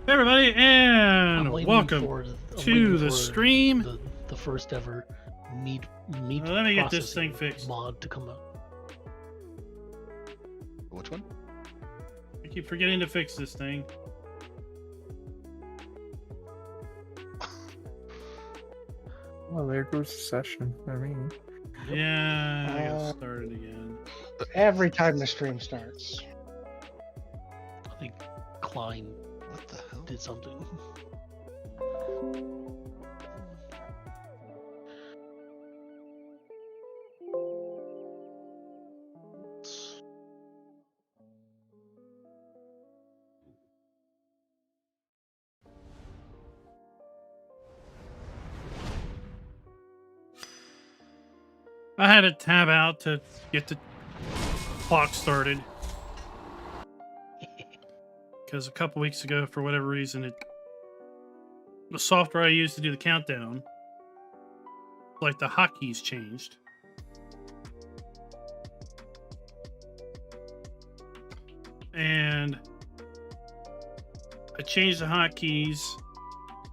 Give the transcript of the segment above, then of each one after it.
Hey everybody, and welcome to the for stream. The first ever meat Let me get this thing fixed. mod to come out. Which one? I keep forgetting to fix this thing. Well, there goes the session. I mean, Yeah, I got started again. Every time the stream starts. I think Klein What the hell? did something. I had to tab out to get the clock started. Because a couple weeks ago, for whatever reason, the software I used to do the countdown, like the hotkeys changed. And I changed the hotkeys.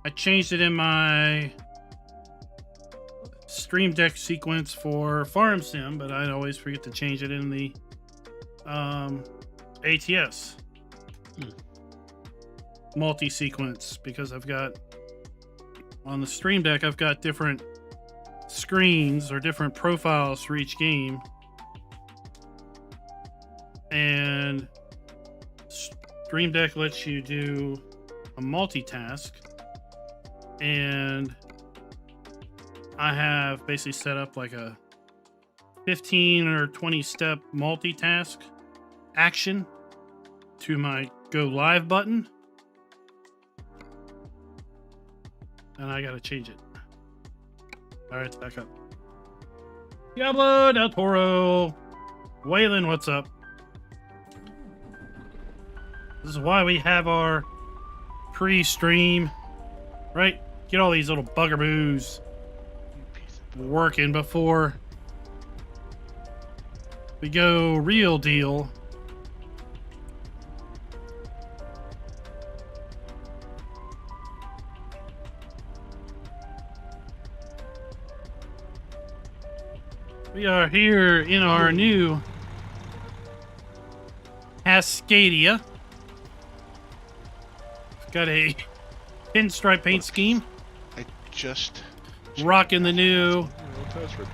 I changed it in my Stream Deck sequence for Farm Sim, but I'd always forget to change it in the ATS multi-sequence, because I've got on the Stream Deck, I've got different screens or different profiles for each game, and Stream Deck lets you do a multitask, and I have basically set up like a 15 or 20 step multitask action to my go live button, and I gotta change it. All right, it's back up. Diablo del Toro, Waylon, what's up? This is why we have our pre-stream, right? Get all these little buggaboos working before we go real deal. We are here in our new Cascadia. It's got a pinstripe paint scheme. I just Rocking the new password.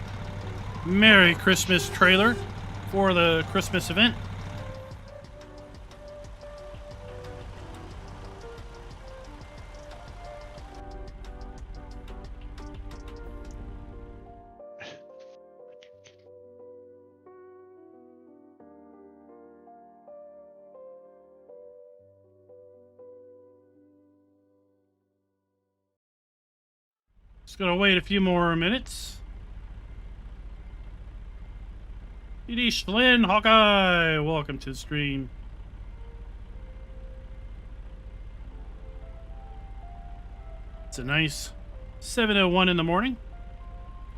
Merry Christmas trailer for the Christmas event. Just gonna wait a few more minutes. Yiddish Lynn Hawkeye, welcome to the stream. It's a nice 7:01 in the morning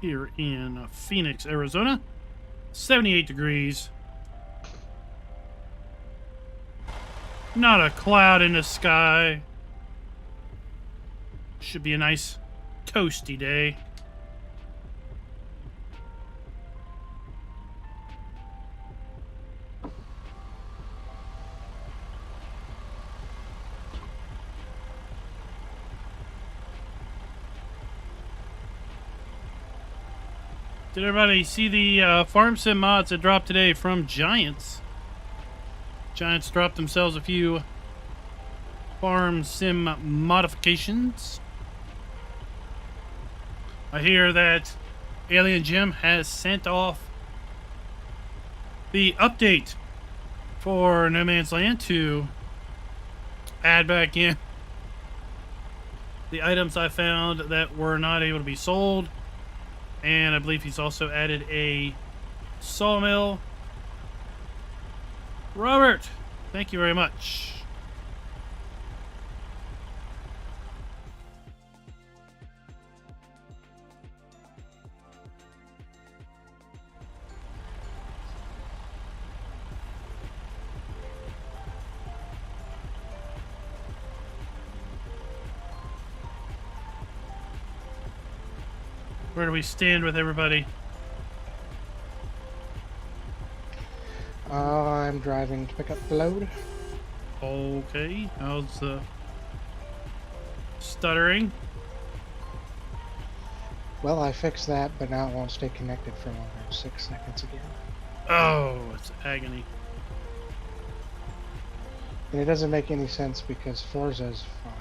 here in Phoenix, Arizona. 78 degrees. Not a cloud in the sky. Should be a nice toasty day. Did everybody see the Farm Sim mods that dropped today from Giants? Giants dropped themselves a few Farm Sim modifications. I hear that Alien Jim has sent off the update for No Man's Land to add back in the items I found that were not able to be sold. And I believe he's also added a sawmill. Robert, thank you very much. Where do we stand with everybody? I'm driving to pick up the load. Okay. How's the stuttering? Well, I fixed that, but now it won't stay connected for longer than 6 seconds again. Oh, it's agony. And it doesn't make any sense because Forza's fine.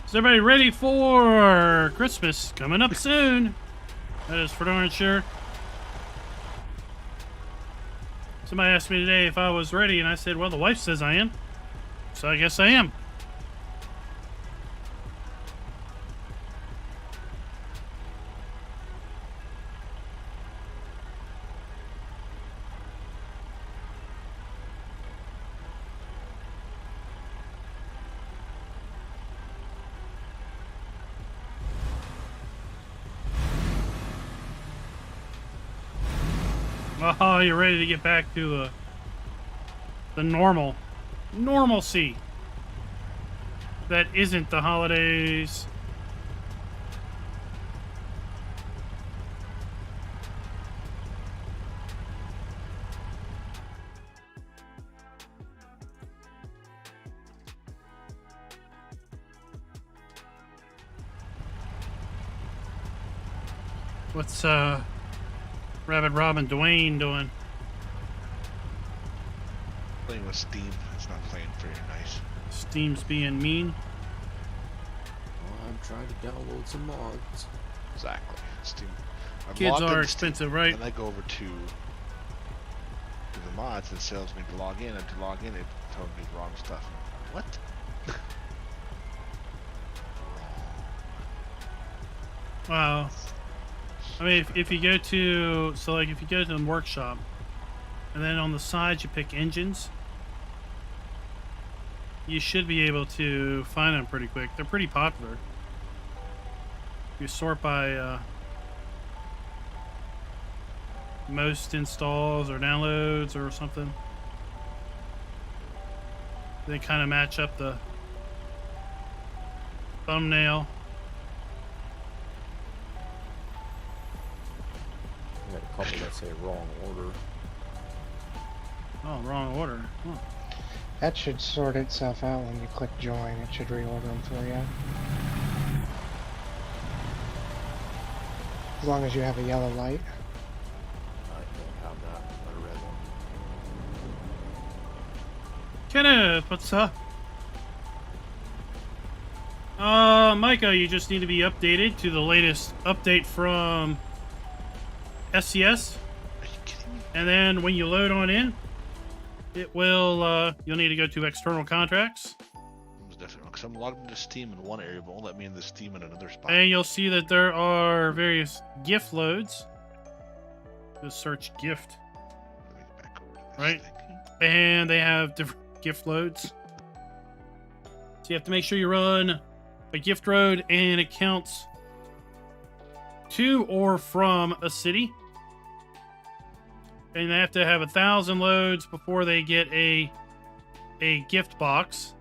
Is everybody ready for Christmas coming up soon? That is for darn sure. Somebody asked me today if I was ready, and I said, well, the wife says I am. So I guess I am. Oh, you're ready to get back to the normalcy that isn't the holidays. What's Rabbit Robin Dwayne doing? Playing with Steam. It's not playing very nice. Steam's being mean. Well, I'm trying to download some mods. Exactly. Steam. I'm Kids logged are into expensive, Steam, right? And I go over to the mods and it tells me to log in, and to log in it tells me wrong stuff. What? Wow. I mean, if you go to, so like if you go to the workshop, and then on the side you pick engines, you should be able to find them pretty quick. They're pretty popular. You sort by most installs or downloads or something. They kind of match up the thumbnail. I got a couple that say wrong order. Oh, wrong order. Huh. That should sort itself out when you click join. It should reorder them for you. As long as you have a yellow light. I don't have that. But a red one. Kenneth, what's up? Micah, you just need to be updated to the latest update from SCS. Are you kidding me? And then when you load on in, it will, you'll need to go to external contracts. Most definitely. Because I'm logged into Steam in one area, but won't let me into Steam in another spot. And you'll see that there are various gift loads. Just search gift. Let me get back over to this Right. thing. And they have different gift loads. So you have to make sure you run a gift road and it counts to or from a city. And they have to have 1,000 loads before they get a gift box.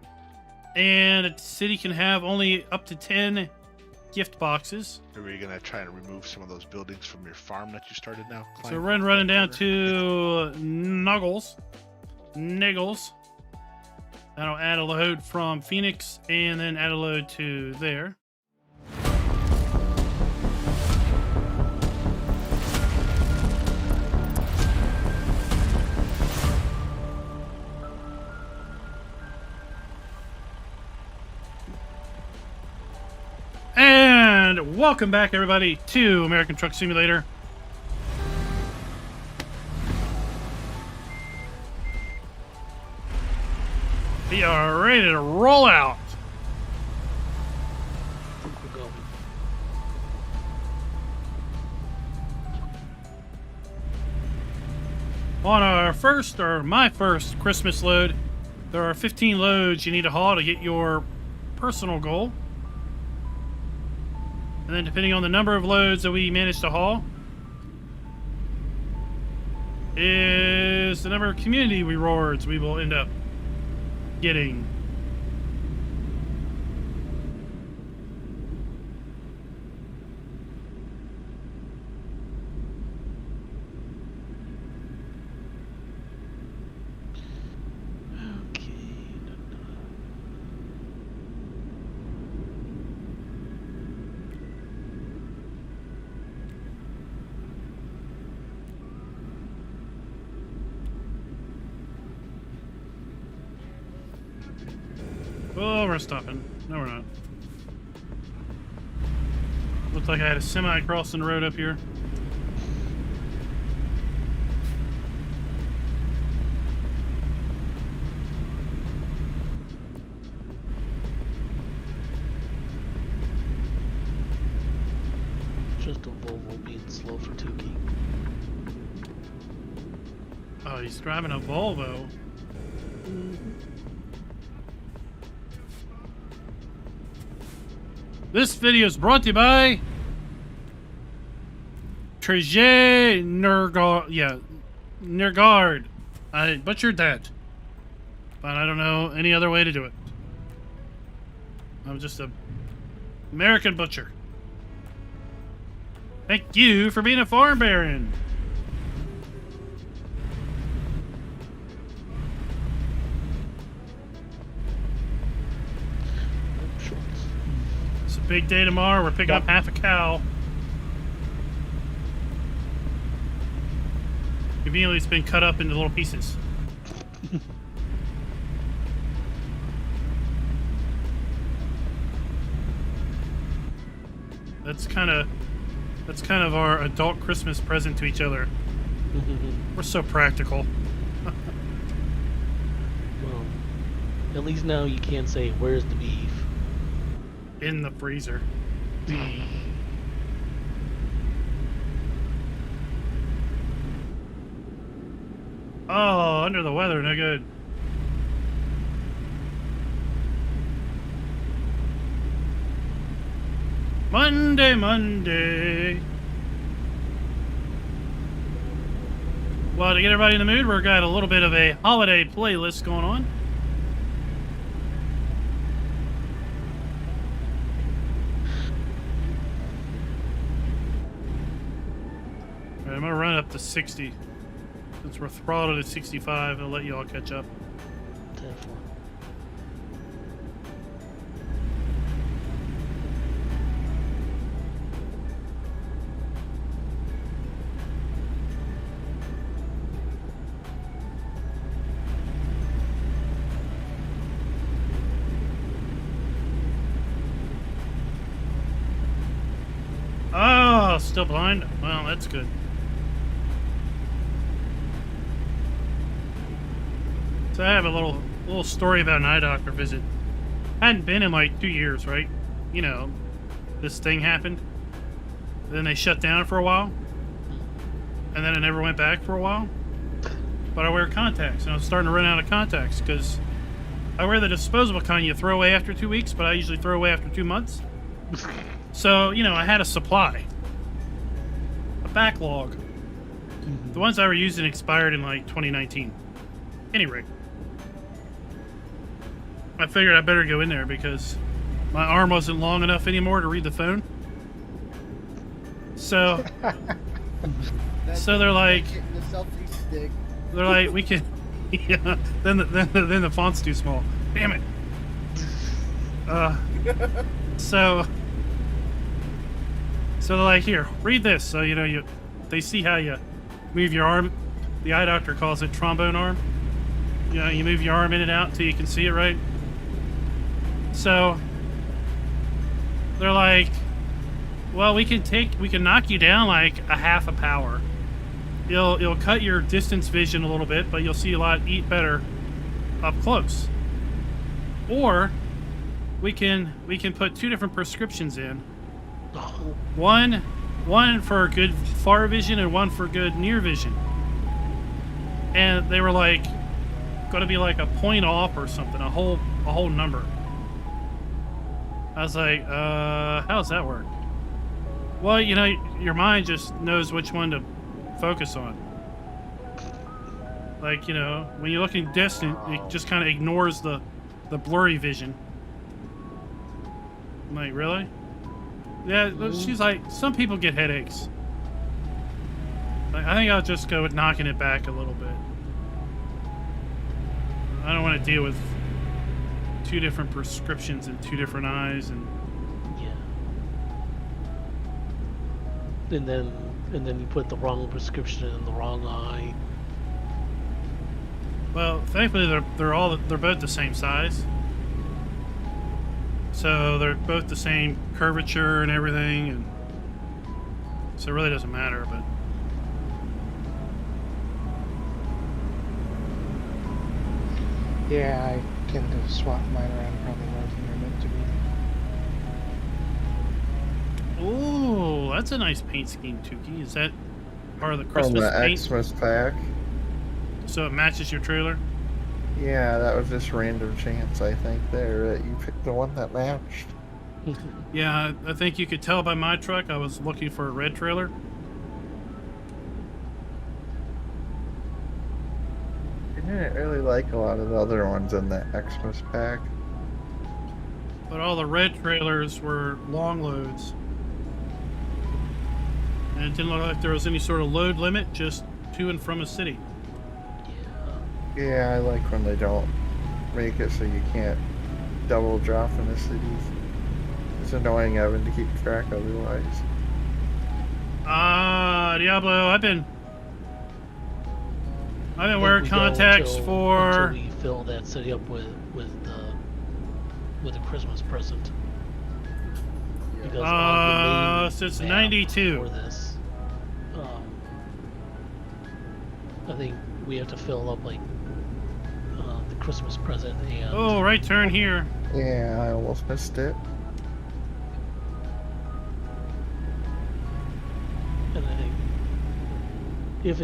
And a city can have only up to 10 gift boxes. Are you gonna try and remove some of those buildings from your farm that you started now? So Klein? running down to Nuggles. That'll add a load from Phoenix and then add a load to there. Welcome back, everybody, to American Truck Simulator. We are ready to roll out. We're going. On our first, or my first, Christmas load, there are 15 loads you need to haul to get your personal goal. And then depending on the number of loads that we manage to haul, is the number of community rewards we will end up getting. Okay. Oh, we're stopping. No, we're not. Looks like I had a semi crossing the road up here. Just a Volvo being slow for Tukey. Oh, he's driving a Volvo. This video is brought to you by Treje Nergard. Yeah, Nergard. I butchered that, but I don't know any other way to do it. I'm just a American butcher. Thank you for being a farm baron. Shorts. It's a big day tomorrow. We're picking up half a cow. Conveniently, it's been cut up into little pieces. That's kind of our adult Christmas present to each other. We're so practical. Well, at least now you can't say, "Where's the beef?" In the freezer. Oh, under the weather, no good. Monday, Monday. Well, to get everybody in the mood, we've got a little bit of a holiday playlist going on. All right, I'm gonna run it up to 60. Since we're throttled at 65, I'll let you all catch up. 10-4. Oh, still blind? Well, that's good. So I have a little story about an eye doctor visit. Hadn't been in like 2 years, right? You know, this thing happened. Then they shut down for a while. And then it never went back for a while. But I wear contacts, and I was starting to run out of contacts because I wear the disposable kind you throw away after 2 weeks, but I usually throw away after 2 months. So, you know, I had a supply. A backlog. The ones I were using expired in like 2019. Any rate. I figured I better go in there because my arm wasn't long enough anymore to read the phone. So, they're like, the selfie stick. they're like, we can, yeah. Then the font's too small. Damn it. So they're like, here, read this. So you know they see how you move your arm. The eye doctor calls it trombone arm. You know, you move your arm in and out until you can see it right. So they're like, Well, we can knock you down like a half a power. It'll cut your distance vision a little bit, but you'll see a lot better up close. Or we can put two different prescriptions in. One for good far vision and one for good near vision. And they were like going to be like a point off or something, a whole number. I was like, how does that work? Well, you know, your mind just knows which one to focus on. Like, you know, when you're looking distant, it just kind of ignores the blurry vision. I'm like, really? Yeah, she's like, some people get headaches. Like, I think I'll just go with knocking it back a little bit. I don't want to deal with two different prescriptions and two different eyes and... Yeah. And then you put the wrong prescription in the wrong eye. Well, thankfully they're both the same size. So they're both the same curvature and everything, and so it really doesn't matter, but Yeah, I tend to swap mine around probably more than they're meant to be. ooh, that's a nice paint scheme, Tukey. Is that part of the From Christmas the paint? Xmas pack. So it matches your trailer? Yeah, that was just random chance, I think, there, that you picked the one that matched. Yeah, I think you could tell by my truck I was looking for a red trailer. I didn't really like a lot of the other ones in the Xmas pack. But all the red trailers were long loads. And it didn't look like there was any sort of load limit, just to and from a city. Yeah, I like when they don't make it so you can't double drop in the cities. It's annoying having to keep track otherwise. Diablo, I've been I think wearing we go contacts until for... we fill that city up with a Christmas present. Because on the main since map 92. for this, I think we have to fill up like the Christmas present and Oh, right turn here. Yeah, I almost missed it. and I think if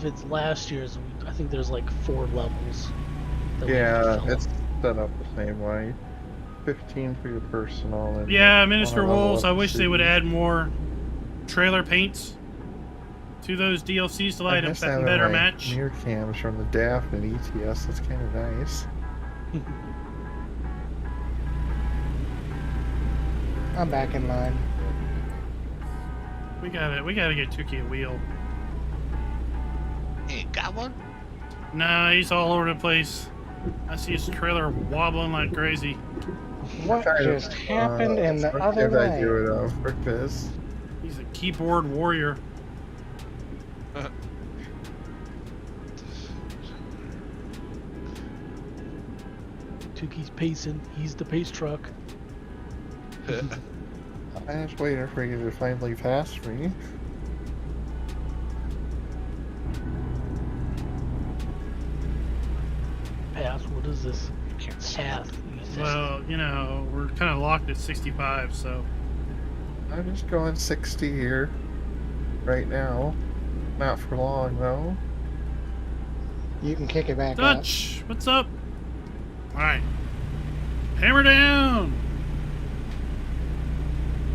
it's last year's, I think there's like 4 levels. That we have to Yeah, fill it's up. set up the same way. 15 for your personal. And Yeah, on Minister a level Wolves, up I the wish they would cities. add more trailer paints to those DLCs to I light a miss having better my match. mirror cams from the DAF and ETS. That's kind of nice. I'm back in line. We gotta get Tukey a wheel. Ain't got one? Nah, he's all over the place. I see his trailer wobbling like crazy. What just happened in the other I do lane? it on purpose. He's a keyboard warrior. Tukey's pacing. He's the pace truck. I'm just waiting for you to finally pass me. Pass. What is this? Path. You said. Well, you know, we're kind of locked at 65, so... I'm just going 60 here. Right now. Not for long, though. You can kick it back up. Dutch, what's up? Alright. Hammer down!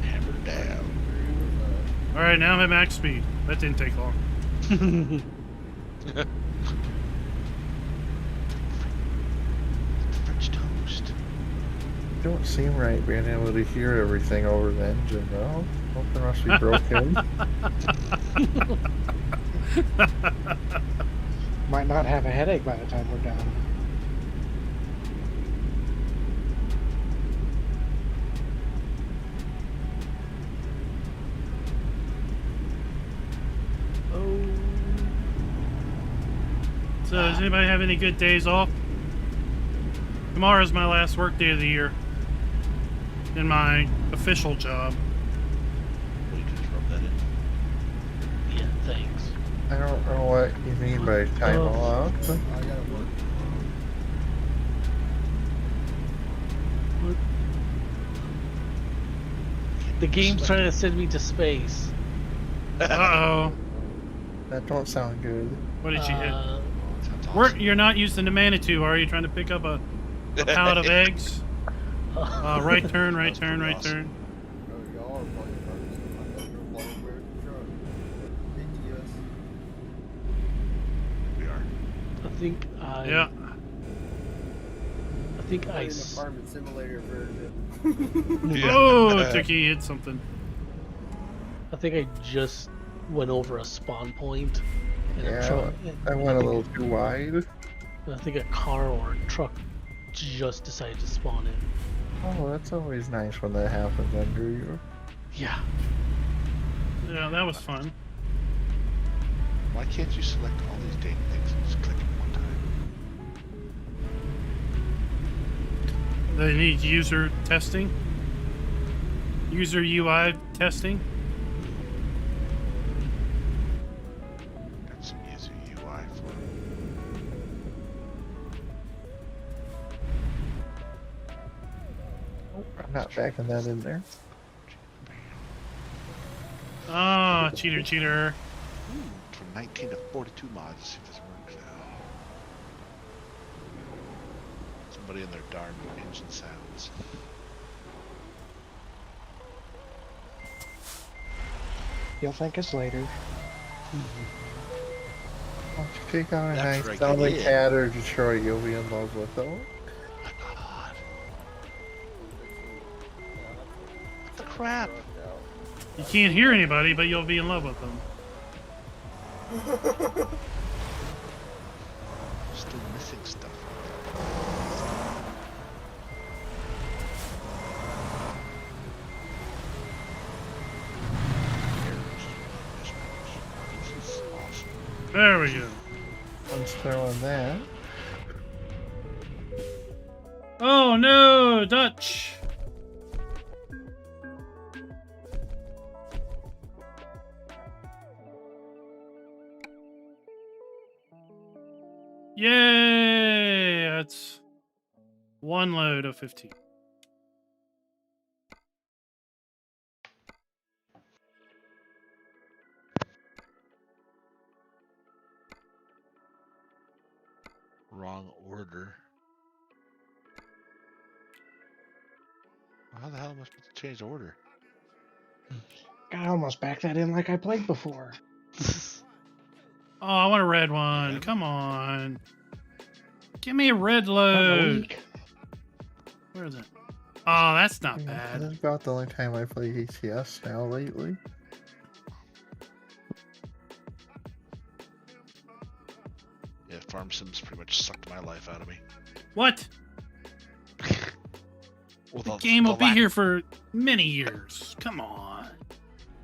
Hammer down. Alright, now I'm at max speed. That didn't take long. French toast. Don't seem right being able to hear everything over the engine, though. Something must be broken. Might not have a headache by the time we're done. So, does anybody have any good days off? Tomorrow's my last work day of the year. In my official job. I don't know what you mean by time Oh. allowed. But I gotta work. The game's trying to send me to space. Uh-oh. that don't sound good. What did you hit? Sounds We're, you're not using the Manitou, are you? Trying to pick up a pallet of eggs? Right turn, right That's turn, pretty right awesome. turn. Oh, y'all are playing first. I thought you were playing American truck. ATS. We are. I think Yeah. I think Playing I. the s- Farming Simulator version. Yeah. Oh, Tookie hit something. I think I just went over a spawn point, and Yeah, I went a little too wide. I think a car or a truck just decided to spawn in. Oh, that's always nice when that happens under you. Yeah. Yeah, that was fun. Why can't you select all these dang things and just click it one time? They need user testing. User UI testing. Got some user UI for I'm not backing that in there. Ah, cheater, cheater. from 19 to 42 mods. Let's see if this works now. Somebody in their darn engine sounds. You'll thank us later. Once you take on a That's nice right, sounding yeah. cat or Detroit, you'll be in love with them. My God. What the crap? You can't hear anybody, but you'll be in love with them. Still missing stuff. This is awesome. There we go. Once throwing that. Oh no, Dutch. Yay! That's one load of 15. Wrong order. How the hell am I supposed to change the order? God, I almost backed that in like I played before. Oh, I want a red one. Again? Come on. Give me a red Not in a load. week. Where is it? Oh, that's not This bad. is about the only time I play ATS now lately. Yeah, Farm Sims pretty much sucked my life out of me. What? Well, The game will be lack- here for many years. Come on.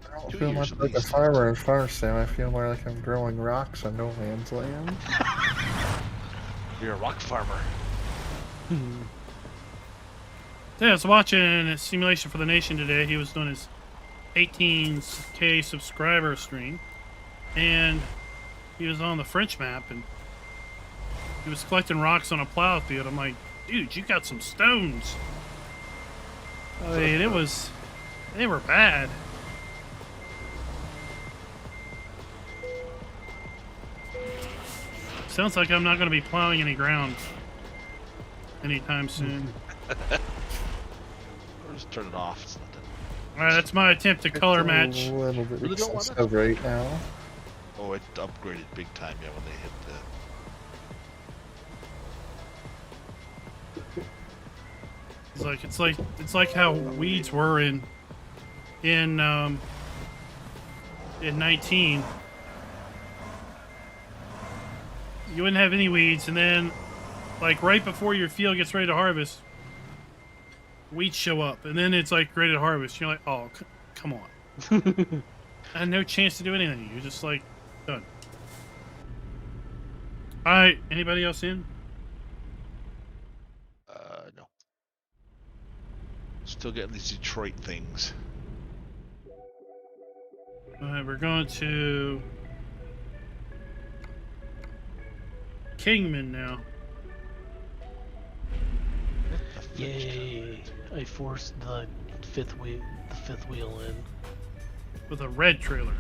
I don't 2 feel years much at like a least. farmer in Farm Sim. I feel more like I'm growing rocks on no man's land. You're a rock farmer. Yeah, I was watching a Simulation for the Nation today. He was doing his 18K subscriber stream. And he was on the French map and he was collecting rocks on a plow field. I'm like, dude, you got some stones. I mean, they were bad. Sounds like I'm not going to be plowing any ground anytime soon. Or just turn it off. It's not that. All right, that's my attempt to color It's match. a little bit Really don't want it? excessive right now. Oh, it upgraded big time, yeah, when they hit the. It's like how weeds were in 19. You wouldn't have any weeds, and then like right before your field gets ready to harvest, weeds show up, and then it's like ready to harvest. You're like, oh, come on. I had no chance to do anything. You're just like done. All right, anybody else in? No. Still getting these Detroit things. All right, we're going to Kingman now. Yay! I forced the fifth wheel in. With a red trailer.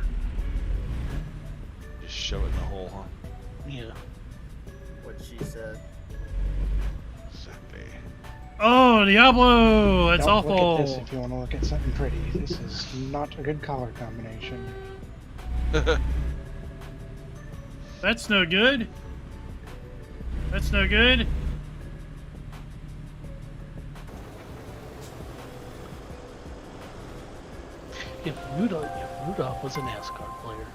Just shove it in the hole, huh? Yeah. What she said. Exactly. Oh, Diablo! That's Don't awful. Look at this if you want to look at something pretty. This is not a good color combination. That's no good. That's no good. If Rudolph was a NASCAR player.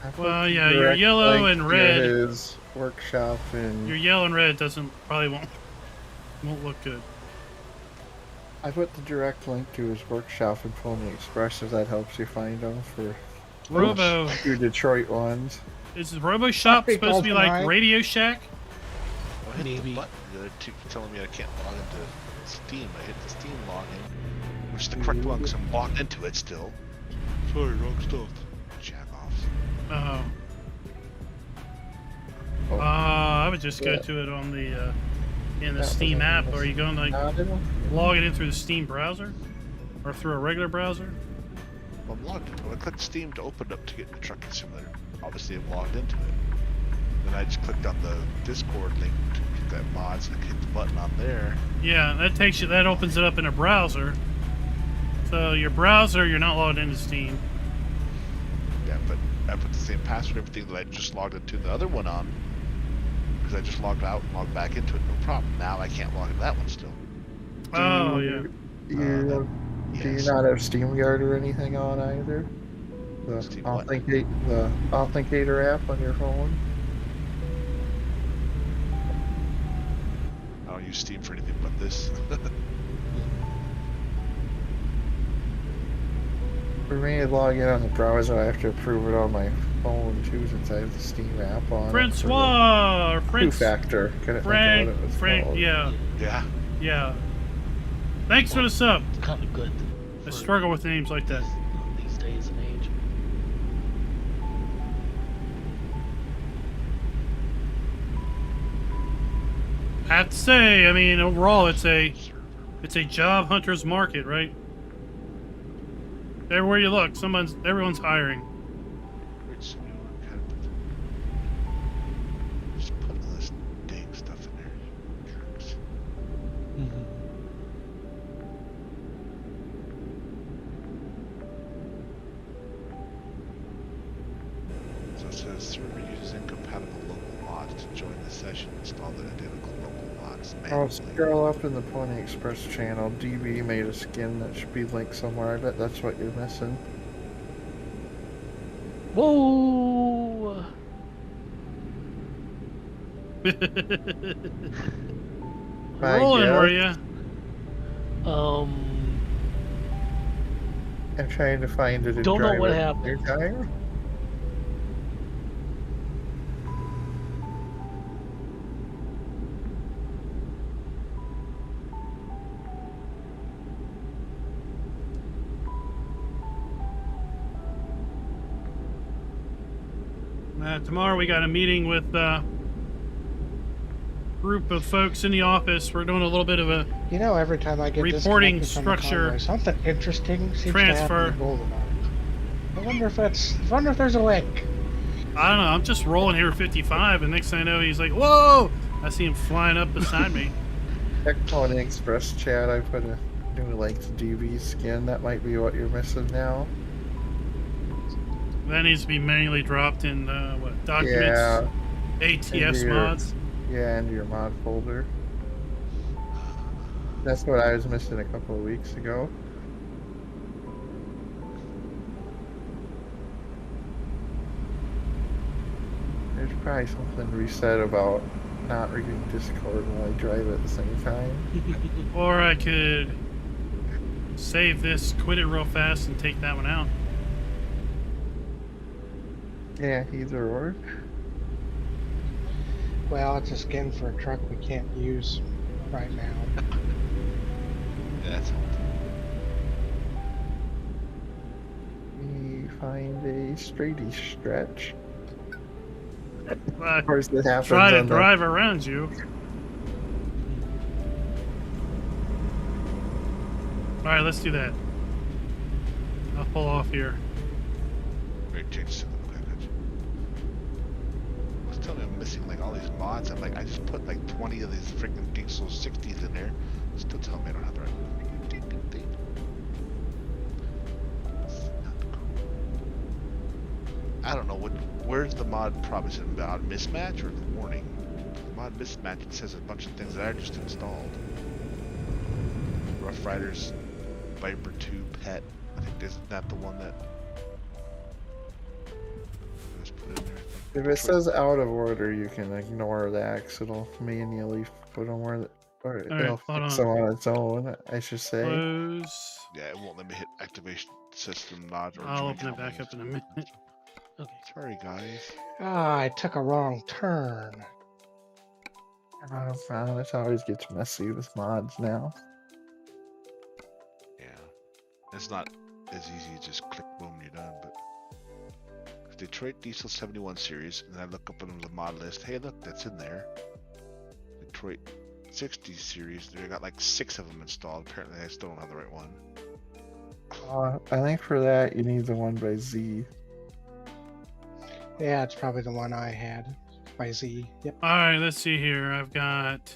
I put Well, the yeah, your direct yellow link and to red. His workshop and Your yellow and red probably won't look good. I put the direct link to his workshop in Pony Express if that helps you find them for Robo. two Detroit ones. Is Robo Shop Happy supposed to be like Golden Eye. Radio Shack? I hit Maybe. the button the other two telling me I can't log into Steam. I hit the Steam login, which is the correct one because I'm logged into it still. Sorry, wrong stuff. Jack-offs. Oh. Oh. I would just go Yeah. to it on the in the That Steam was app. on Or are you going like No, I didn't. log it in through the Steam browser, or through a regular browser? Well, I'm logged in. When I clicked Steam to open it up to get the trucking simulator, obviously I'm logged into it. Then I just clicked on the Discord link to get that mods and I hit the button on there. Yeah, that takes you. That opens it up in a browser. So your browser, you're not logged into Steam. Yeah, but I put the same password, everything that I just logged into the other one on. Because I just logged out and logged back into it, no problem. Now I can't log into that one still. Oh yeah. Do you Yes. not have SteamYard or anything on either? The Steam what? Authenticator app on your phone? I don't use Steam for anything but this. For me to log in on the browser, I have to approve it on my phone too, since I have the Steam app on. Francois or Two-factor. Couldn't think of what it was called. Yeah, Yeah. yeah. Thanks for the sub. It's kind of good. I for struggle with names like that. these days and age. I have to say, I mean, overall, it's a job hunter's market, right? Everywhere you look, everyone's hiring. Which kind of just put all this dang stuff in there. Jerks. So it says server uses incompatible local mods to join the session. Install the identical local mods I'll manually. scroll up in the Pony Express channel. DB made a skin that should be linked somewhere. I bet that's what you're missing. Whoa! I Rolling, guess. were ya? I'm trying to find it in Don't know what driver happened. time. Tomorrow we got a meeting with group of folks in the office. We're doing a little bit of a You know, every time I get Reporting disconnected from the structure convoy, something interesting seems transfer. to happen to GoldenEye. I wonder if there's a link. I don't know. I'm just rolling here 55, and next thing I know, he's like, "Whoa!" I see him flying up beside me. Check Pony Express chat. I put a new link to DB's skin. That might be what you're missing now. That needs to be manually dropped in what documents, Yeah. ATS Into your- mods. Yeah, into your mod folder. That's what I was missing a couple of weeks ago. There's probably something reset about not reading Discord while I drive at the same time. Or I could save this, quit it real fast, and take that one out. Yeah, either or. Well, it's a skin for a truck we can't use right now. Yeah, that's all. find a straighty stretch. I Of course, that happens try to on the drive around you. All right, let's do that. I'll pull off here. Great change to the package. I was telling you I'm missing like all these mods. I'm like, I just put like 20 of these freaking Diesel 60s in there. Still telling me I don't have the right freaking thing. It's not cool. I don't know where's the mod promise about mismatch or the warning? The mod mismatch, it says a bunch of things that I just installed. Rough Riders, Viper 2 Pet. I think isn't that the one that I just put in there? If it says out of order, you can ignore the X. It'll manually put them where, or it'll hold fix on. them on its own, I should say. Close. Yeah, it won't let me hit activation system mod or I'll join open it back combos. up in a minute. Okay. Sorry guys. Ah, I took a wrong turn. Oh, wow, it always gets messy with mods now. Yeah. It's not as easy as just click boom you're done, but Detroit Diesel 71 series, and I look up on the mod list, hey look, that's in there. Detroit 60 series, they got like 6 of them installed. Apparently I still don't have the right one. I think for that, you need the one by Z. Yeah, it's probably the one I had by Z. Yep. All right, let's see here. I've got.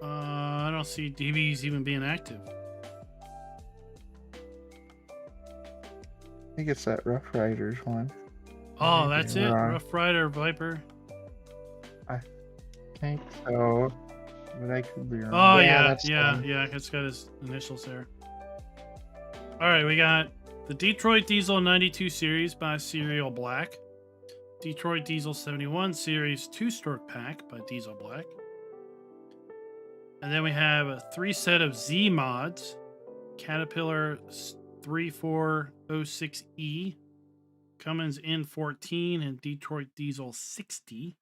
I don't see DBs even being active. I think it's that Rough Riders one. Oh, Maybe that's I'm it. wrong. Rough Rider Viper. I think so, but I could be wrong. Oh Yeah, yeah, that's the yeah, one. yeah. It's got his initials there. All right, we got the Detroit Diesel 92 series by Serial Black, Detroit Diesel 71 series 2-stroke pack by Diesel Black, and then we have a 3 set of Z mods: Caterpillar 3406E, Cummins N14, and Detroit Diesel 60.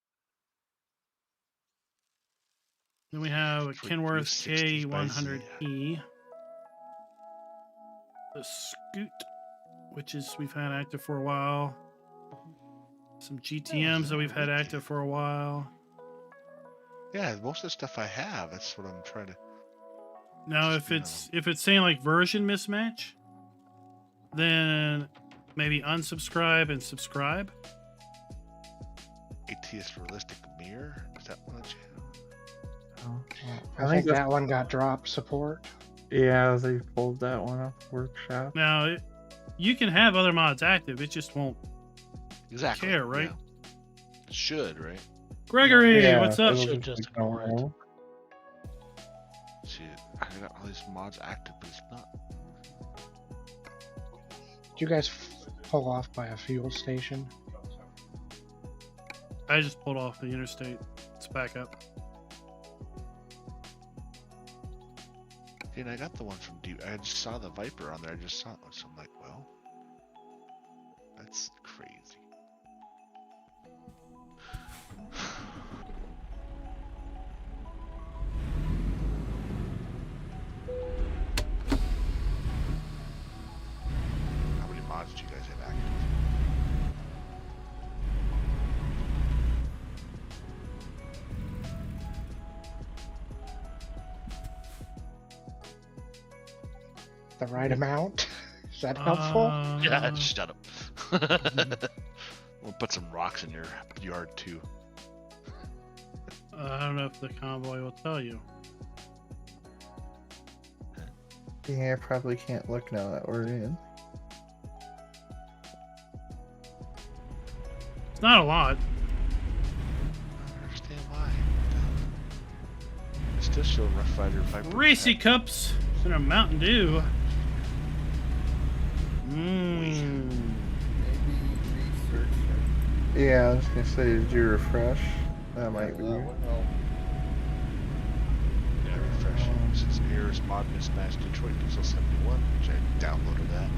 Then we have a Detroit Kenworth Diesel 60s by Z. K100E. The Scoot, which is we've had active for a while. Some GTMs that we've had active for a while. Yeah, most of the stuff I have, that's what I'm trying to. Now, Just, if it's saying like version mismatch, then maybe unsubscribe and subscribe. ATS Realistic Mirror? Is that one that you have? Oh, I think that one got dropped support. yeah, they pulled that one off workshop. Now, you can have other mods active. It just won't Exactly. care, right? Yeah. It should, right? Gregory, Yeah, what's up? it'll Should just be ignore it. normal. See, I got all these mods active, but it's not. Did you guys pull off by a fuel station? I just pulled off the interstate. It's back up. And I got the one from Deep. I just saw the Viper on there. I just saw it. So I'm like, well, that's crazy. How many mods do you guys have active? The right amount? Is that helpful? Yeah, shut up. We'll put some rocks in your yard too. I don't know if the convoy will tell you. Yeah, I probably can't look now that we're in. It's not a lot. I don't understand why. I still show Rough Rider Viper. Racy cups and a Mountain Dew. Mmm. Maybe research it. Yeah, I was gonna say, did you refresh? That might be. That would help. Yeah, refresh. Since Airs Mod Mismatch Detroit Diesel 71, which I downloaded that.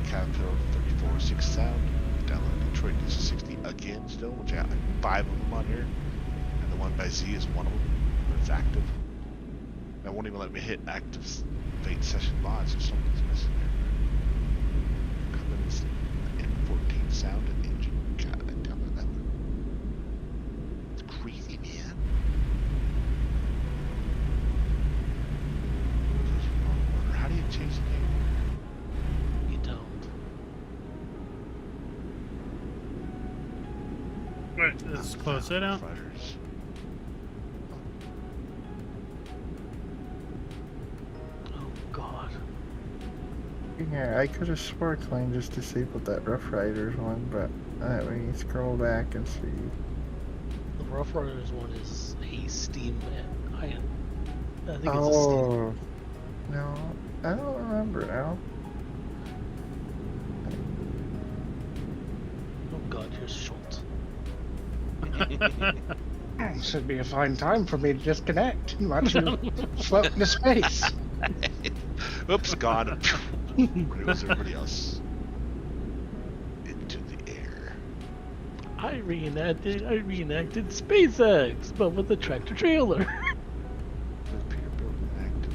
Caterpillar 3406 Sound. Downloaded Detroit Diesel 60 again still, which I got like 5 of them on here. And the one by Z is one of them, but it's active. That won't even let me hit active activate session mods if something's missing there. Cummins M14 sound and engine. God, I downloaded that one. It's crazy, man. How do you change the name? You don't. Right, let's close that out. Fighters. Oh God. Yeah, I could have swore Klein just disabled that Rough Riders one, but when you scroll back and see. The Rough Riders one is a Steam. I think it's a Steam. Oh, no, I don't remember now. Oh God, here's Schultz. This would be a fine time for me to disconnect and watch you float into space. Oops, gone. Where was everybody else? Into the air. I reenacted SpaceX, but with a tractor trailer. With Peter building active.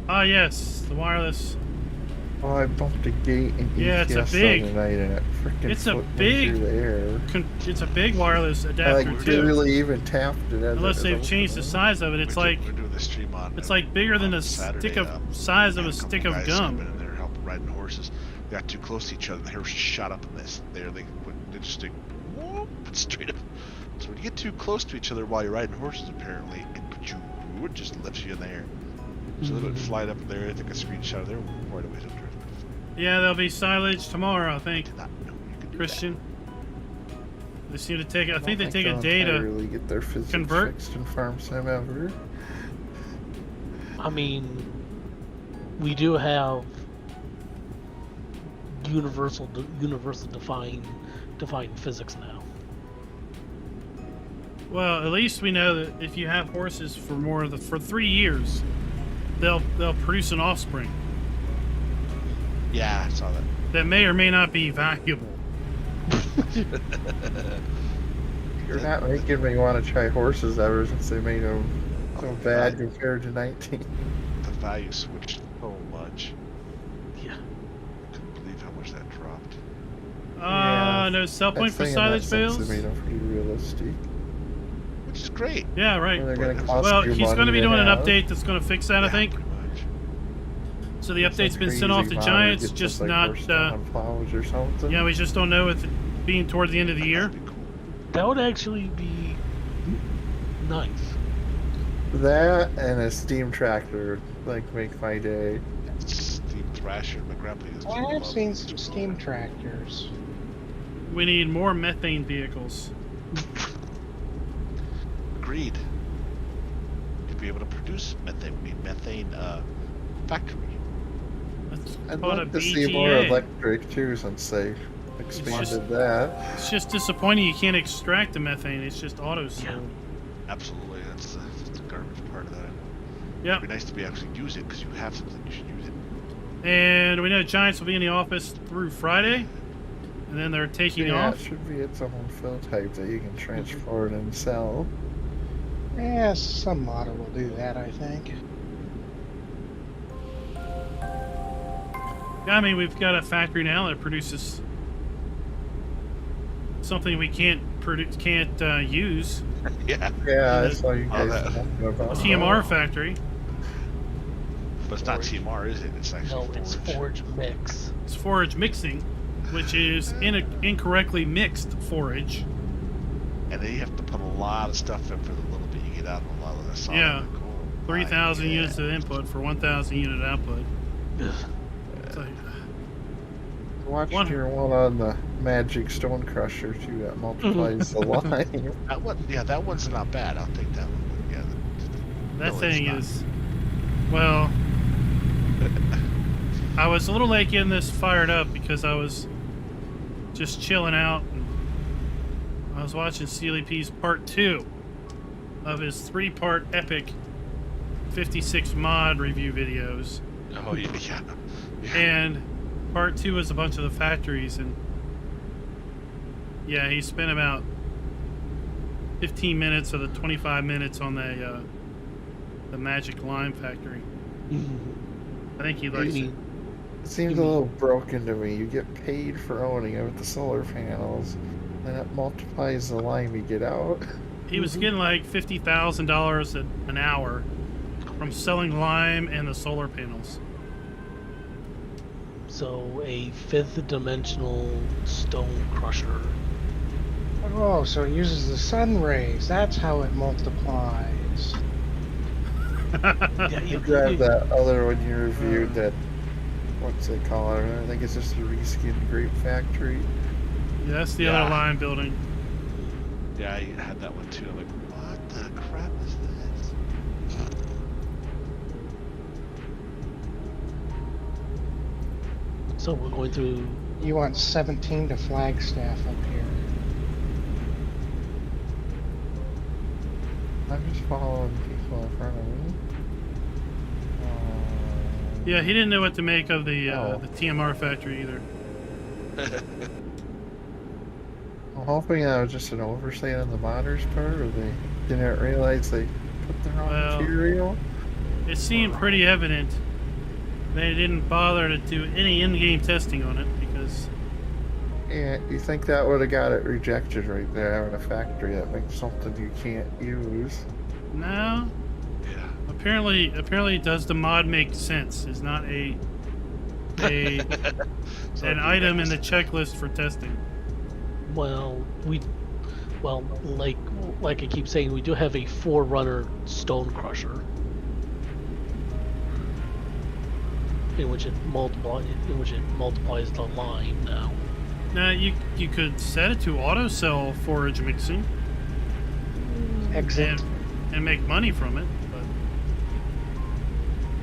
Ah, yes, the wireless. Oh, I bumped a gate in Yeah, it's a ETS big- the other night and it freaking it's a flipped me big through the air. It's a big wireless I adapter like too. barely even tapped it as Unless it they've was changed the opening. size of it, it's like we're doing the stream on. it's like bigger than on a Saturday, stick of size of a stick of guys gum. coming in there helping riding horses. They got too close to each other. The horse shot up in this. They just like whoop, straight up. So when you get too close to each other while you're riding horses, apparently, it just lifts you in the air. So they went flying up in there. I took a screenshot of there right away. Yeah, there'll be silage tomorrow, I think. Did not know you could do Christian. They seem to take. I think they don't take a they'll day to. entirely get their physics convert. fixed in Farm Sim ever. I mean, we do have universal defined physics now. Well, at least we know that if you have horses for 3 years, they'll produce an offspring Yeah, I saw that. that may or may not be valuable. You're not making me want to try horses ever since they made them so bad compared to 19. The value switched so much. Yeah. I couldn't believe how much that dropped. No sell point I'd for say in that silage sense bales. They made them pretty realistic. Which is great. Yeah, right. They're going to cost Well, you he's money going to be to doing an have. update that's going to fix that, I Yeah, think. pretty much. So the It's update's a been sent off crazy to modder, Giants, gets us, just like, not. burst on plows or something. Yeah, we just don't know with it being toward the end of the year. That'd be cool. That would actually be nice. That and a steam tractor like make my day. Steam Thrasher, my grandpa used to I have love seen it. some steam tractors. We need more methane vehicles. Agreed. To be able to produce methane, we need methane factory. That's I'd called like a to see more BGA. electric too since they expanded just- that. It's just disappointing you can't extract the methane. It's just auto sold. Absolutely, that's the garbage part of that. Yep. It'd be nice to be actually use it because you have something, you should use it. And we know Giants will be in the office through Friday, and then they're taking Yeah, off. it should be its own fill type that you can transport and sell. Yeah, some modder will do that, I think. Yeah, I mean, we've got a factory now that produces something we can't use. Yeah, Yeah, that's all you guys that. talking about. TMR factory. but it's not TMR, is it? It's actually No, it's forage. forage mix. It's forage mixing, which is incorrectly mixed forage. And then you have to put a lot of stuff in for the little bit you get out of a lot of the solid. Yeah. Cool. 3,000 Yeah. units of input for 1,000 unit output. It's like, Watch One- your one on the Magic Stone Crusher too. That multiplies the line. That one, yeah, that one's not bad. I'll take that one. But yeah, that no, thing it's not. is, well, I was a little late getting this fired up because I was just chilling out. And I was watching Steely P's part 2 of his 3-part epic 56 mod review videos. Oh yeah, yeah. And part 2 is a bunch of the factories, and yeah, he spent about 15 minutes of the 25 minutes on the Magic Lime factory. I think he likes it. It seems a little broken to me. You get paid for owning it with the solar panels, and it multiplies the lime you get out. He was getting like $50,000 an hour from selling lime and the solar panels. So a fifth dimensional stone crusher. Oh, so it uses the sun rays. That's how it multiplies. Yeah, You grab that other one you reviewed, that, what's it called? I think it's just a reskinned grape factory. Yeah, that's the Yeah. other lime building. Yeah, I had that one too. I'm like, what the crap is this? So we're going through. You want 17 to Flagstaff up here. I'm just following people in front of me. Yeah, he didn't know what to make of the Oh. the TMR factory either. I'm hoping that was just an oversight on the modders' part, or they didn't realize they put the wrong Well, material. It seemed pretty evident they didn't bother to do any in-game testing on it because Yeah, you think that would have got it rejected right there in a factory that makes something you can't use. no. Yeah. Apparently, does the mod make sense? Is not an item in the checklist for testing. Well, like I keep saying, we do have a Forerunner stone crusher, in which it multiplies the lime now. Now you could set it to auto sell forage mixing Exit. and make money from it,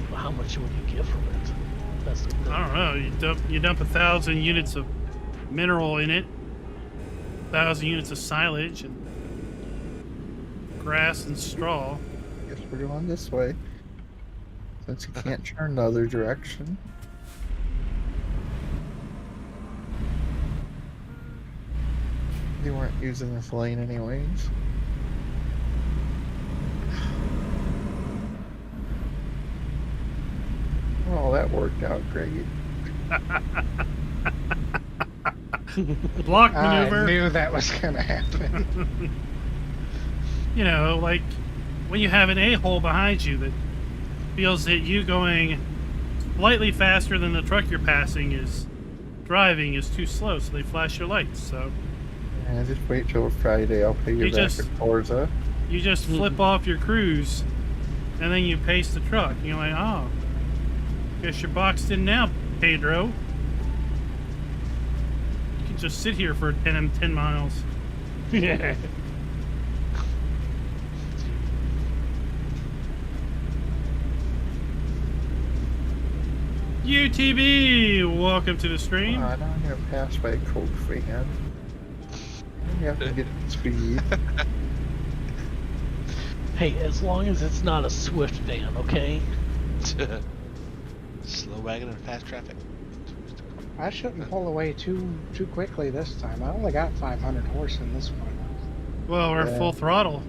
but How much would you get from it? That's the thing. I don't know. You dump 1,000 units of mineral in it, 1,000 units of silage and grass and straw. Guess we're going this way. Since you can't turn the other direction. You weren't using this lane anyways. Oh, that worked out great. Block I maneuver. knew that was gonna happen. You know, like when you have an a-hole behind you that feels that you going slightly faster than the truck you're passing is driving is too slow, so they flash your lights. So Yeah, just wait till Friday. I'll pay you You back just- at Forza. you just flip off your cruise, and then you pace the truck. And you're like, oh, guess you're boxed in now, Pedro. You can just sit here for 10 miles. Yeah. UTB, welcome to the stream. Now I'm gonna pass by a Coke fan. You have to get speed. Hey, as long as it's not a Swift van, okay? Slow wagon and fast traffic. I shouldn't pull away too quickly this time. I only got 500 horse in this one. Well, we're Yeah. full throttle.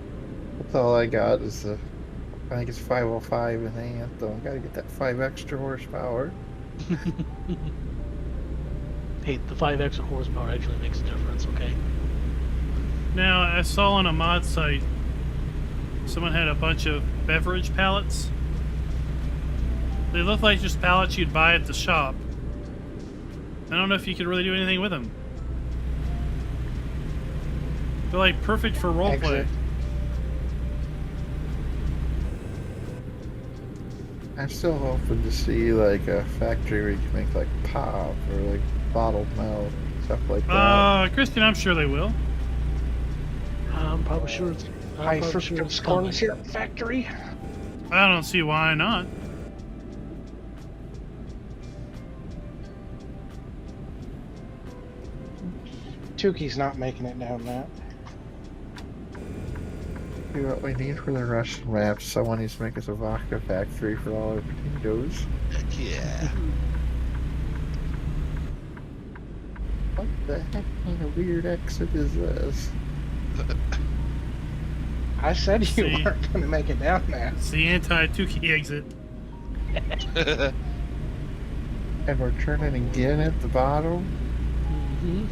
That's all I got is the, I think it's 505 in the Anthem. Gotta get that 5 extra horsepower. Hey, the 5 extra horsepower actually makes a difference, okay? Now, I saw on a mod site, someone had a bunch of beverage pallets. They look like just pallets you'd buy at the shop. I don't know if you could really do anything with them. They're like perfect for roleplay. Exit. I'm still hoping to see like a factory where you can make like pop or like bottled milk, stuff like that. Christian, I'm sure they will. I'm probably sure it's. High I'm probably sure fructose it's corn coming. syrup factory. I don't see why not. Tuki's not making it down that. See what we need for the Russian map. Someone needs to make us a vodka factory for all our potatoes. Heck yeah. What the heck kind of weird exit is this? I said you See. weren't going to make it down there. It's the anti-Tuki exit. And we're turning again at the bottom. Mm-hmm.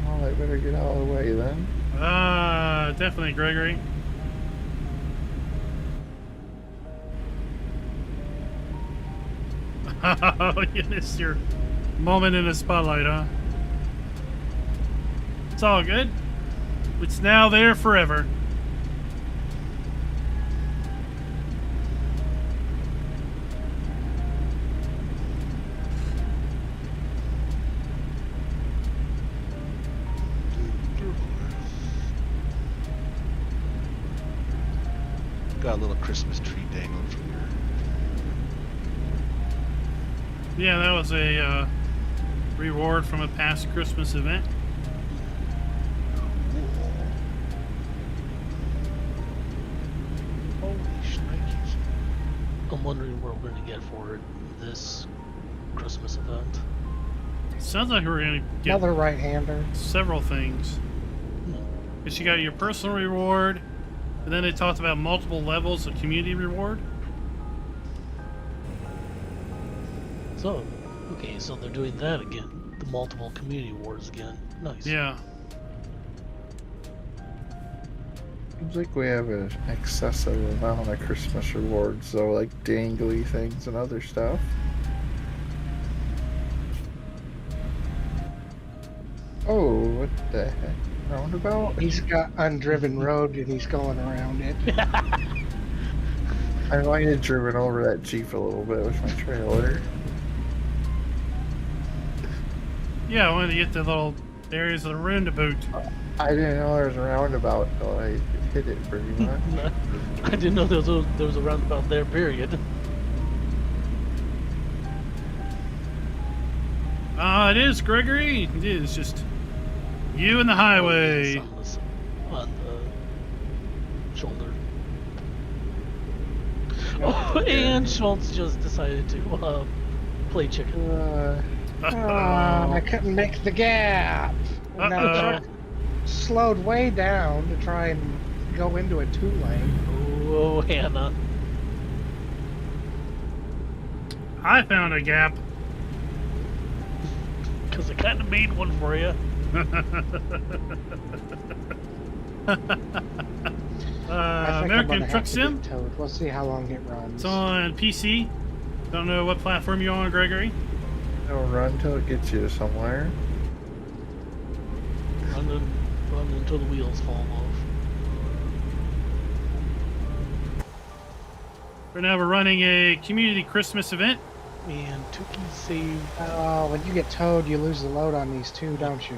Oh, I better get out of the way then. Definitely, Gregory. Oh, you missed your moment in the spotlight, huh? It's all good. It's now there forever. Got a little Christmas tree dangling from your. Yeah, that was a reward from a past Christmas event. Holy shnikes. I'm wondering what we're going to get for this Christmas event. Sounds like we're gonna get Another right-hander. several things. Because you got your personal reward, and then they talked about multiple levels of community reward. So, okay, so they're doing that again. The multiple community wars again. Nice. Yeah. Seems like we have an excessive amount of Christmas rewards, though, like dangly things and other stuff. Oh, what the heck? Roundabout? He's got undriven road and he's going around it. I might have driven over that Jeep a little bit with my trailer. Yeah, I wanted to get the little areas of the roundabout. I didn't know there was a roundabout till I hit it pretty much. I didn't know there was a roundabout there, period. It is, Gregory. It is just you and the highway. On the shoulder. Oh, and Schultz just decided to play chicken. I couldn't make the gap. And now the truck slowed way down to try and go into a two-lane. Oh, Hannah. I found a gap. Because I kind of made one for you. American Truck Sim. We'll see how long it runs. It's on PC. Don't know what platform you're on, Gregory. It'll run till it gets you somewhere. Run until the wheels fall off. Right now we're running a community Christmas event. And Tukey saved. Oh, when you get towed, you lose the load on these two, don't you?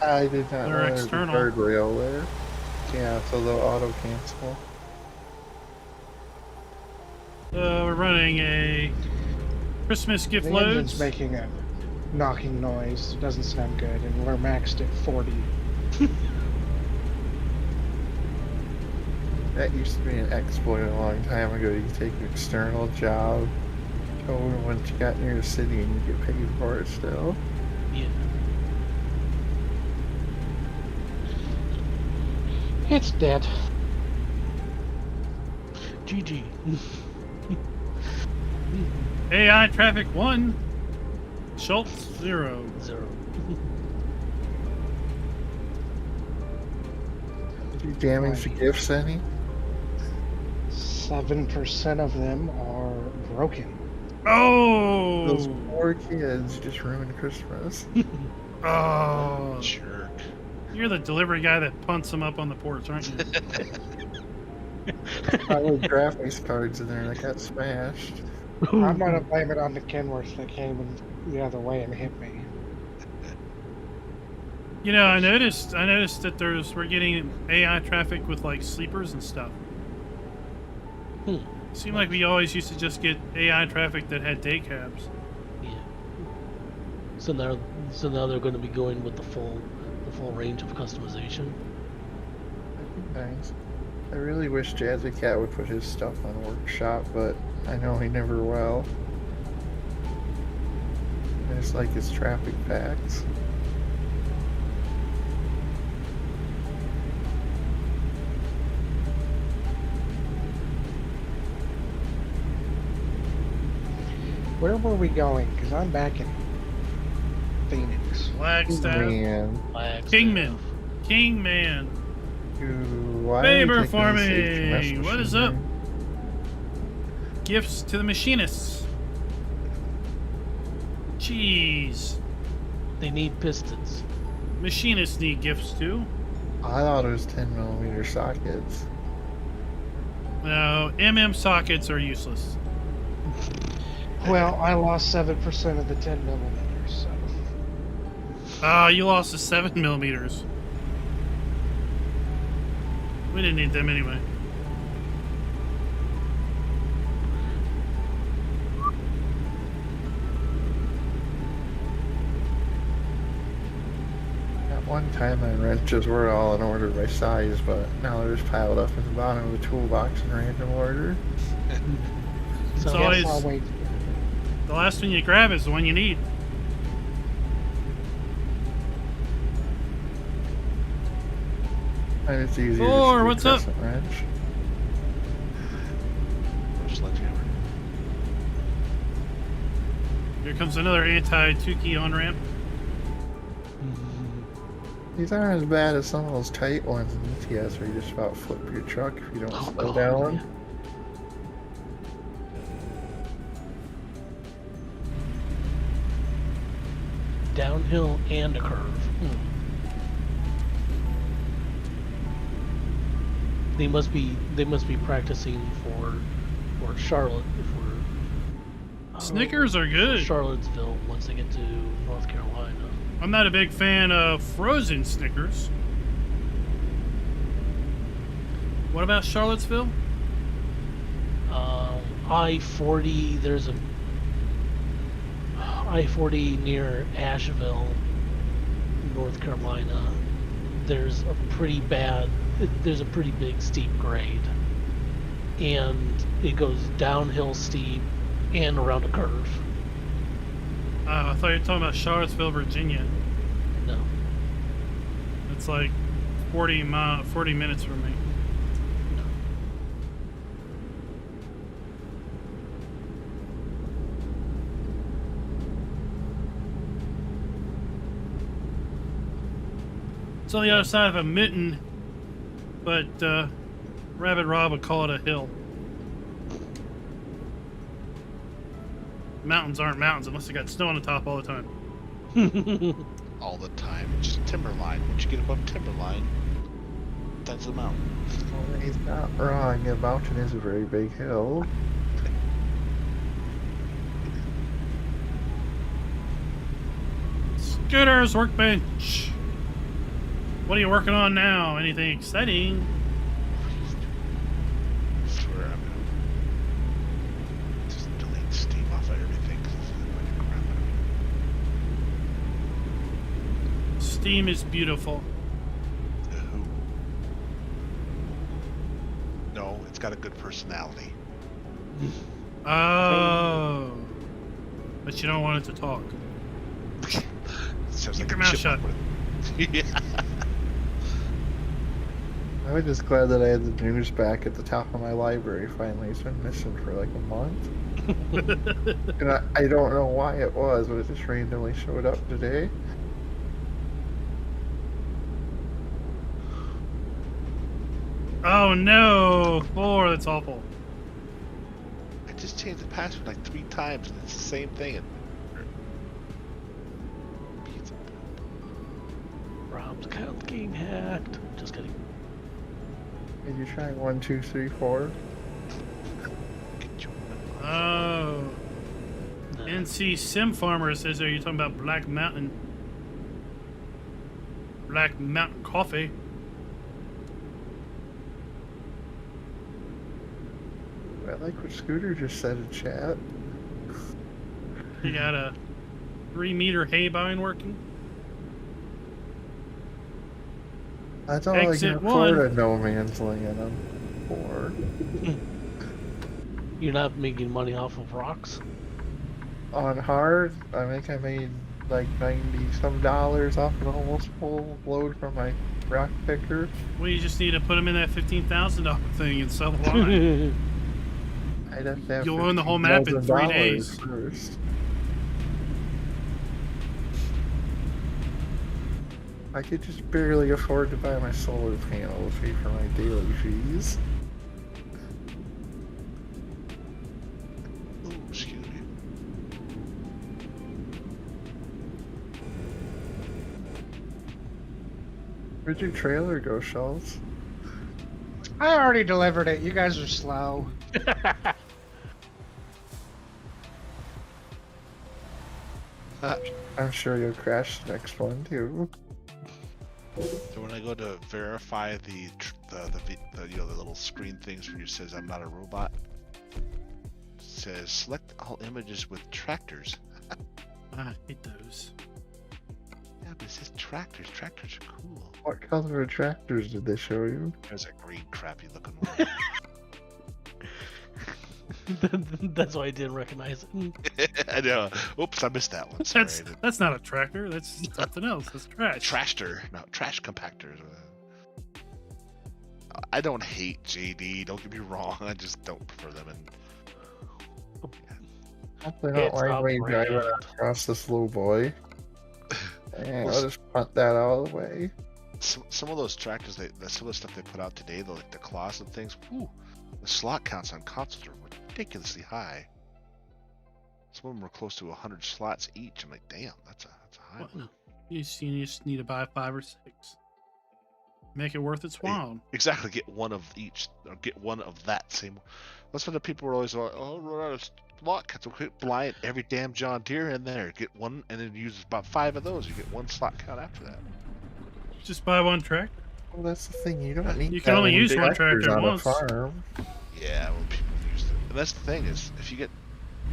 I did not They're know there was a external. guardrail there. Yeah, so they'll auto cancel. We're running a Christmas gift The loads. engine's making a knocking noise. It doesn't sound good, and we're maxed at 40. That used to be an exploit a long time ago. You take an external job, tow it once you got near the city, and you get paid for it still. Yeah. It's dead. GG. AI traffic 1. Schultz 0. 0. Did you damage the gifts any? 7% of them are broken. Oh! Those poor kids just ruined Christmas. Oh! Jerk. You're the delivery guy that punts them up on the porch, aren't you? Probably graphics cards in there that got smashed. I'm gonna blame it on the Kenworth that came in the other way and hit me. You know, I noticed that we're getting AI traffic with like sleepers and stuff. Seemed like we always used to just get AI traffic that had day cabs. Yeah. So now they're going to be going with the full range of customization. Thanks. I really wish Jazzy Cat would put his stuff on Workshop, but I know he never will. I just like his traffic packs. Where were we going? Because I'm back in Phoenix. Flagstaff. Man, Flagstaff. Kingman. why Favor are we taking farming. this HMS What is machinery? up? Gifts to the machinists. Jeez. They need pistons. Machinists need gifts too. I thought it was 10mm sockets. No, sockets are useless. Well, I lost 7% of the 10mm, so. Ah, you lost the 7mm. We didn't need them anyway. At one time, my wrenches were all in order by size, but now they're just piled up in the bottom of the toolbox in random order. It's So always I'll wait. the last one you grab is the one you need. And it's easier Thor, to what's up? crescent wrench. Sledgehammer. Here comes another anti-2-key on-ramp. These aren't as bad as some of those tight ones in ETS where you just about flip your truck if you don't Oh, slow God, down. yeah. Downhill and a curve. They must be practicing for Charlotte if we're Snickers are good. Charlottesville once they get to North Carolina. I'm not a big fan of frozen Snickers. What about Charlottesville? I-40, there's a I-40 near Asheville, North Carolina. There's a pretty big steep grade, and it goes downhill steep and around a curve. I thought you were talking about Charlottesville, Virginia. No. It's like 40 minutes from me. It's on the other side of a mitten, but Rabbit Rob would call it a hill. Mountains aren't mountains unless they got snow on the top all the time. All the time. It's just timberline. Once you get above timberline, that's the mountain. Well, he's not wrong. A mountain is a very big hill. Scooter's workbench. What are you working on now? Anything exciting? I swear I'm gonna just delete Steam off of everything because it's annoying the crap out of me. Steam is beautiful. Who? No, it's got a good personality. Oh. But you don't want it to talk. Sounds Keep like your a mouth chipmunk shut. with- yeah. I was just glad that I had the news back at the top of my library finally. It's been missing for like a month. And I don't know why it was, but it just randomly showed up today. Oh no! Oh, that's awful. I just changed the password like 3 times and it's the same thing. Pizza. Rob's account getting hacked. Just kidding. Did you try 1, 2, 3, 4? Get your- Oh. No. NC Sim Farmer says, are you talking about Black Mountain? Black Mountain Coffee. I like what Scooter just said in chat. You got a 3-meter hay vine working? That's all I Exit can afford one. a no man's land on for. You're not making money off of rocks? On hard, I think I made like $90 some off an almost full load from my rock picker. Well, you just need to put them in that $15,000 thing and sell the line. I'd have to have You'll own the whole map in 3 $15,000 days. First. I could just barely afford to buy my solar panel to pay for my daily fees. Ooh, excuse me. Where'd your trailer go, Schultz? I already delivered it. You guys are slow. I'm sure you'll crash the next one too. So when I go to verify the you know, the little screen things where it says I'm not a robot, it says select all images with tractors. I hate those. Yeah, but it says tractors. Tractors are cool. What color of tractors did they show you? There's a green, crappy looking one. That's why I didn't recognize it. I know. Oops, I missed that one. Sorry. That's not a tractor. That's something else. That's trash. Trashter, no, trash compactors. I don't hate JD. Don't get me wrong. I just don't prefer them. And Hopefully not It's like a me driving brand. across this little boy. And I'll just punt that all the way. some of those tractors, some of the stuff they put out today, like the claws and things. Whew, the slot counts on consoles are ridiculously high. Some of them were close to 100 slots each. I'm like, damn, that's a high What? one. You just need to buy 5 or 6. Make it worth its while. Exactly, get one of each, or get one of that same. That's what the people were always like, oh, run out of slot counts. We'll blind every damn John Deere in there. Get one, and then use about 5 of those. You get one slot count after that. Just buy one tractor. Well, that's the thing. You don't need. You can that only many use one tractors tractor on a once. farm. Yeah, well, people use it. And that's the thing is, if you get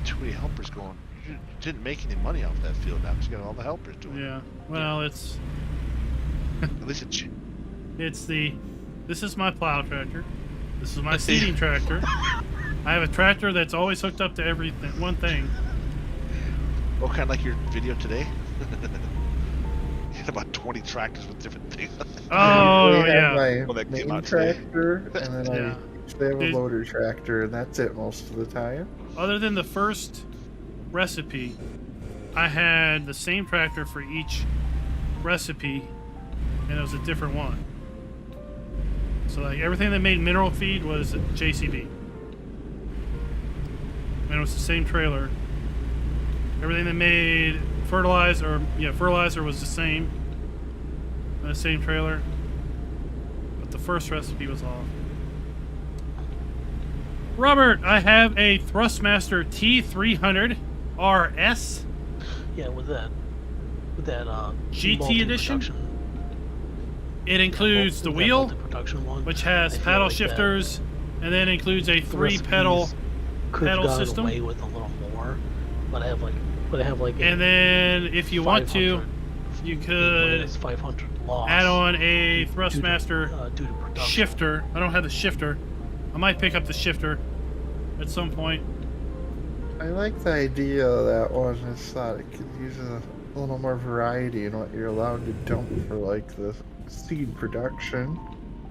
too many helpers going, you didn't make any money off that field now because you got all the helpers doing it. Yeah. Well, it's At least it's this is my plow tractor. This is my seeding tractor. I have a tractor that's always hooked up to everything. One thing. oh, kind of like your video today. You had about 20 tractors with different things. Oh I have yeah. my Well, that came main out today. tractor, and then Yeah. I usually have a Dude. loader tractor, and that's it most of the time. Other than the first recipe, I had the same tractor for each recipe, and it was a different one. So like everything that made mineral feed was JCB, and it was the same trailer. Everything that made fertilizer was the same trailer, but the first recipe was off. Robert, I have a Thrustmaster T300 RS. Yeah, with that GT multi-production- edition? It includes with the that wheel, multi-production one, which has I feel paddle like that shifters, and then includes a the 3-pedal, recipes could have pedal gone system. away with a little more, but I have like a and then if you want to, 500 you but it could is 500 loss add on a due to- Thrustmaster due to production. shifter. I don't have the shifter. I might pick up the shifter at some point. I like the idea of that one. I just thought it could use a little more variety in what you're allowed to dump for, like, the seed production.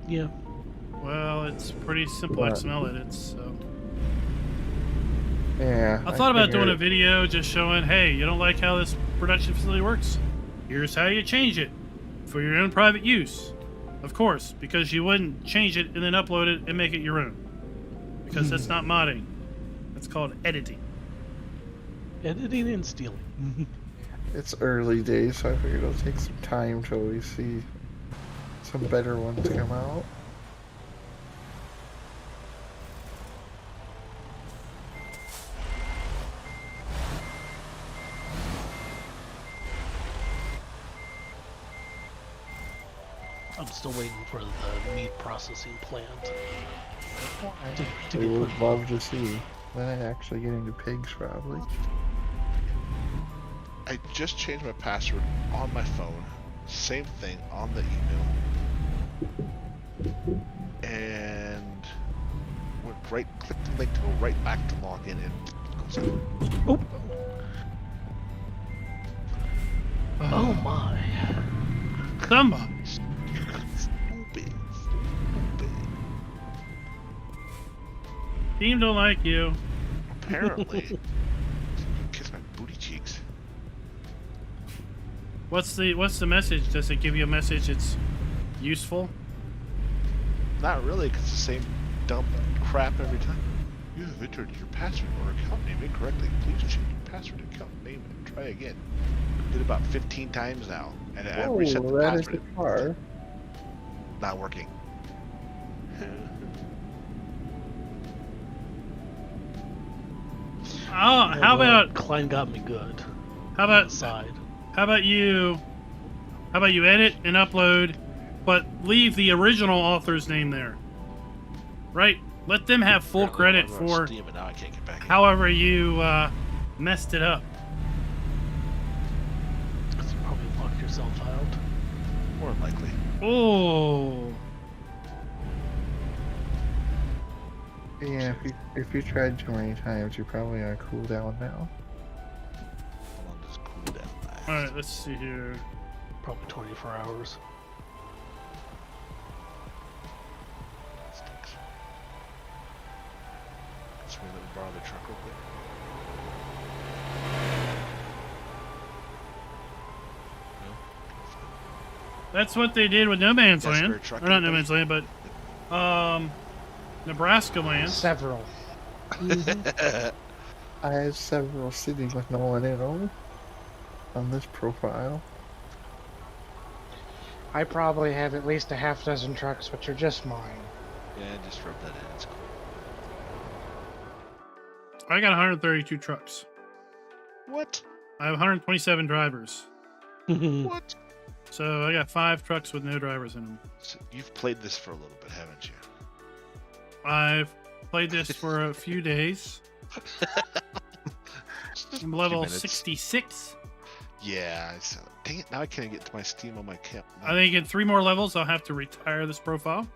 Yeah, Well, it's pretty simple What? XML edits, so. Yeah. I thought about doing a figured- video just showing, hey, you don't like how this production facility works? Here's how you change it for your own private use. Of course, because you wouldn't change it and then upload it and make it your own. Because that's not modding. That's called editing. editing and stealing. It's early days, so I figured it'll take some time till we see some better ones come out. I'm still waiting for the meat processing plant to We be would put love to see. Then I'd actually get into pigs, probably. I just changed my password on my phone. Same thing on the email. And went right, clicked the link to go right back to log in and it goes out. Oh. Oh my. Somebody. Stupid. Stupid. Team don't like you. Apparently. Kiss my booty cheeks. What's the message? Does it give you a message that's useful? Not really, because it's the same dumb crap every time. You have entered your password or account name incorrectly. Please change your password, account name, and try again. Did it about 15 times now, and I Oh, reset the that is password. the car. Not working. Oh, how about Klein got me good? how On the about side? how about you edit and upload, but leave the original author's name there. Right? Let them have full credit I'm on for Steam, and now I can't get back in. however you messed it up. You probably locked yourself out. More than likely. Oh, Yeah, if you tried too many times, you're probably on cooldown now. How long does cooldown last? all right. Let's see here. Probably 24 hours. That stinks. Can we let me borrow the truck real quick? No? Okay, fine. That's what they did with No Man's Yes, Land, we're trucking or not No them. Man's Land, but Nebraska Land. Several. I have several sitting with no one in them on this profile. I probably have at least a half dozen trucks, which are just mine. Yeah, just rub that in. It's cool. I got 132 trucks. What? I have 127 drivers. What? So I got 5 trucks with no drivers in them. So you've played this for a little bit, haven't you? I've played this for a few days. I'm level 66. Yeah. Dang it! Now I can't get to my Steam on my camp. I think in 3 more levels, I'll have to retire this profile.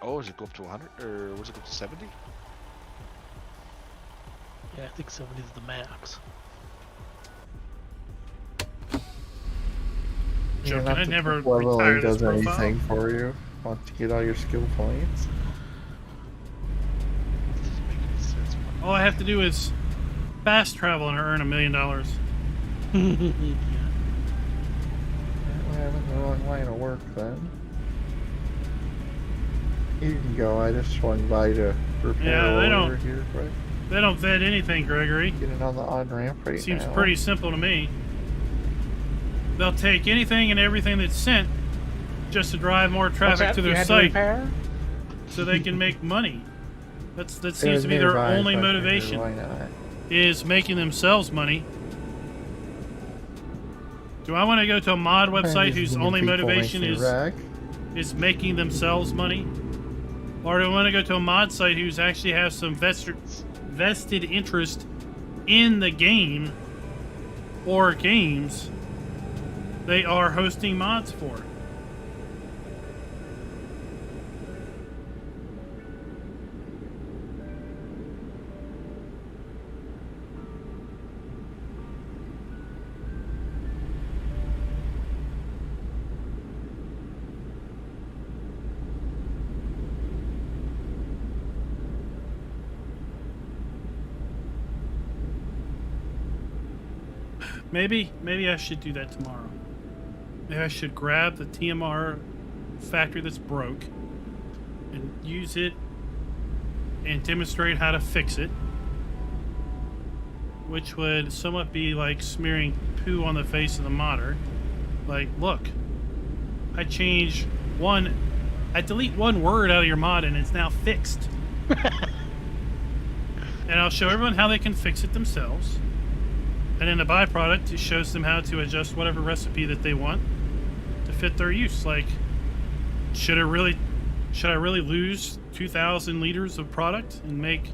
Oh, does it go up to 100 or was it go up to 70? Yeah, I think 70 is the max. Joking, not I the never top level retire this does profile. anything for you. Want to get all your skill points. Doesn't make any sense. All I have to do is fast travel and earn $1 million. Yeah. I'm in the wrong line of work then. You can go. I just swung by to repair Yeah, they over don't- here quick. They don't vet anything, Gregory. Getting on the on ramp right Seems now. pretty simple to me. They'll take anything and everything that's sent just to drive more What's traffic that? to You their had to site repair? so they can make money. That It seems was to be their nearby, only so I figured, motivation, why not? is making themselves money. Do I want to go to a mod website Just whose when only people motivation make me is wreck. making themselves money? Or do I want to go to a mod site who's actually has some vested interest in the game or games they are hosting mods for? Maybe I should do that tomorrow. Maybe I should grab the TMR factory that's broke and use it and demonstrate how to fix it, which would somewhat be like smearing poo on the face of the modder. Like, look, I delete one word out of your mod and it's now fixed. And I'll show everyone how they can fix it themselves. And in the byproduct, it shows them how to adjust whatever recipe that they want to fit their use. Like, should I really lose 2,000 liters of product and make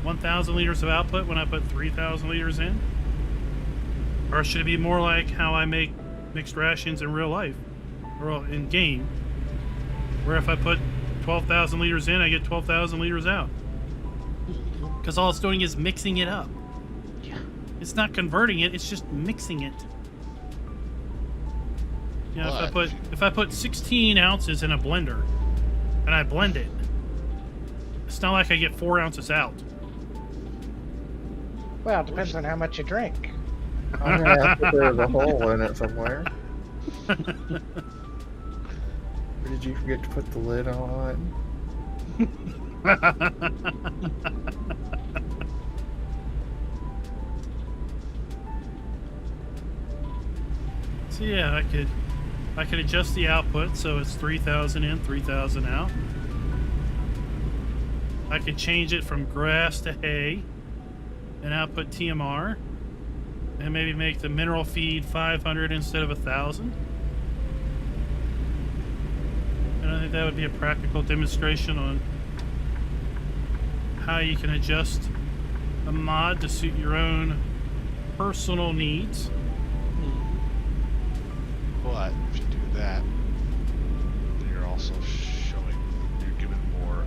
1,000 liters of output when I put 3,000 liters in? Or should it be more like how I make mixed rations in real life, or in game, where if I put 12,000 liters in, I get 12,000 liters out? Because all it's doing is mixing it up. It's not converting it, it's just mixing it. You know, if I put 16 ounces in a blender and I blend it, It's not like I get 4 ounces out. Well, it depends on how much you drink. I'm gonna have to put a hole in it somewhere. Or did you forget to put the lid on? So yeah, I could adjust the output so it's 3,000 in, 3,000 out. I could change it from grass to hay and output TMR, and maybe make the mineral feed 500 instead of 1,000. And I think that would be a practical demonstration on how you can adjust a mod to suit your own personal needs. But if you do that, then you're also showing, you're giving more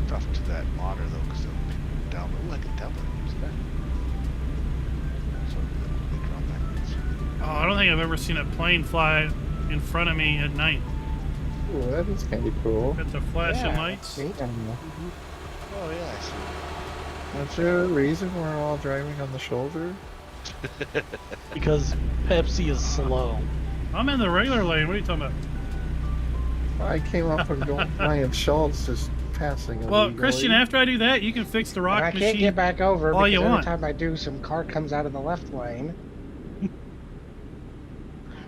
stuff to that modder though, because they'll download. Ooh, I can download it. Use that. So they drop backwards. Oh, I don't think I've ever seen a plane fly in front of me at night. Ooh, that is kind of cool. Got the flashing Yeah, lights. see? Oh yeah, I see. Is there a reason we're all driving on the shoulder? Because Pepsi is slow. I'm in the regular lane. What are you talking about? I came up and going Ryan Schultz just passing Well, illegally. Christian, after I do that, you can fix the rock And I machine. can't get back over all because you every want. time I do, some car comes out of the left lane.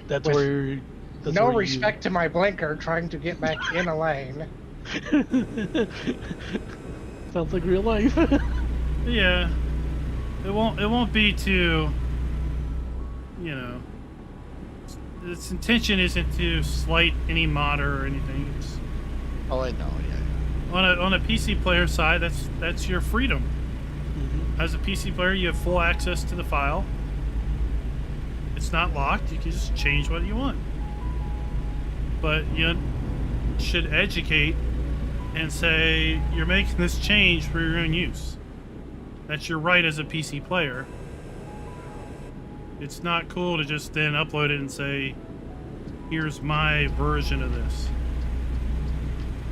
That's With where. That's No where respect to my blinker trying to get back in a lane. Sounds like real life. Yeah, it won't be too. You know, its intention isn't to slight any modder or anything. It's, Oh, I know. Yeah. on a PC player side, that's your freedom. Mhm. As a PC player, you have full access to the file. It's not locked. You can just change what you want. But you should educate and say you're making this change for your own use. That's your right as a PC player. It's not cool to just then upload it and say, here's my version of this.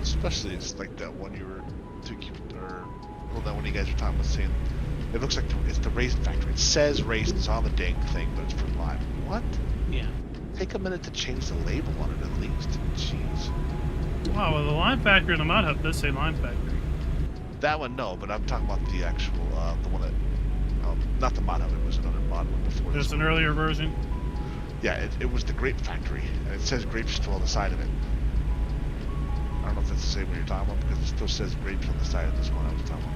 Especially it's like that one you were thinking, or well, that one you guys were talking about saying it looks like it's the raisin factory. It says raisins on the dang thing, but it's for lime. What? Yeah. Take a minute to change the label on it at least. Jeez. Wow, well, the Lime Factory in the Mod Hub does say Lime Factory. That one, no, but I'm talking about the actual, the one that, not the mod hub, it was another mod one before There's this an one. earlier version. Yeah, it was the grape factory, and it says grapes still on the side of it. I don't know if that's the same one you're talking about, because it still says grapes on the side of this one I was talking about.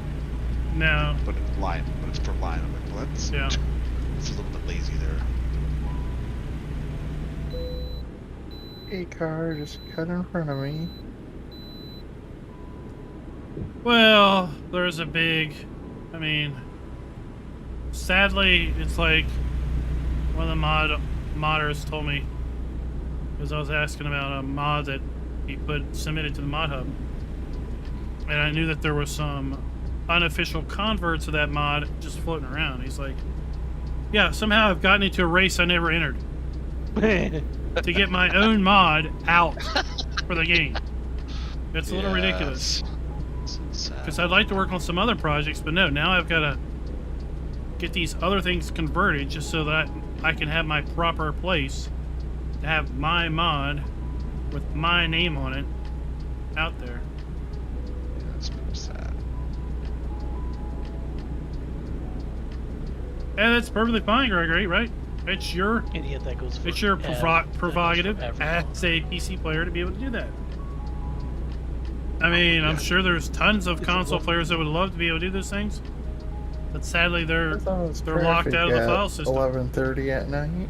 No. But it's lime, but it's for lime. I'm like, well, that's, Yeah. it's a little bit lazy there. A car just cut in front of me. Well, there's a big, I mean, sadly, it's like one of the modders told me, because I was asking about a mod that he submitted to the Mod Hub, and I knew that there was some unofficial converts of that mod just floating around. He's like, yeah, somehow I've gotten into a race I never entered to get my own mod out for the game. It's a little ridiculous. Because I'd like to work on some other projects, but no, now I've got to get these other things converted just so that I can have my proper place to have my mod with my name on it out there. Yeah, that's pretty sad. And that's perfectly fine, Gregory, right? It's your And yet that goes for it's your that goes for prerogative everyone. as a PC player to be able to do that. I mean, I'm sure there's tons of console players that would love to be able to do those things, but sadly they're locked out of the file system. 11:30 at night.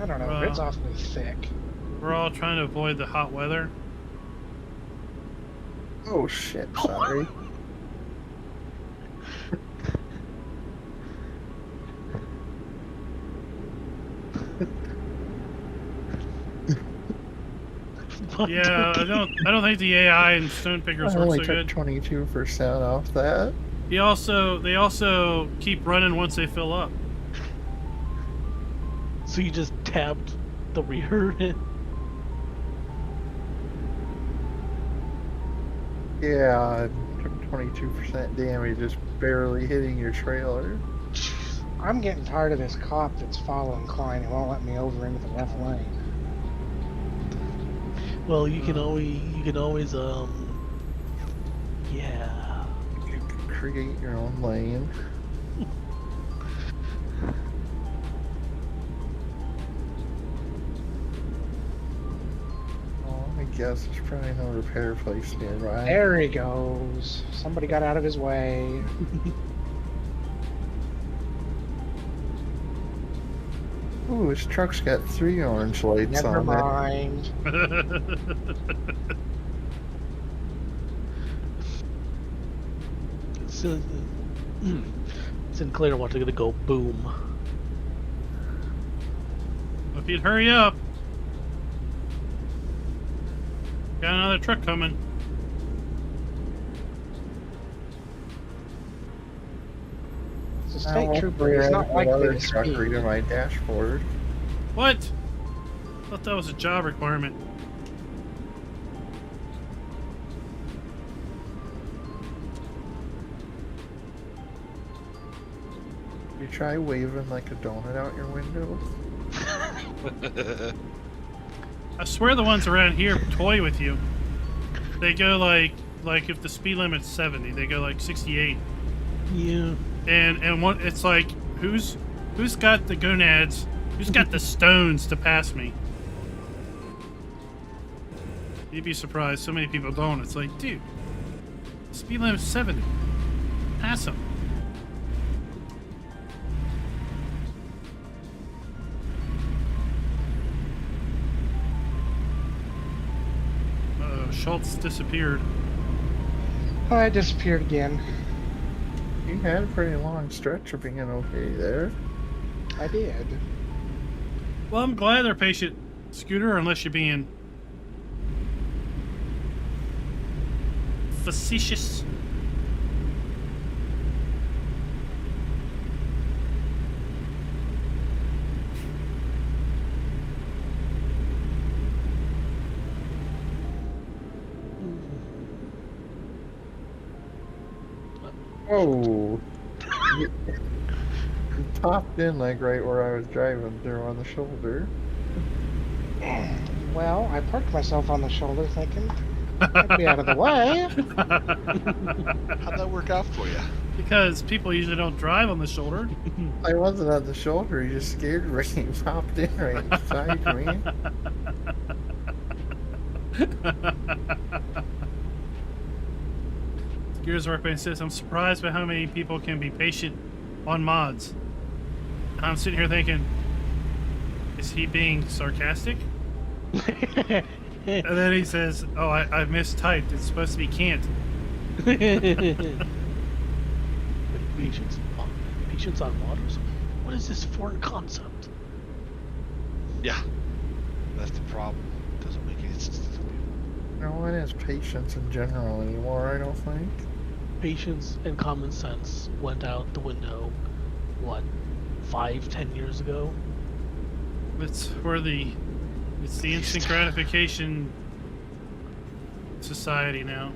I don't know. Well, Grid's awfully thick. We're all trying to avoid the hot weather. Oh shit! Sorry. Yeah, I don't think the AI and Stone Pickers I work only so took good. 22% off that. They also keep running once they fill up. So you just tapped the rear. Yeah, and took 22% damage just barely hitting your trailer. I'm getting tired of this cop that's following Klein and won't let me over into the left lane. Well, you can always yeah. You can create your own lane. Oh, I guess there's probably no repair place nearby. There he goes. Somebody got out of his way. Ooh, his truck's got 3 orange lights Never on it. mind. Sinclair wanted to go boom. If you'd hurry up. Got another truck coming. The I state won't trooper is grab not likely another to truck speed. reading my dashboard. What? Thought that was a job requirement. You try waving like a donut out your window? I swear the ones around here toy with you. They go like if the speed limit's 70, they go like 68. Yeah. And what it's like, who's got the gonads? Who's got the stones to pass me? You'd be surprised. So many people don't. It's like, dude, the speed limit's 70. Pass them. Schultz disappeared. Oh, I disappeared again. You had a pretty long stretch of being okay there. I did. Well, I'm glad they're patient, Scooter, unless you're being facetious. Oh, you popped in like right where I was driving through on the shoulder. Well, I parked myself on the shoulder thinking I'd be out of the way. How'd that work out for you? Because people usually don't drive on the shoulder. I wasn't on the shoulder, he just scared me. He popped in right beside me. Gears Workbench says, I'm surprised by how many people can be patient on mods. I'm sitting here thinking, is he being sarcastic? And then he says, oh, I mistyped. It's supposed to be can't. Patience on waters. What is this foreign concept? Yeah. That's the problem. It doesn't make any sense to people. No one has patience in general anymore, I don't think. Patience and common sense went out the window, what, 5-10 years ago? It's the instant gratification society now.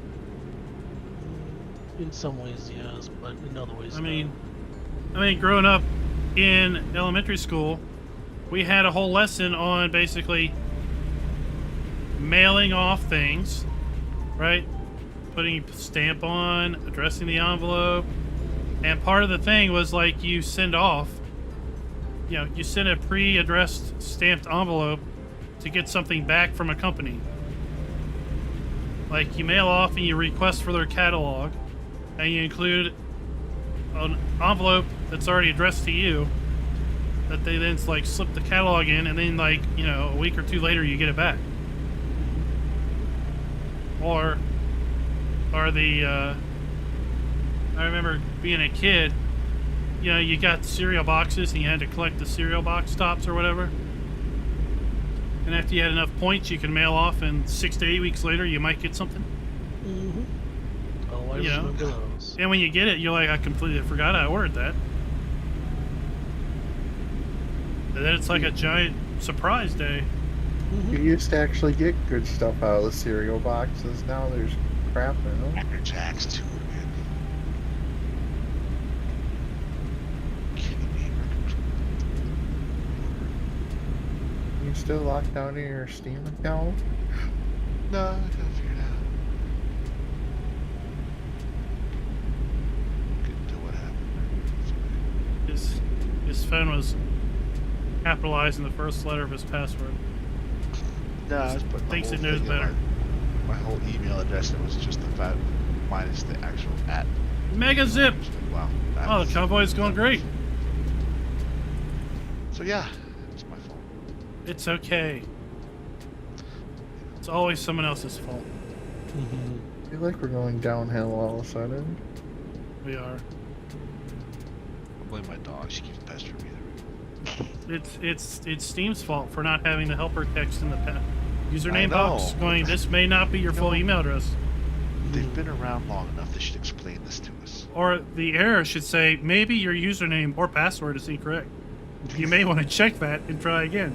In some ways, yes, but in other ways, I no. mean, growing up in elementary school, we had a whole lesson on basically mailing off things, right? Putting a stamp on, addressing the envelope, and part of the thing was like you send off, you send a pre-addressed stamped envelope to get something back from a company. Like you mail off and you request for their catalog, and you include an envelope that's already addressed to you that they then like slip the catalog in, and then like a week or two later you get it back. Or the I remember being a kid, you got cereal boxes and you had to collect the cereal box tops or whatever. And after you had enough points, you can mail off, and 6 to 8 weeks later, you might get something. Mm-hmm. Oh, I remember those. And when you get it, you're like, I completely forgot I ordered that. And then it's like a giant surprise day. You used to actually get good stuff out of the cereal boxes. Now there's crap in them. Cracker Jacks too, man. Kidding me? You still locked down in your Steam account? No, I gotta figure it out. Couldn't tell what happened. His phone was capitalizing the first letter of his password. No, I was putting the Thinks whole it knows thing in better. My whole email address, it was just the fact minus the actual at. Mega zip. I was like, wow. Oh, the convoy's going great. So yeah, it's my fault. It's okay. It's always someone else's fault. I feel like we're going downhill all of a sudden. We are. I blame my dog. She keeps pestering me. It's Steam's fault for not having the helper text in the username I box know. going, this may not be your full email address. They've been around long enough. They should explain this to us. Or the error should say, maybe your username or password is incorrect. You may want to check that and try again.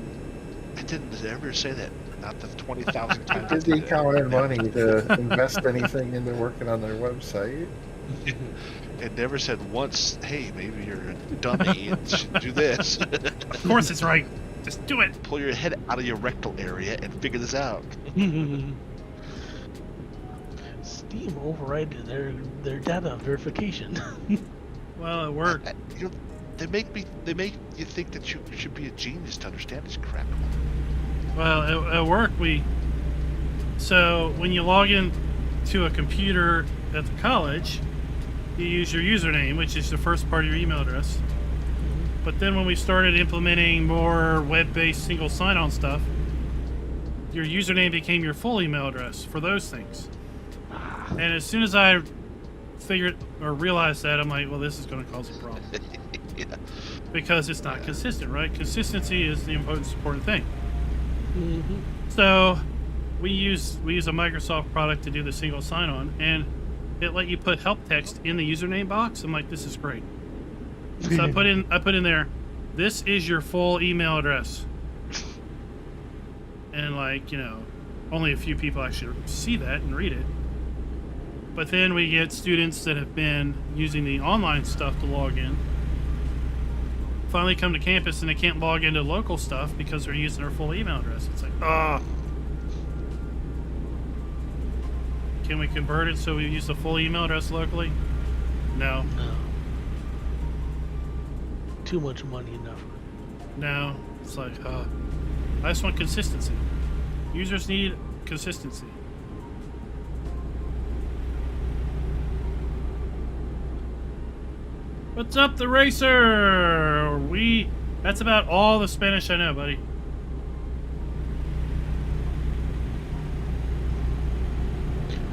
I didn't ever say that. Not the 20,000 times. Did they count in money to invest anything into working on their website? It never said once, hey, maybe you're a dummy and should do this. Of course it's right. Just do it. Pull your head out of your rectal area and figure this out. Steam overrided their data verification. Well, it worked. You know, they make you think that you should be a genius to understand this crap. Well, at work, so when you log in to a computer at the college, you use your username, which is the first part of your email address. But then when we started implementing more web-based single sign-on stuff, your username became your full email address for those things. And as soon as I figured or realized that, I'm like, well, this is going to cause a problem. Yeah. Because it's not consistent, right? Consistency is the most important thing. Mm-hmm. So we use a Microsoft product to do the single sign-on, and it let you put help text in the username box. I'm like, this is great. So I put in there, this is your full email address. And like, you know, only a few people actually see that and read it. But then we get students that have been using the online stuff to log in, finally come to campus and they can't log into local stuff because they're using their full email address. It's like, ah. Can we convert it so we use the full email address locally? No. No. Too much money enough. No. It's like, I just want consistency. Users need consistency. What's up, the racer? That's about all the Spanish I know, buddy.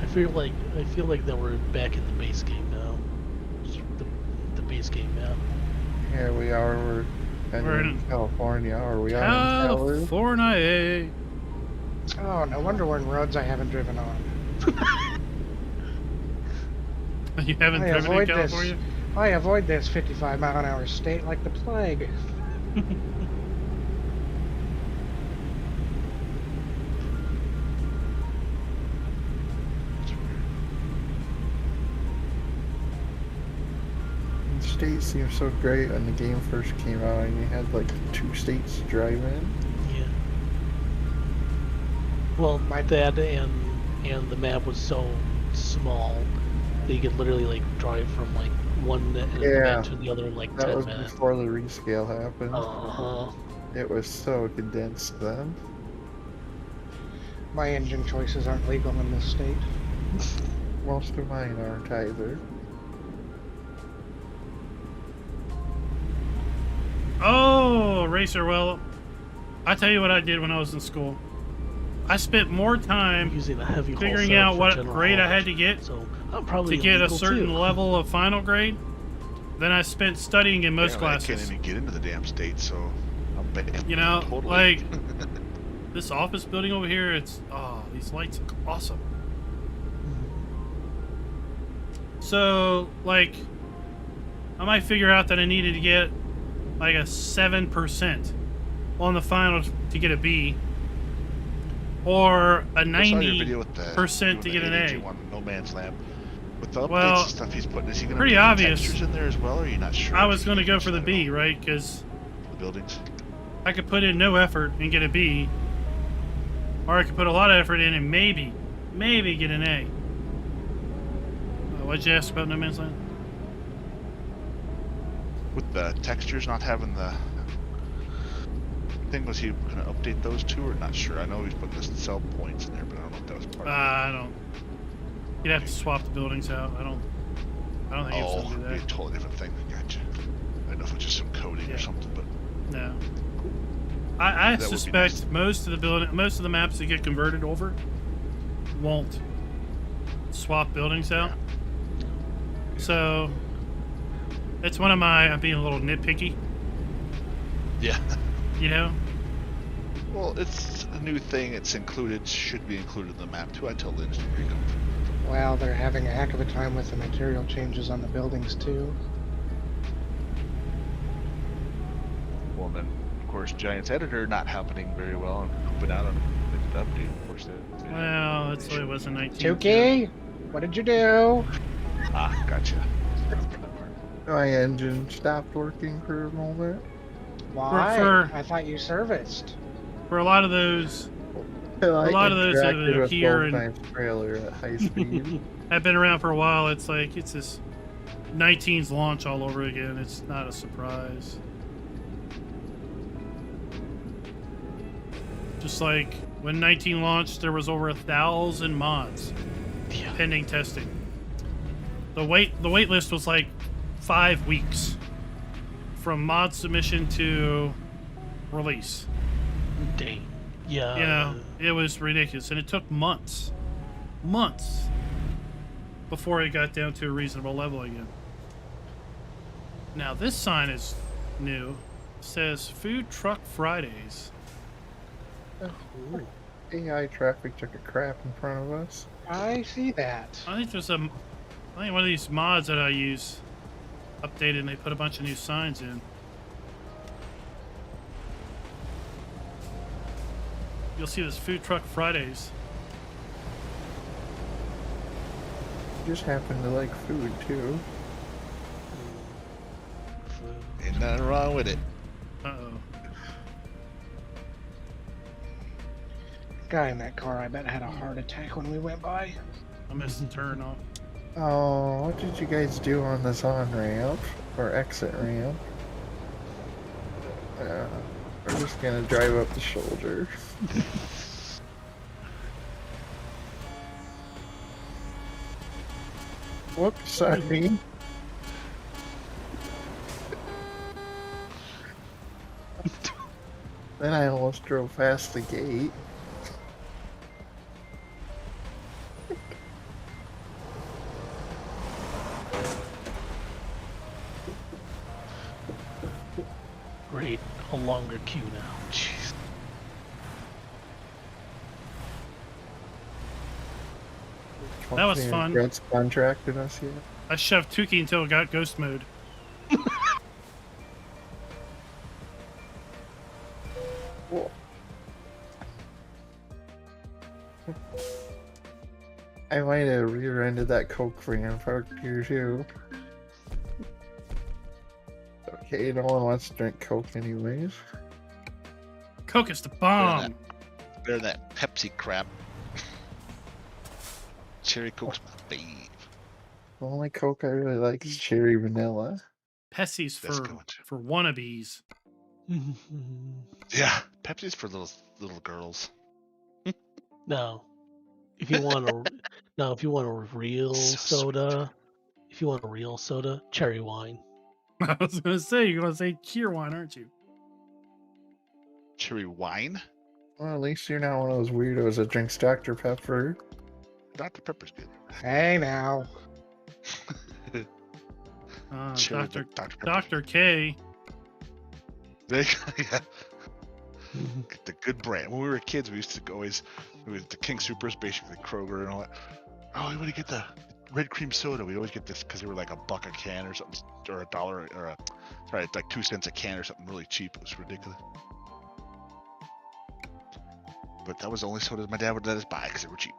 I feel like that we're back in the base game now. The base game now. Here we are. We're in California. Are we out in California? California. Oh, no wonder we're in roads I haven't driven on. You haven't driven in California? I avoid this 55-mile-an-hour state like the plague. The state seemed so great when the game first came out, and you had like 2 states to drive in. Yeah. Well, that and the map was so small that you could literally like drive from like one event to the other in like 10 That was minutes. before the rescale happened. Uh-huh. It was so condensed then. My engine choices aren't legal in this state. Most of mine aren't either. Oh, racer. Well, I tell you what I did when I was in school. I spent more time Using a heavy haul figuring setup out for what general grade I had haulage. to get So I'm probably to get a illegal, certain too. level of final grade than I spent studying in most Apparently I classes. can't even get into the damn state, so I'm banned. You know, totally. like this office building over here, these lights look awesome. So, like, I might figure out that I needed to get like a 7% on the final to get a B. or a I saw your video 90% with the to doing get the an 8 A. inch one, No Man's Land. With the updates Well, and stuff he's putting, is he going to pretty put the obvious. textures in there as well, or are you not sure? I if was he's going to gonna go for the use that B, at all? right? Because The buildings. I could put in no effort and get a B, or I could put a lot of effort in and maybe get an A. What'd you ask about No Man's Land? With the textures not having the thing, was he going to update those two, or not sure? I know he's putting the cell points in there, but I don't know if that was part of it. I don't. You'd have to swap the buildings out. I don't think he was Oh, going to do it'd be a that. totally different thing. Gotcha. I don't know if it's just some coding Yeah. or something, but No. I That would be suspect nice. most of the maps that get converted over won't swap buildings out. So it's one of my I'm being a little nitpicky, yeah. you know. Well, it's a new thing. It's included, should be included in the map too. I tell Lynn to agree. Well, they're having a heck of a time with the material changes on the buildings too. Well, then, of course, Giant's editor not happening very well and pooping out on the update. Of course, Well, that's the way it was in 19. Tukey, what did you do? Ah, gotcha. My engine stopped working for a moment. Why? for- I thought you serviced. For a lot of those A lot of those that are here and- times trailer at high speed. have been around for a while, it's like it's this 19's launch all over again. It's not a surprise. Just like when 19 launched, there was over 1,000 mods pending testing. The wait list was like 5 weeks from mod submission to release. Dang. Yeah. You know, it was ridiculous, and it took months before it got down to a reasonable level again. Now this sign is new. It says Food Truck Fridays. AI traffic took a crap in front of us. I see that. I think one of these mods that I use updated, and they put a bunch of new signs in. You'll see this Food Truck Fridays. Just happen to like food too. Ain't nothing wrong with it. Uh-oh. Guy in that car, I bet, had a heart attack when we went by. I missed the turn off. Oh, what did you guys do on this on-ramp? Or exit ramp? We're just gonna drive up the shoulder. Whoops, sorry. Then I almost drove past the gate. Great. A longer queue now. Jeez. That was fun. Brett's contracted us yet? I shoved Tukey until it got ghost mode. Cool. I might have rear-ended that Coke van parked here too. Okay, no one wants to drink Coke anyways. Coke is the bomb. Better than that Pepsi crap. Cherry Coke's my fave. The only Coke I really like is cherry vanilla. Pepsi's That's good one, too. for wannabes. Yeah, Pepsi's for little girls. No. If you want a real So soda, if you want a real soda, cherry wine. I was gonna say you're gonna say Cheerwine, aren't you? Cherry wine? Well, at least you're not one of those weirdos that drinks Dr. Pepper. Dr. Pepper's good. Hey now. Cherry Dr. Dr. Pepper. Dr. K. Yeah. Get the good brand. When we were kids, we used to always, the King Supers, basically Kroger and all that. Oh, we want to get the red cream soda. We always get this because they were like $1 a can or something, or $1 or like 2 cents a can or something really cheap. It was ridiculous. But that was the only sodas my dad would let us buy because they were cheap.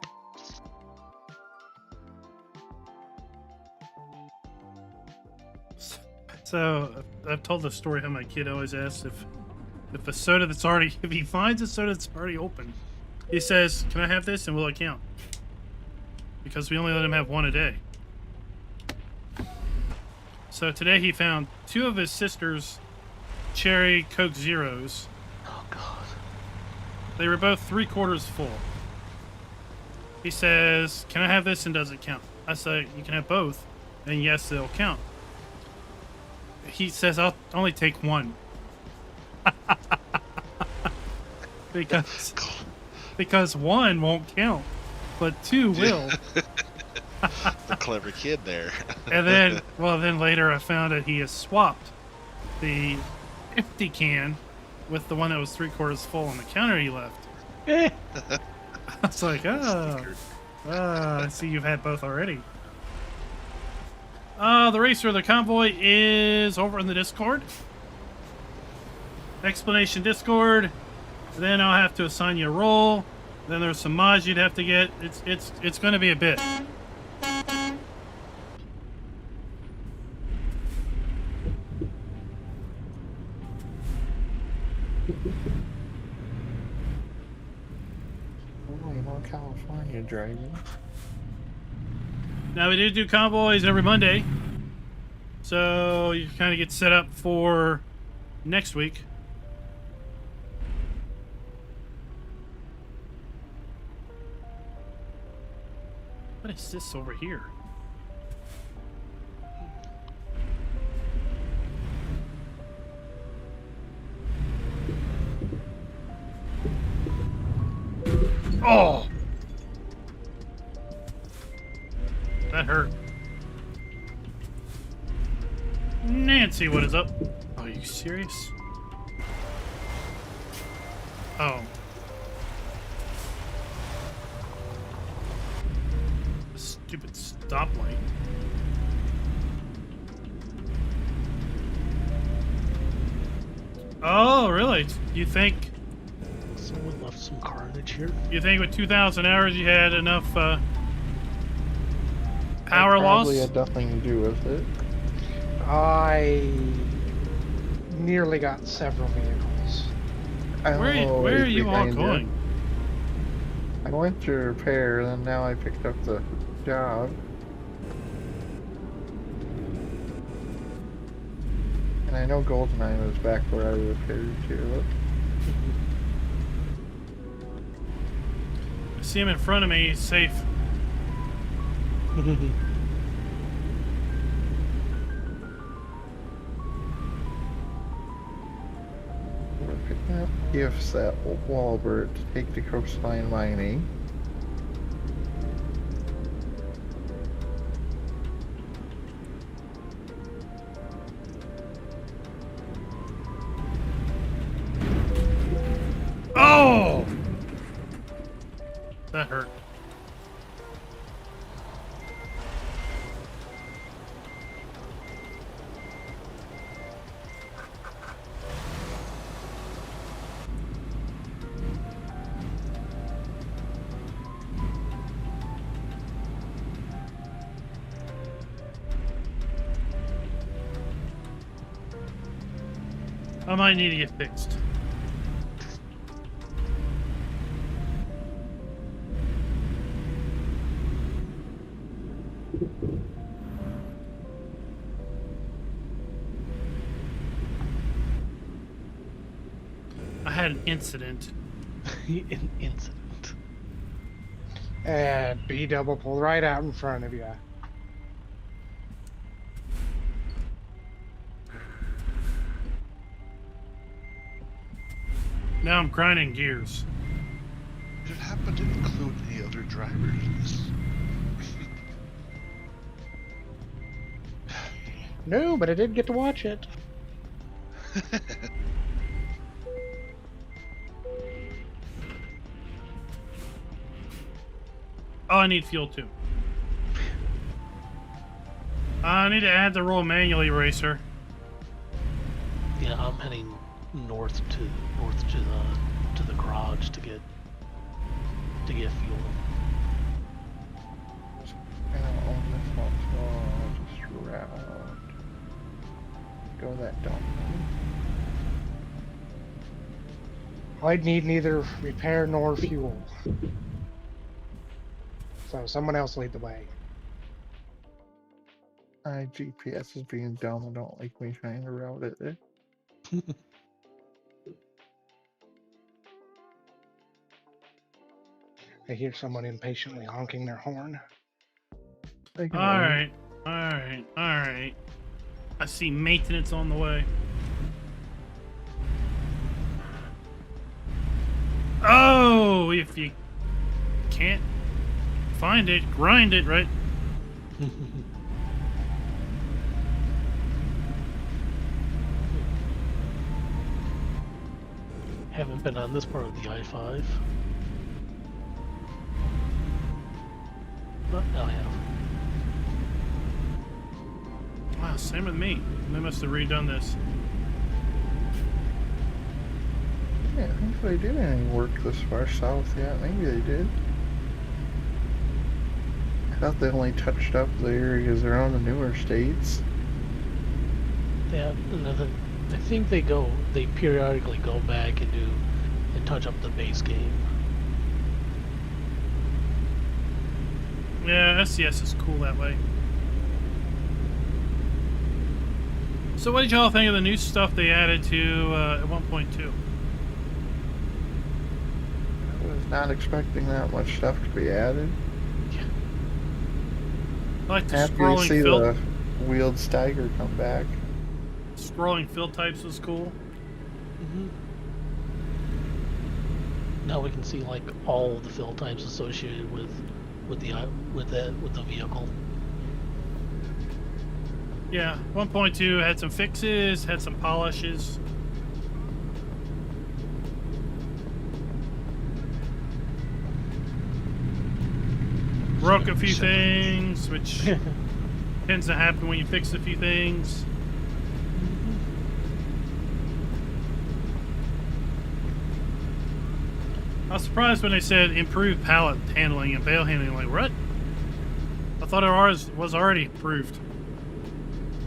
So I've told the story how my kid always asks if a soda that's already, if he finds a soda that's already open, he says, "Can I have this?" and will it count? Because we only let him have one a day. So today he found 2 of his sister's cherry Coke Zeros. Oh God. They were both 3/4 full. He says, "Can I have this?" and does it count? I say, "You can have both, and yes, they'll count." He says, "I'll only take one." because one won't count, but 2 will. The clever kid there. And then, then later I found that he has swapped the empty can with the one that was 3/4 full on the counter he left. I was like, I see you've had both already. The racer, the convoy is over in the Discord. Explanation Discord. Then I'll have to assign you a role. Then there's some mods you'd have to get. It's going to be a bit. California driving. Now we do convoys every Monday, so you kind of get set up for next week. What is this over here? Oh! That hurt. Nancy, what is up? Are you serious? Oh. Stupid stoplight. Oh, really? You think... Someone left some carnage here. You think with 2,000 hours you had enough power loss? Probably had nothing to do with it. I nearly got several vehicles. Where are you all going? I went to repair, and then now I picked up the job. And I know Goldeneye was back where I repaired to. I see him in front of me. He's safe. We're picking up gifts at Walbert to take to coastline mining. Oh! That hurt. I might need to get fixed. I had an incident. An incident. And B-double pulled right out in front of you. Now I'm grinding gears. Did it happen to include any other drivers in this? No, but I did get to watch it. Oh, I need fuel too. I need to add the roll manually, racer. Yeah, I'm heading north to the garage to get to get fuel. I don't own this one, so I'll just route. Go that dump. I'd need neither repair nor fuel. So someone else lead the way. My GPS is being dumb. I don't like me trying to route it there. I hear someone impatiently honking their horn. They can All wait. right. I see maintenance on the way. Oh, if you can't find it, grind it, right? Haven't been on this part of the I-5. But I have. Wow, same with me. They must have redone this. Yeah, I think they did any work this far south yet. Maybe they did. I thought they only touched up the areas around the newer states. Yeah, another. I think they periodically go back and touch up the base game. Yeah, SCS is cool that way. So what did y'all think of the new stuff they added to at 1.2? I was not expecting that much stuff to be added. I like the Happy to scrolling see fill. the wheeled stagger come back. Scrolling fill types was cool. Now we can see like all the fill types associated with the vehicle. Yeah, 1.2 had some fixes, had some polishes. Broke a few things, which tends to happen when you fix a few things. I was surprised when they said improved pallet handling and bale handling. Like, what? I thought ours was already improved.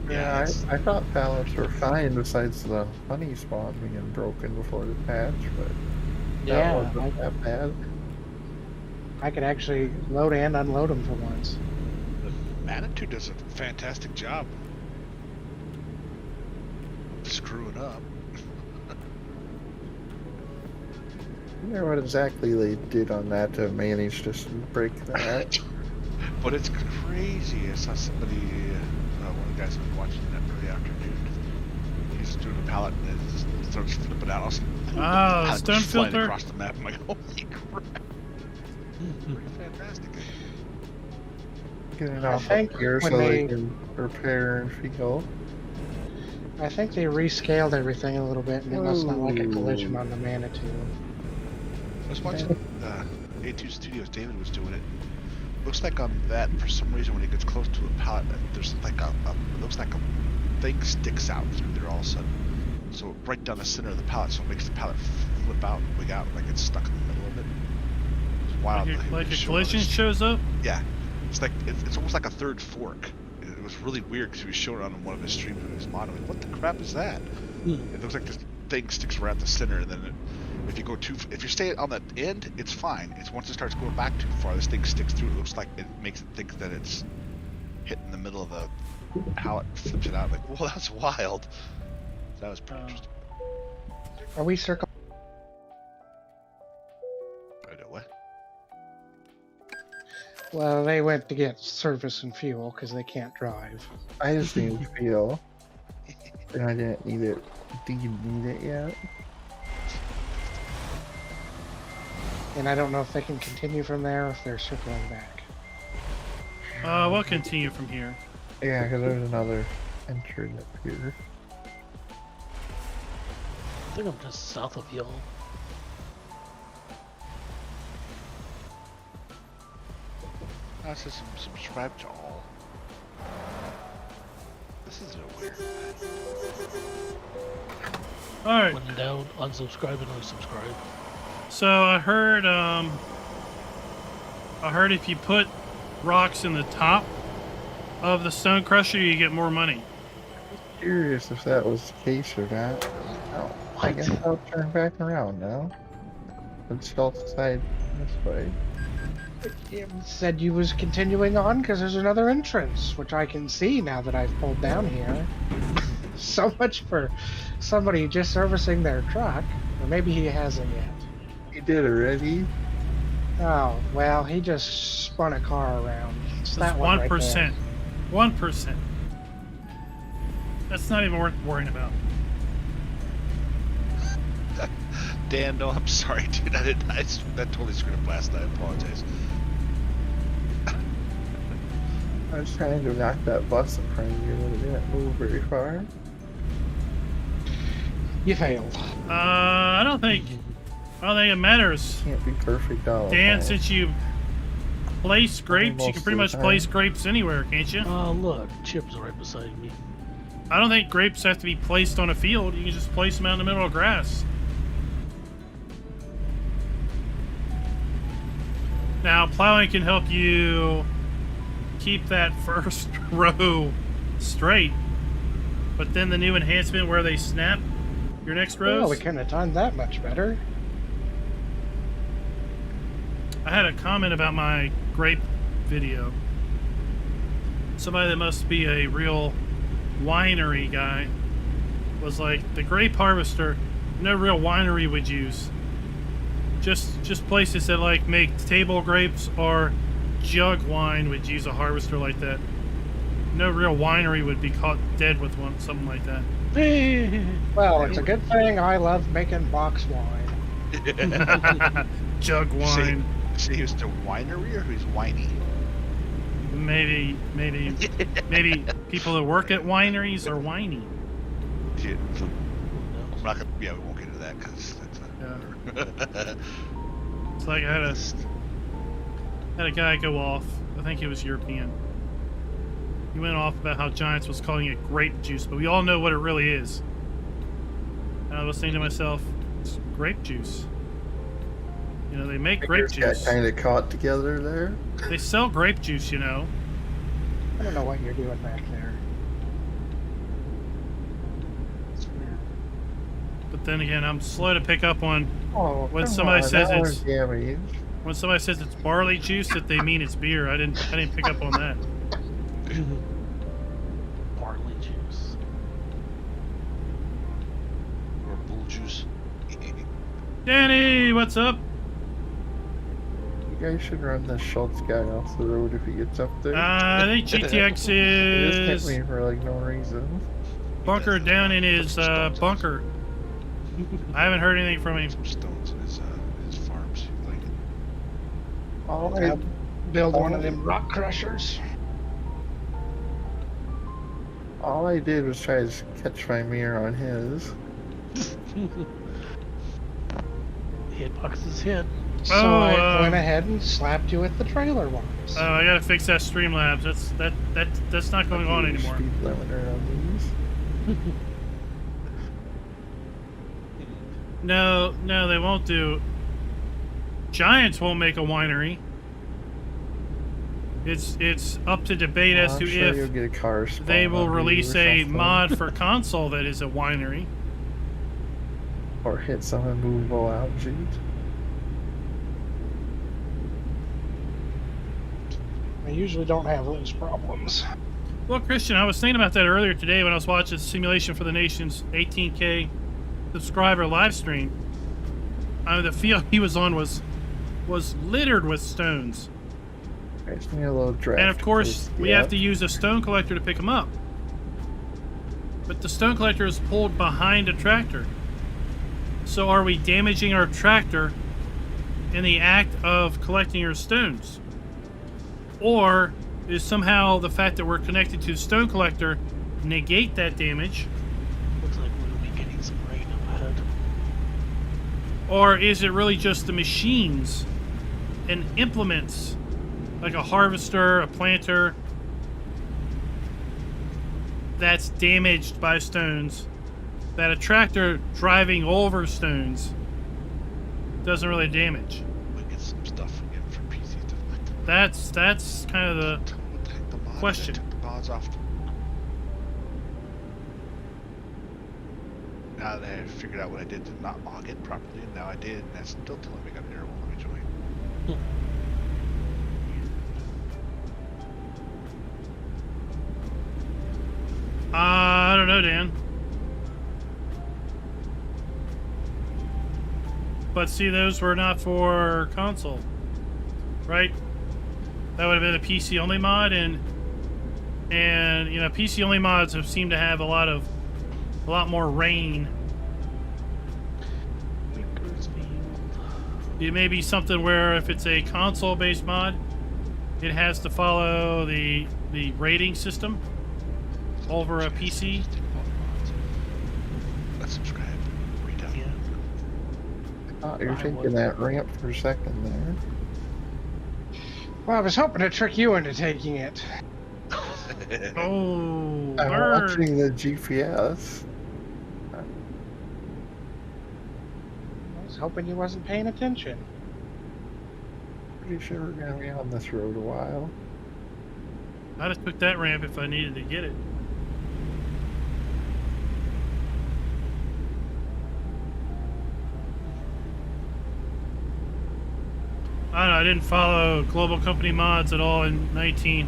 Yeah, I thought pallets were fine besides the honey spawn being broken before the patch, but that wasn't that bad. I could actually load and unload them for once. Manitou does a fantastic job of screwing up. I wonder what exactly they did on that to manage to break that. But it's crazy. I saw somebody, one of the guys who was watching that early afternoon. He's doing a pallet and it just starts flipping out. Oh, stone flying filter. across the map. I'm like, holy crap! Pretty fantastic. Get it I off think up here when so they they- can repair and feel. I think they rescaled everything a little bit, and it must not like a collision Ooh. on the Manitou. I was watching A2 Studios. David was doing it. Looks like on that, for some reason, when it gets close to a pallet, there's like it looks like a thing sticks out through there all of a sudden. So right down the center of the pallet, so it makes the pallet flip out and wig out like it's stuck in the middle of it. It's wild. Like a collision shows up? Yeah, it's like it's almost like a third fork. It was really weird because he was showing it on one of his streams when he was modeling. What the crap is that? It looks like this thing sticks right at the center, and then if you stay on the end, it's fine. It's once it starts going back too far, this thing sticks through. It looks like it makes it think that it's hitting the middle of the pallet, flips it out. Like, well, that's wild. That was pretty interesting. Are we circle? I know what. Well, they went to get service and fuel because they can't drive. I just need to feel. And I didn't need it. Do you need it yet? And I don't know if they can continue from there or if they're circling back. We'll continue from here. Yeah, because there's another entrance up here. I think I'm just south of y'all. I said subscribe to all. This is weird. Alright, When in doubt, unsubscribe and resubscribe. so I heard I heard if you put rocks in the top of the stone crusher, you get more money. Curious if that was the case or not. Oh, I guess I'll turn back around now. Let's go outside this way. It said you was continuing on because there's another entrance, which I can see now that I've pulled down here. So much for somebody just servicing their truck. Or maybe he hasn't yet. He did already. Oh, well, he just spun a car around. It's That's that one right 1%. 1%. That's not even worth worrying about. Dan, no, I'm sorry, dude. That totally screwed up last night. I apologize. I was trying to knock that bus in front of you, but it didn't move very far. there. You failed. I don't think it matters. Can't be perfect all the Dan, time. since you place grapes, you can pretty much place grapes anywhere, can't you? Oh, look, Chip's right beside me. I don't think grapes have to be placed on a field. You can just place them out in the middle of grass. Now, plowing can help you keep that first row straight, but then the new enhancement where they snap your next rows. Well, we couldn't have done that much better. I had a comment about my grape video. Somebody that must be a real winery guy was like, the grape harvester, no real winery would use. Just places that like make table grapes or jug wine would use a harvester like that. No real winery would be caught dead with one, something like that. Well, it's a good thing I love making box wine. Jug wine. So he was the winery or he's whiny? Maybe people that work at wineries are whiny. Yeah, I'm not gonna. Yeah, we won't get into that because that's It's like I had a guy go off. I think he was European. He went off about how Giants was calling it grape juice, but we all know what it really is. And I was thinking to myself, it's grape juice. You know, they make grape juice. Got kind of caught together there. They sell grape juice, you know. I don't know what you're doing back there. It's weird. But then again, I'm slow to pick up on Oh, when come somebody on, says that it's was damaged. when somebody says it's barley juice that they mean it's beer. I didn't pick up on that. Barley juice. or bull juice. Danny, what's up? You guys should run the Schultz guy off the road if he gets up there. I think GTX He just hit is me for like no reason. bunkered down in his bunker. I haven't heard anything from him. Some stones in his farms. Like it. All Build one of them rock crushers. I did was try to catch my mirror on his. Hitbox is hit. So Oh, I went ahead and slapped you with the trailer ones. I gotta fix that Streamlabs. That's not going on anymore. Speed limiter on these. No, they won't do. Giants won't make a winery. It's up to debate as I'm to sure you'll if get a car they spawn will on you release or a something. mod for console that is a winery. Or hit some immovable object. I usually don't have those problems. Well, Christian, I was thinking about that earlier today when I was watching Simulation for the Nation's 18K subscriber live stream. The field he was on was littered with stones. It's me a little draft. And of course, we have to use a stone collector to pick them up. But the stone collector is pulled behind a tractor. So are we damaging our tractor in the act of collecting our stones? Or is somehow the fact that we're connected to the stone collector negate that damage? Looks like we're gonna be getting some rain up ahead. Or is it really just the machines and implements, like a harvester, a planter, that's damaged by stones, that a tractor driving over stones doesn't really damage? We get some stuff again for PC stuff like that. That's kind of the What the heck, the mod? question. I took the mods off. Now that I figured out what I did to not log in properly, and now I did, and that's still telling me I got an error. Well, let me join. I don't know, Dan. But see, those were not for console, right? That would have been a PC only mod, and you know, PC only mods have seemed to have a lot more rain. It may be something where if it's a console-based mod, it has to follow the rating system over a PC. Let's subscribe. Redone. Yeah. You're taking that ramp for a second there. Well, I was hoping to trick you into taking it. Oh, I'm bird. watching the GPS. I was hoping you wasn't paying attention. Pretty sure we're gonna be on this road a while. I'd have took that ramp if I needed to get it. I don't know, I didn't follow global company mods at all in 19.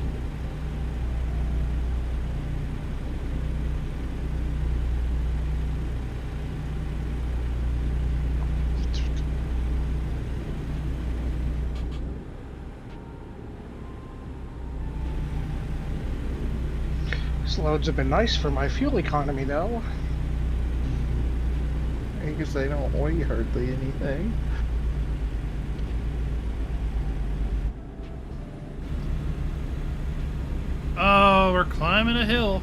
These loads have been nice for my fuel economy, though. Because they don't weigh hardly anything. Oh, we're climbing a hill.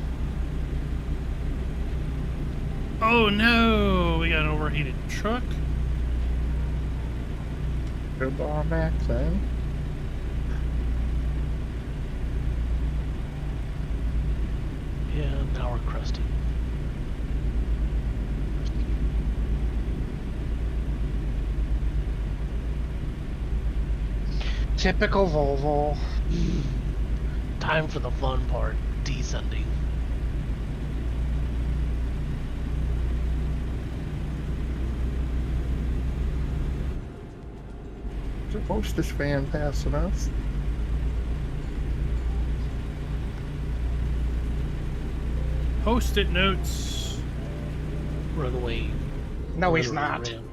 Oh no, we got an overheated truck. Good bar max then. Yeah, now we're crusty. Typical Volvo. Time for the fun part, descending. There's a hostess fan passing us. Post-it notes. Runaway. No, he's runaway not. ramp.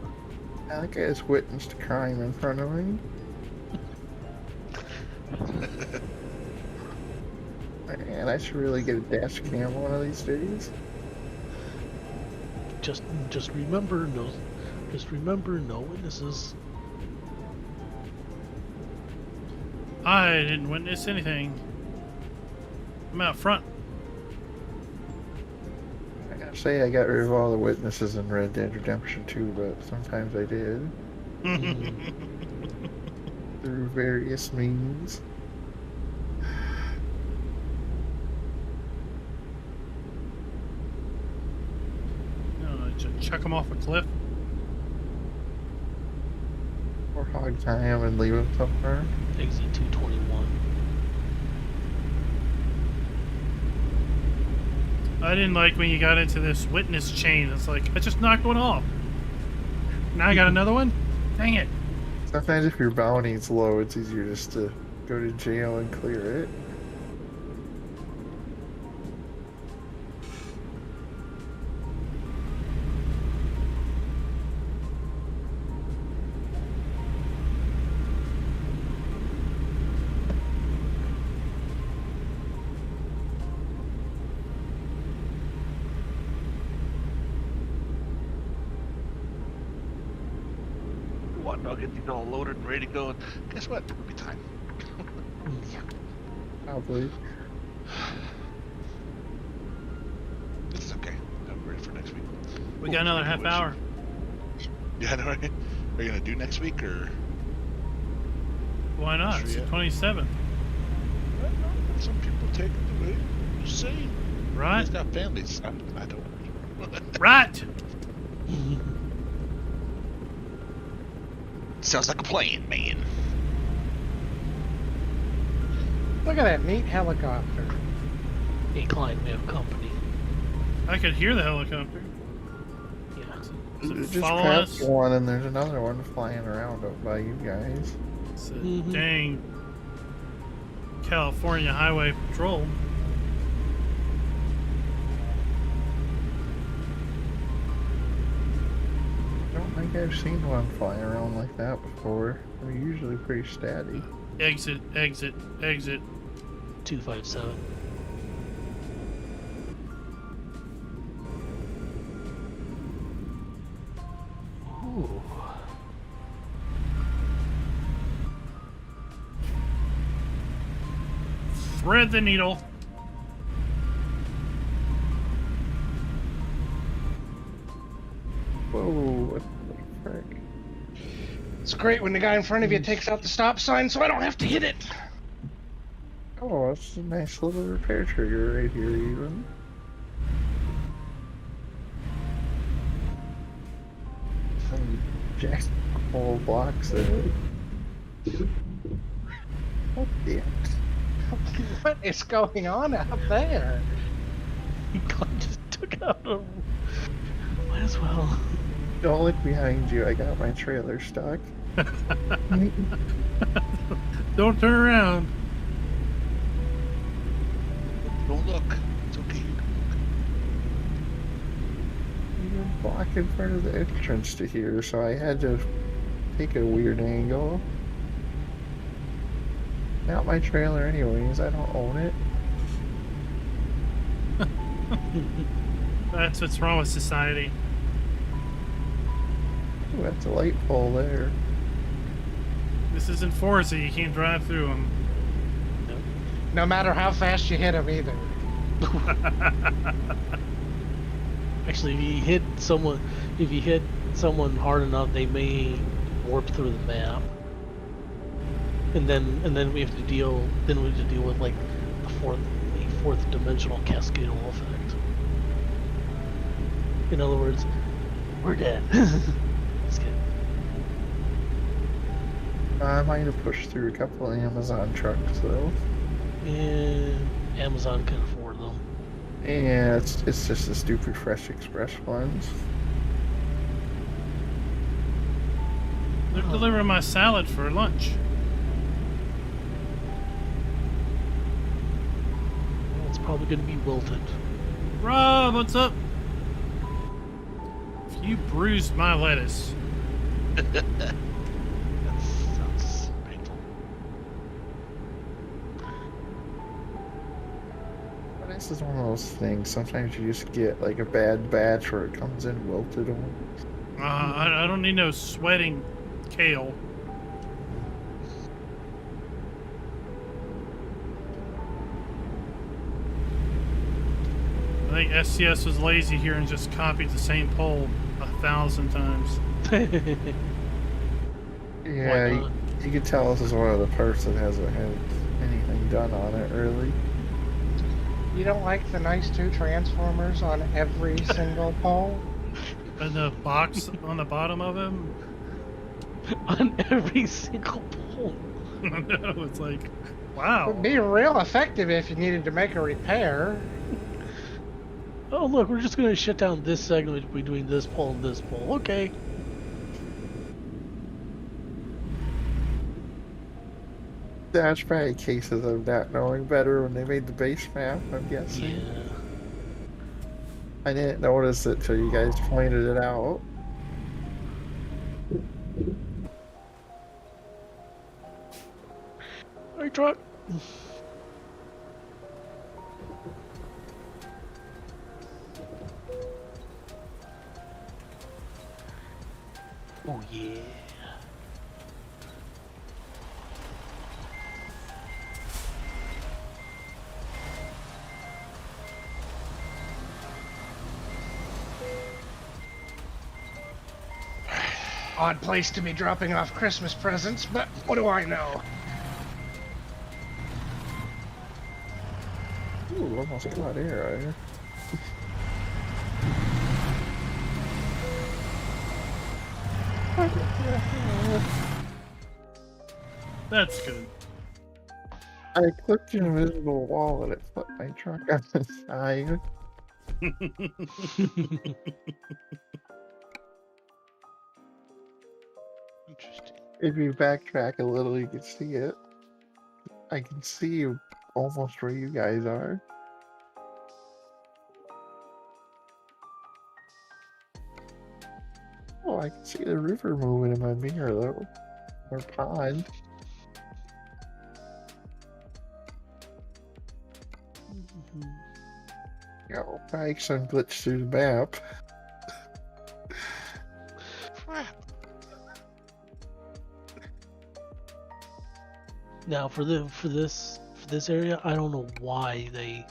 That guy's witnessed a crime in front of me. Man, I should really get a dash cam one of these days. Just remember, no witnesses. I didn't witness anything. I'm out front. I gotta say, I got rid of all the witnesses in Red Dead Redemption 2, but sometimes I did. Through various means. No, just chuck them off a cliff. Or hog tie him and leave him somewhere. Exit 221. I didn't like when you got into this witness chain. It's like, I just knocked one off. Now I got another one? Dang it. Sometimes if your bounty's low, it's easier just to go to jail and clear it. I'll get these all loaded and ready to go. And guess what? It'll be time. Probably. This is okay. I'm ready for next week. We got another half hour. Yeah, I know, right? Are you gonna do next week or? Why not? Sure, It's the yeah. 27th. Some people take it away. Just saying. Right? Just got families. I don't. Right! Sounds like a plan, man. Look at that neat helicopter. A-Klein, we have company. I could hear the helicopter. Yeah. Is it Just following crapped us? one, and there's another one flying around up by you guys. It's a Mhm. dang California Highway Patrol. I don't think I've seen one flying around like that before. They're usually pretty steady. Exit, exit, exit. 257. Ooh. Thread the needle. Whoa, what the frick? It's great when the guy in front of you takes out the stop sign so I don't have to hit it. Oh, that's a nice little repair trigger right here, even. Some jack whole blocks there. What the? What is going on out there? God just took out a... Might as well. Don't look behind you, I got my trailer stuck. Don't turn around. Don't look. It's okay. You're blocking in front of the entrance to here, so I had to take a weird angle. Not my trailer anyways, I don't own it. That's what's wrong with society. Ooh, that's a light pole there. This isn't Forza. You can't drive through them. No matter how fast you hit him either. Actually, if you hit someone hard enough, they may warp through the map. And then we have to deal with like a fourth dimensional cascadal effect. In other words, we're dead. Just kidding. I might have pushed through a couple of Amazon trucks though. And Amazon can afford them. Yeah, it's just the stupid Fresh Express ones. They're delivering my salad for lunch. It's probably going to be wilted. Rob, what's up? You bruised my lettuce. That sounds painful. This is one of those things. Sometimes you just get like a bad batch where it comes in wilted almost. I don't need no sweating kale. I think SCS was lazy here and just copied the same poll 1,000 times. Yeah, Why not? you can tell this is one of the parts that hasn't had anything done on it really. You don't like the nice two transformers on every single pole? And the box on the bottom of him? On every single pole. No, it's like, It wow. would be real effective if you needed to make a repair. Oh look, we're just going to shut down this segment between this pole and this pole. Okay. That's probably cases of not knowing better when they made the base map, I'm guessing. Yeah. I didn't notice it till you guys pointed it out. Alright, truck. Oh yeah. Odd place to be dropping off Christmas presents, but what do I know? Ooh, almost got air out here. That's good. I clicked the invisible wall and it put my truck on the side. Interesting. If you backtrack a little, you can see it. I can see almost where you guys are. Oh, I can see the river moving in my mirror though. Or pond. Oh, probably some glitch through the map. Crap. Now for this area, I don't know why they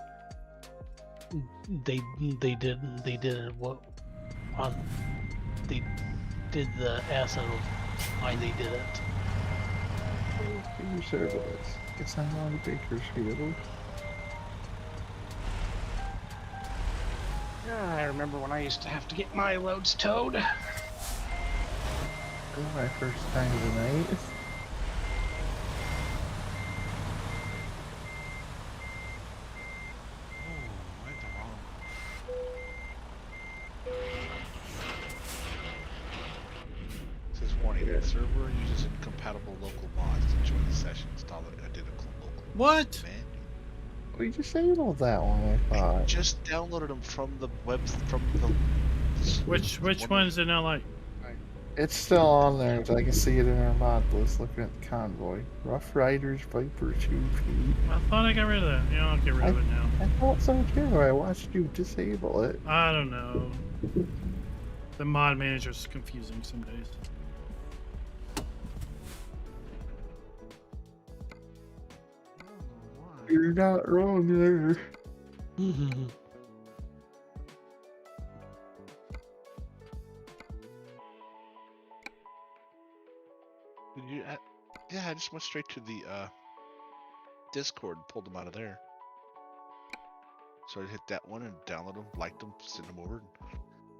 did it. What on they did the S. I don't know why they did it. Your service. Guess I'm on the Bakersfield. Yeah, I remember when I used to have to get my loads towed. Oh, my first time of the night. Oh, right the wrong. It says warning, the server uses incompatible local mods to join the session. Install an identical local What? menu. We disabled that one, I I thought. just downloaded them from the web from the. Which one is it not like? It's still on there, so I can see it in our mod list looking at the convoy. Rough Riders, Viper 2P. I thought I got rid of that. Yeah, I'll get rid of it now. I thought so too. I watched you disable it. I don't know. The mod manager's confusing some days. You're not wrong there. Yeah, I just went straight to the Discord and pulled them out of there. So I hit that one and download them, liked them, sent them over. And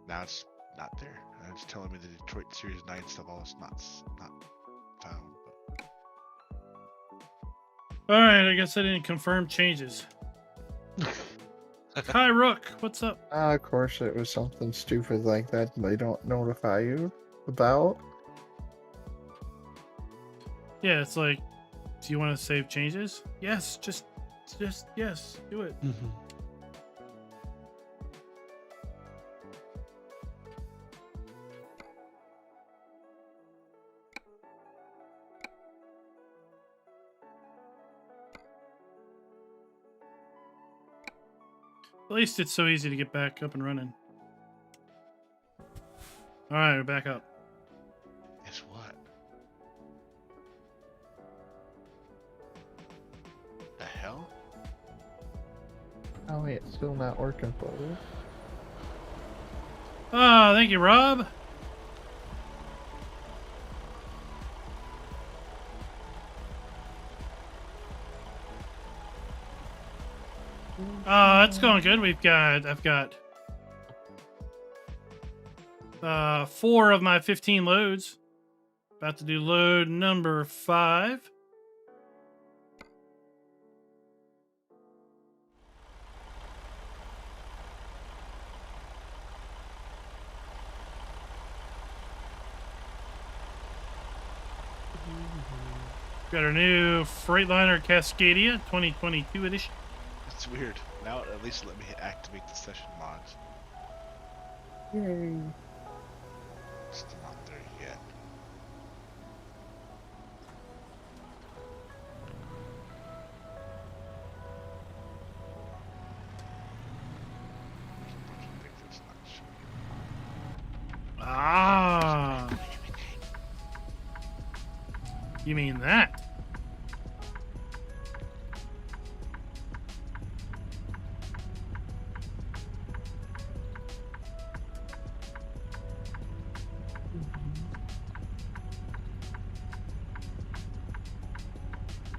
now it's not there. And it's telling me the Detroit Series 9 stuff, all it's not found. But... Alright, I guess I didn't confirm changes. Hi, Rook. What's up? Of course, it was something stupid like that they don't notify you about. Yeah, it's like, do you want to save changes? Yes, just yes, do it. At least it's so easy to get back up and running. Alright, we're back up. Guess what? The hell? Oh wait, it's still not working for you. Ah, thank you, Rob. It's going good. I've got 4 of my 15 loads. About to do load number 5. Got our new Freightliner Cascadia 2022 edition. It's weird. Now at least let me activate the session mods. Yay. Still not there yet. There's a bunch of things that's not showing. Ah, you mean that?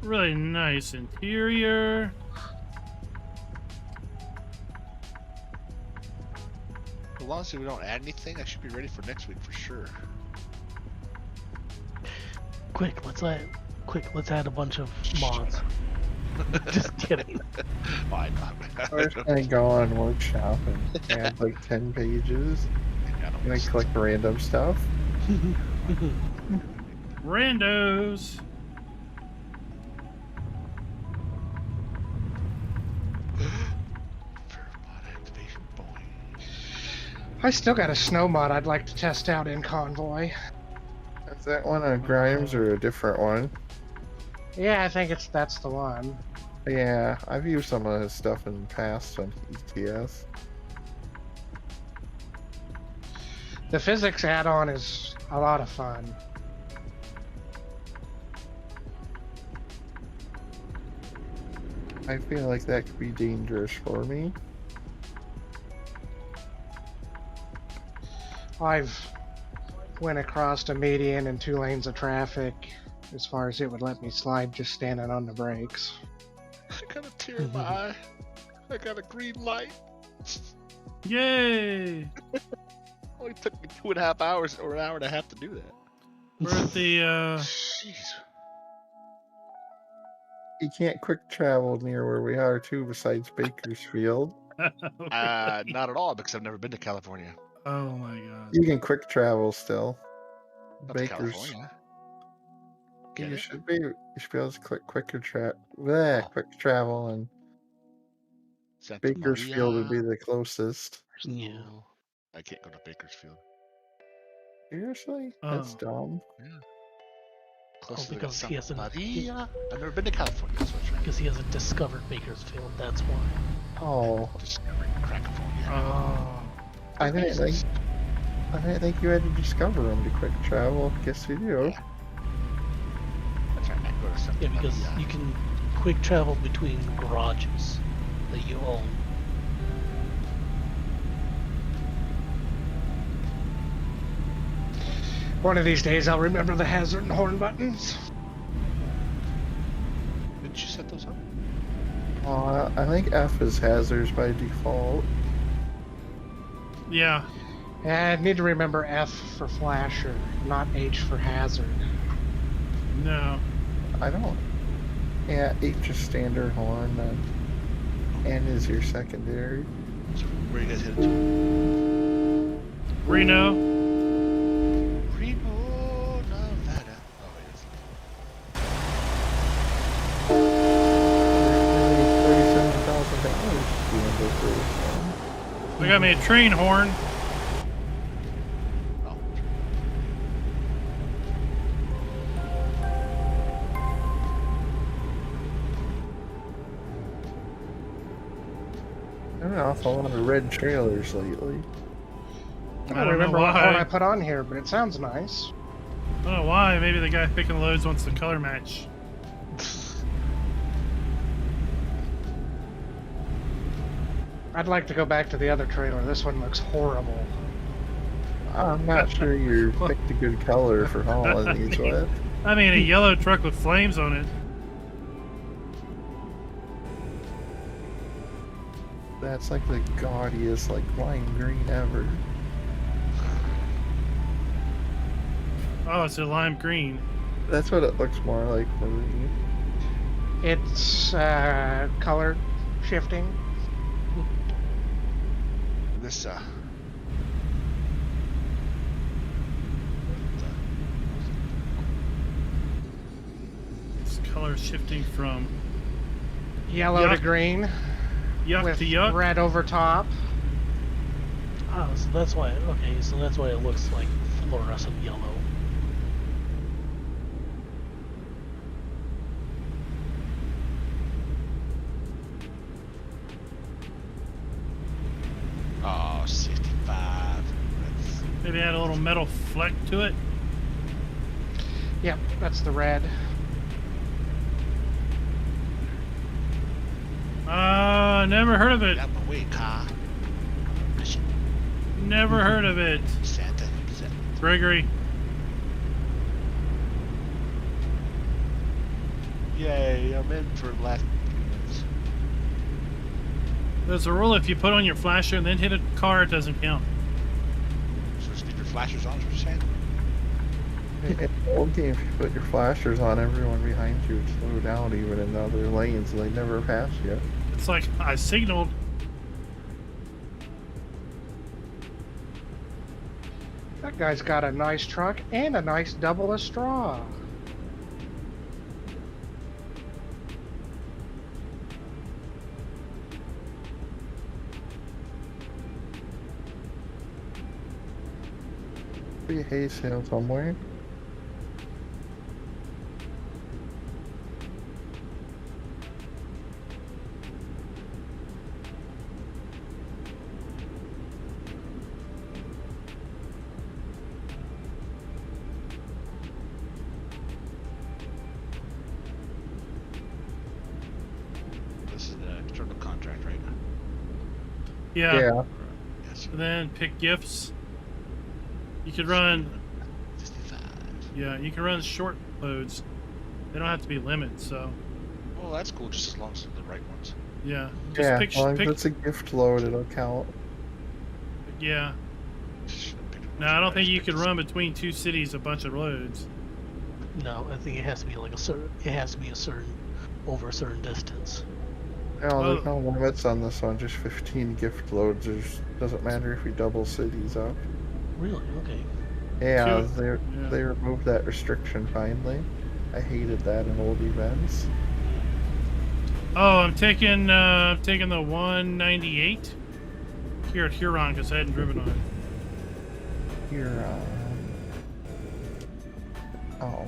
Really nice interior. As long as we don't add anything, I should be ready for next week for sure. Quick, let's add a bunch of mods. Just kidding. Why not? I was gonna go on workshop and add like 10 pages. And I collect random stuff. Randos. Mod activation point. I still got a snow mod I'd like to test out in Convoy. Is that one on Grimes or a different one? Yeah, I think that's the one. Yeah, I've used some of his stuff in the past on ETS. The physics add-on is a lot of fun. I feel like that could be dangerous for me. I've went across a median and 2 lanes of traffic as far as it would let me slide just standing on the brakes. I got a tear in my eye. I got a green light. Yay! Only took me 2.5 hours or an hour and a half to do that. We're at the Jeez. You can't quick travel near where we are too, besides Bakersfield. Not at all, because I've never been to California. Oh my god. You can quick travel still. Not to California. Get You it? should be able to click quick travel, and Santa Bakersfield would be Maria. the closest. Yeah. I can't go to Bakersfield. Seriously? Oh. That's dumb. Close to because he hasn't- Maria. I've never been to California, that's what's right. Because he hasn't discovered Bakersfield, that's why. Oh, Discovering Crackophobia. Oh. I didn't think you had to discover them to quick travel. Guess you do. Yeah. That's right, I go to Santa Yeah, because Maria. you can quick travel between garages that you own. One of these days I'll remember the hazard and horn buttons. Didn't you set those up? I think F is hazards by default. Yeah. And I need to remember F for flasher, not H for hazard. No. I don't. Yeah, H is standard horn, then N is your secondary. So where you guys headed to? Reno. Reno, Nevada. Oh, wait, that's $37,000 to end up with. We got me a train horn. oh. I've been off a lot of red trailers lately. I I don't don't know remember what horn I why. put on here, but it sounds nice. I don't know why. Maybe the guy picking loads wants the color match. I'd like to go back to the other trailer. This one looks horrible. I'm not sure you picked a good color for hauling these with. I mean, a yellow truck with flames on it. That's like the gaudiest, like lime green ever. Oh, it's a lime green. That's what it looks more like for me. It's color shifting. This, It's color shifting from Yellow Yuck. to green yuck with to yuck. red over top. Oh, so that's why. Okay, so that's why it looks like fluorescent yellow. oh, 65. That's, Maybe add a little metal fleck to it. Yep, that's the red. Never heard of it. out my way, car. Never heard of it. Santa. Gregory. Yay, I'm in for the last few minutes. There's a rule: if you put on your flasher and then hit a car, it doesn't count. So just leave your flashers on, is what you're saying? In the old games, you put your flashers on, everyone behind you would slow down even in the other lanes, and they never pass you. It's like I signaled. That guy's got a nice truck and a nice double of straw. Be a hay sale somewhere. This is the external contract, right? Yeah. Yeah. Yes. And then pick gifts. You could run. 65. Yeah, you can run short loads. They don't have to be limited. So Well, that's cool, just as long as they're the right ones. yeah. Just Yeah, pick. as long as pick it's a gift load, it'll count. yeah. Should've picked a bunch No, I of don't think guys you could because- run between two cities a bunch of loads. No, I think it has to be like a certain. It has to be a certain over a certain distance. No, there's no limits on this one, just 15 gift loads. Doesn't matter if you double cities up. Really? Okay. Yeah, Yeah. they removed that restriction finally. I hated that in old events. Oh, I'm taking the 198 here at Huron because I hadn't driven on it. Here, oh.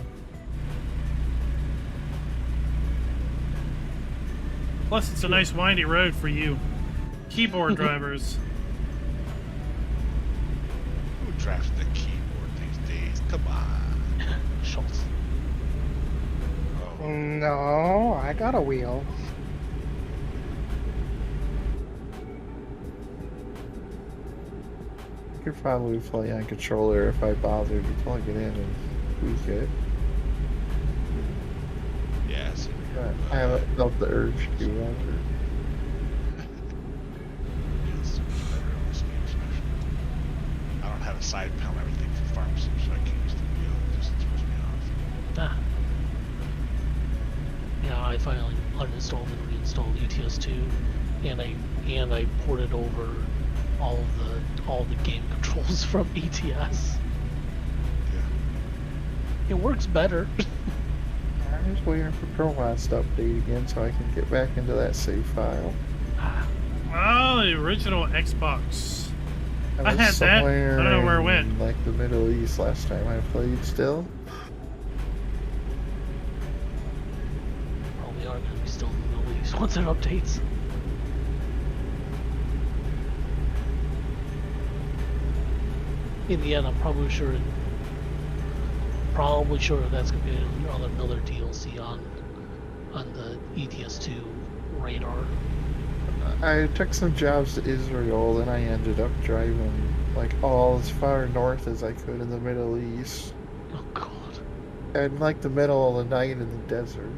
Plus, it's a nice windy road for you keyboard drivers. Who drives the keyboard these days? Come on. Schultz. Oh, No, I got a wheel. I could probably play on controller if I bothered to plug it in and tweak it. yeah, I see. But I haven't felt the urge to ever. It's better on this game, especially. I don't have a side panel and everything for farm sim, so I can't use the wheel. It just throws me off. Ah. Yeah, I finally uninstalled and reinstalled ETS2, and I ported over all the game controls from ETS. Yeah. It works better. I'm just waiting for ProMods to update again so I can get back into that save file. Oh, the original Xbox. I was had that. I somewhere don't know where it in, went. like the Middle East last time I played still. Probably are going to be still in the Middle East once it updates. In the end, I'm probably sure that's going to be another DLC on the ETS2 radar. I took some jobs to Israel and I ended up driving like all as far north as I could in the Middle East. Oh god. And like the middle of the night in the desert.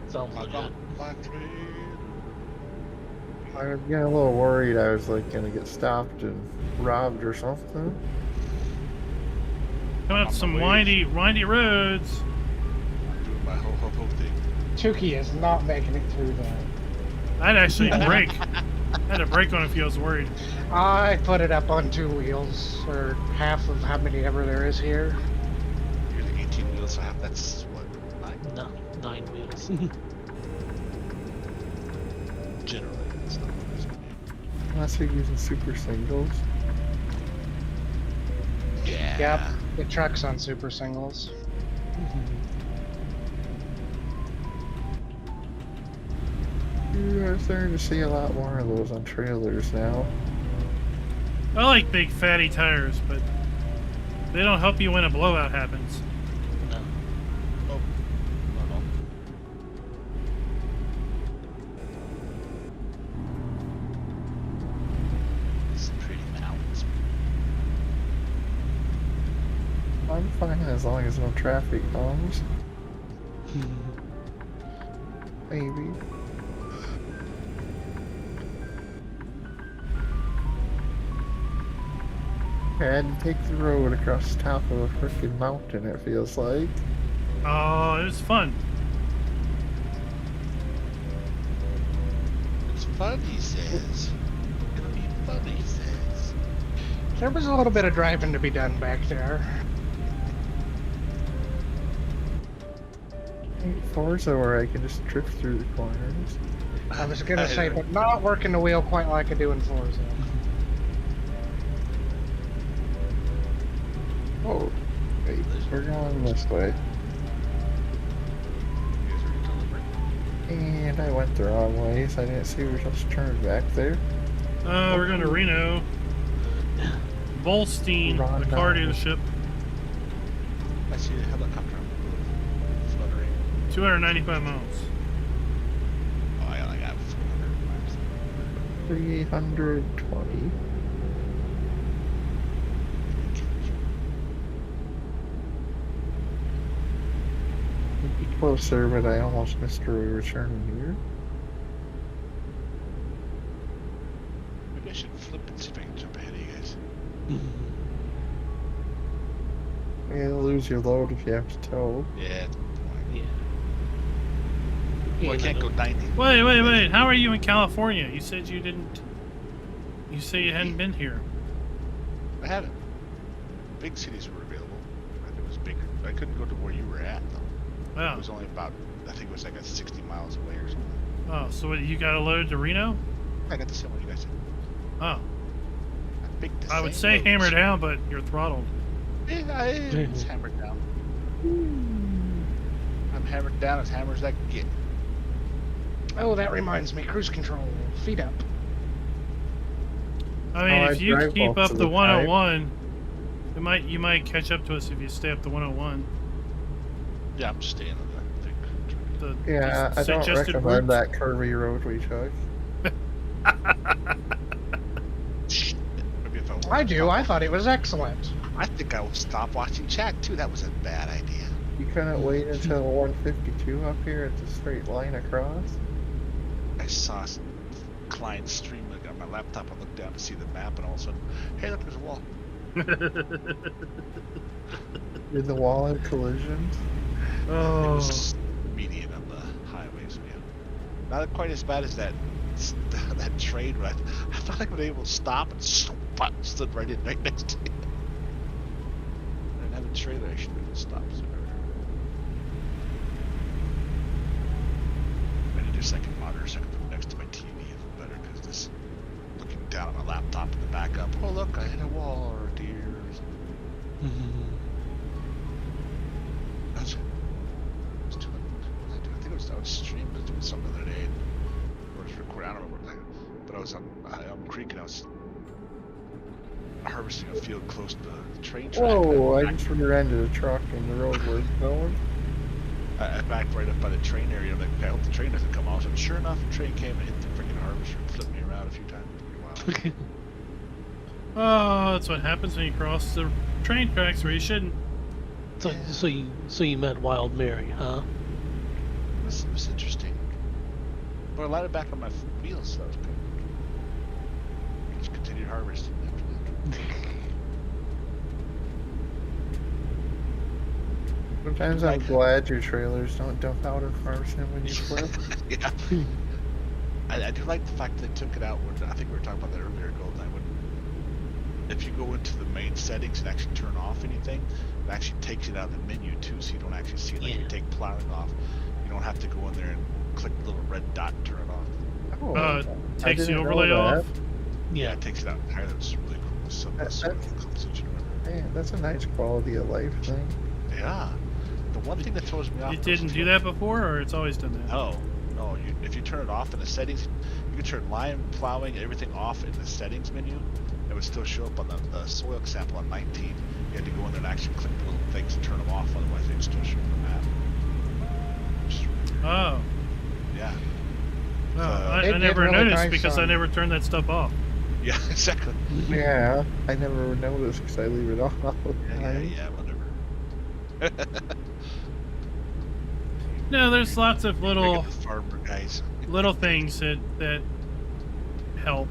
Sounds I like got it. my trade. I was getting a little worried I was like gonna get stopped and robbed or something. Coming up some windy roads. I'm doing my ho thing. Tukey is not making it through there. I'd actually brake. I had to brake on it if I was worried. I put it up on 2 wheels, or half of how many ever there is here. Here's the 18 wheels, so that's what, 9? No, 9 wheels. Generally, it's not as many. Unless you're using super singles. Yeah. Yep, the truck's on super singles. You're starting to see a lot more of those on trailers now. I like big fatty tires, but they don't help you when a blowout happens. No. Oh. Uh-oh. It's pretty mountains. I'm fine as long as no traffic comes. Maybe. I had to take the road across the top of a freaking mountain, it feels like. Oh, it was fun. It's fun, he says. It's gonna be fun, he says. There was a little bit of driving to be done back there. Forza where I can just drift through the corners. I was gonna say, but not working the wheel quite like I do in Forza. Oh, wait, we're going this way. You guys already delivering? And I went the wrong way, so I didn't see we were supposed to turn back there. We're going to Reno. Volstein, the car dealership. I see a helicopter fluttering. 295 miles. Oh, I only got 400 miles. 320. Be closer, but I almost missed a return here. Maybe I should flip and see if I can jump ahead of you guys. You'll lose your load if you have to tow. Yeah, that's the point. Yeah. Well, I can't go 90. Wait. How are you in California? You said you didn't. You say you hadn't been here. I haven't. Big cities were available. I think it was bigger. I couldn't go to where you were at, though. It Wow. was only about, I think it was like 60 miles away or something. Oh, so what, you got a load to Reno? I got the same one you guys did. Oh, I picked the I would same say hammer roads. down, but you're throttled. Yeah, it's hammered down. I'm hammered down as hammer as I can get. Oh, that reminds me. Cruise control. Feet up. I mean, I if you drive keep most up of the the 101, you might catch up to us if you stay up the 101. Yeah, I'm staying on that thing. The Yeah, I don't suggested recommend route. that curvy road we took. Maybe if I I do. I thought it was excellent. I think I will stop watching chat too. That was a bad idea. You couldn't wait until 152 up here at the straight line across? I saw Klein stream like on my laptop. I looked down to see the map, and all of a sudden, hey, look, there's a wall. Did the wall have collisions? It Oh, was median on the highways, man. Not quite as bad as that train where I thought I would be able to stop and stood right next to you. I didn't have a trailer. I should have stopped sooner. I need a second monitor so I can put it next to my TV if better, because this looking down on my laptop in the backup. Oh look, I hit a wall or a deer or something. I think I was streaming, I was doing something the other day, or was recording, I don't remember, but I was on Elm Creek and I was harvesting a field close to the train track. Whoa, I just rear-ended a truck and the road was going. I backed right up by the train area. I'm like, okay, I hope the train doesn't come off. And sure enough, the train came and hit the freaking harvester and flipped me around a few times. Pretty wild. oh, that's what happens when you cross the train tracks where you shouldn't. So you met Wild Mary, huh? It was interesting. But I landed back on my wheels, so that was good. Just continued harvesting after that. Sometimes I'm glad your trailers don't dump out in farming when you flip. Yeah. I do like the fact that they took it out when, I think we were talking about that earlier, Golden. If you go into the main settings and actually turn off anything, it actually takes it out of the menu too, so you don't actually see, like, you take plowing off. You don't have to go in there and click the little red dot and turn it off. Oh, Takes the didn't know overlay that. off. Yeah, it takes it out entirely. It's really cool. So that's Man, that's a nice quality of life thing. yeah. The one thing that throws me off. It didn't do that before, or it's always done that? No. If you turn it off in the settings, you can turn line plowing everything off in the settings menu. It would still show up on the soil sample on 19. You had to go in there and actually click the little things to turn them off, otherwise they'd still show on the map. Oh. Yeah. Oh, It I did never really noticed nice because I on- never turned that stuff off. Yeah, exactly. Yeah, I never noticed because I leave it off all the time. Yeah, whatever. No, there's lots of little farmer guys. things that help.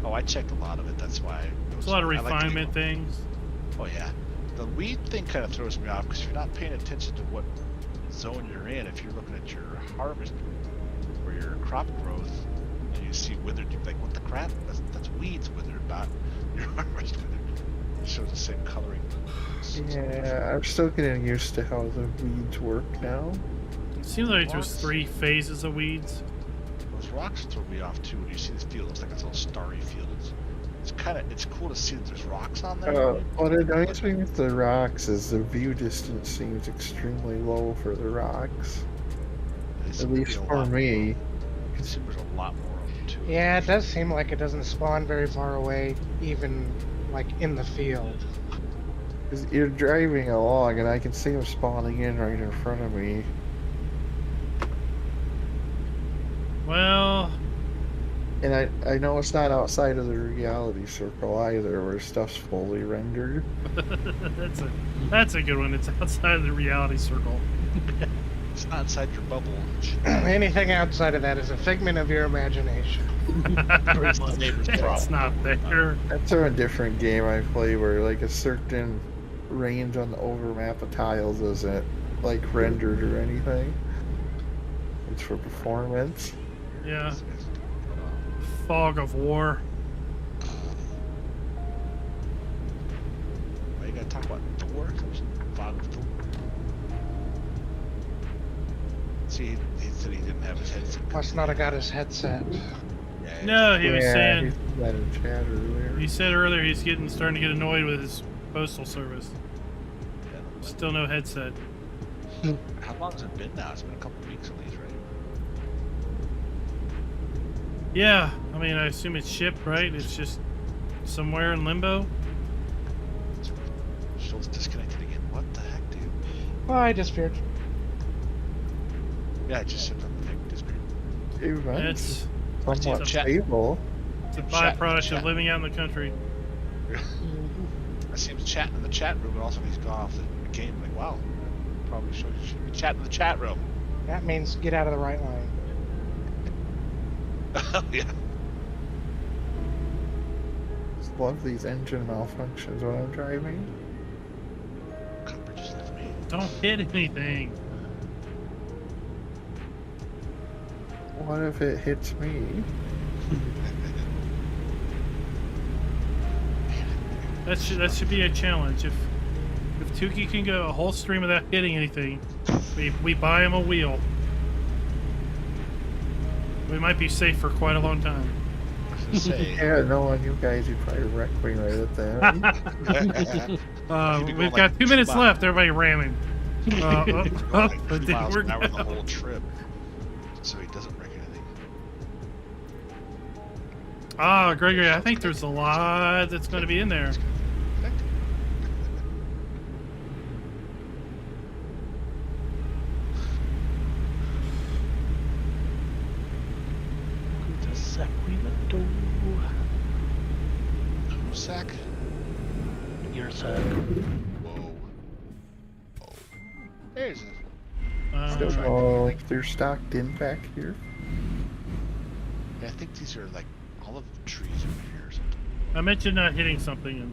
Oh, I checked a lot of it. That's why it It's a lot of I like to refinement leave things. Oh yeah, the weed thing kind of throws me off because you're not paying attention to what zone you're in. If you're looking at your harvest or your crop growth, and you see withered, you're like, "What the crap? That's weeds withered, not your harvest withered." It shows the same coloring. Yeah, I'm still getting used to how the weeds work now. It seems like there's Rocks. 3 phases of weeds. Those rocks throw me off too. When you see this field, it looks like it's all starry fields. It's cool to see that there's rocks on there. What annoys me with the rocks is the view distance seems extremely low for the rocks. They seem At to be least a for lot me. more. It seems there's a lot more of them too. Yeah, it does seem like it doesn't spawn very far away, even like in the field. 'Cause you're driving along and I can see them spawning in right in front of me. Well, And I know it's not outside of the reality circle either, where stuff's fully rendered. that's a good one. It's outside of the reality circle. It's not inside your bubble. Anything outside of that is a figment of your imagination. It's the neighbor's It's problem. not there. That's a different game I play where like a certain range on the overmap of tiles isn't like rendered or anything. It's for performance. Yeah. Fog of war. Why you gotta talk about Thor? Fog of Thor. See, he said he didn't have his headset. Must not have got his headset. Yeah, No, he was Yeah, saying. he said that in chat earlier. He said earlier he's starting to get annoyed with his postal service. yeah. Still no headset. How long has it been now? It's been a couple weeks at least, right? Yeah, I mean, I assume it's shipped, right? It's just somewhere in limbo. Schultz disconnected again. What the heck, dude? Well, I disappeared. Yeah, I just said on the thing. Disappeared. It's Somewhat chat. stable. a Chat, byproduct chat. of living out in the country. I see him chatting in the chat room, and also he's gone off the game. Like, wow. Probably should be chatting in the chat room. That means get out of the right line. Yeah. Just love these engine malfunctions when I'm driving. Copper just left me. Don't hit anything. What if it hits me? That should be a challenge. If Tukey can go a whole stream without hitting anything, we buy him a wheel. We might be safe for quite a long time. I was gonna say. Yeah, knowing you guys, you'd probably wreck me right at the end. We've like got 2 minutes 2 miles. left. Everybody ramming. You'd go like 2 miles We're an hour the good. whole trip, so he doesn't wreck anything. Ah, Gregory, I think there's a lot that's going to be in there. Sack. Your sack. Whoa. Oh. There's a. Still know if they're stocked in back here. Yeah, I think these are like olive trees over here or something. I mentioned not hitting something, and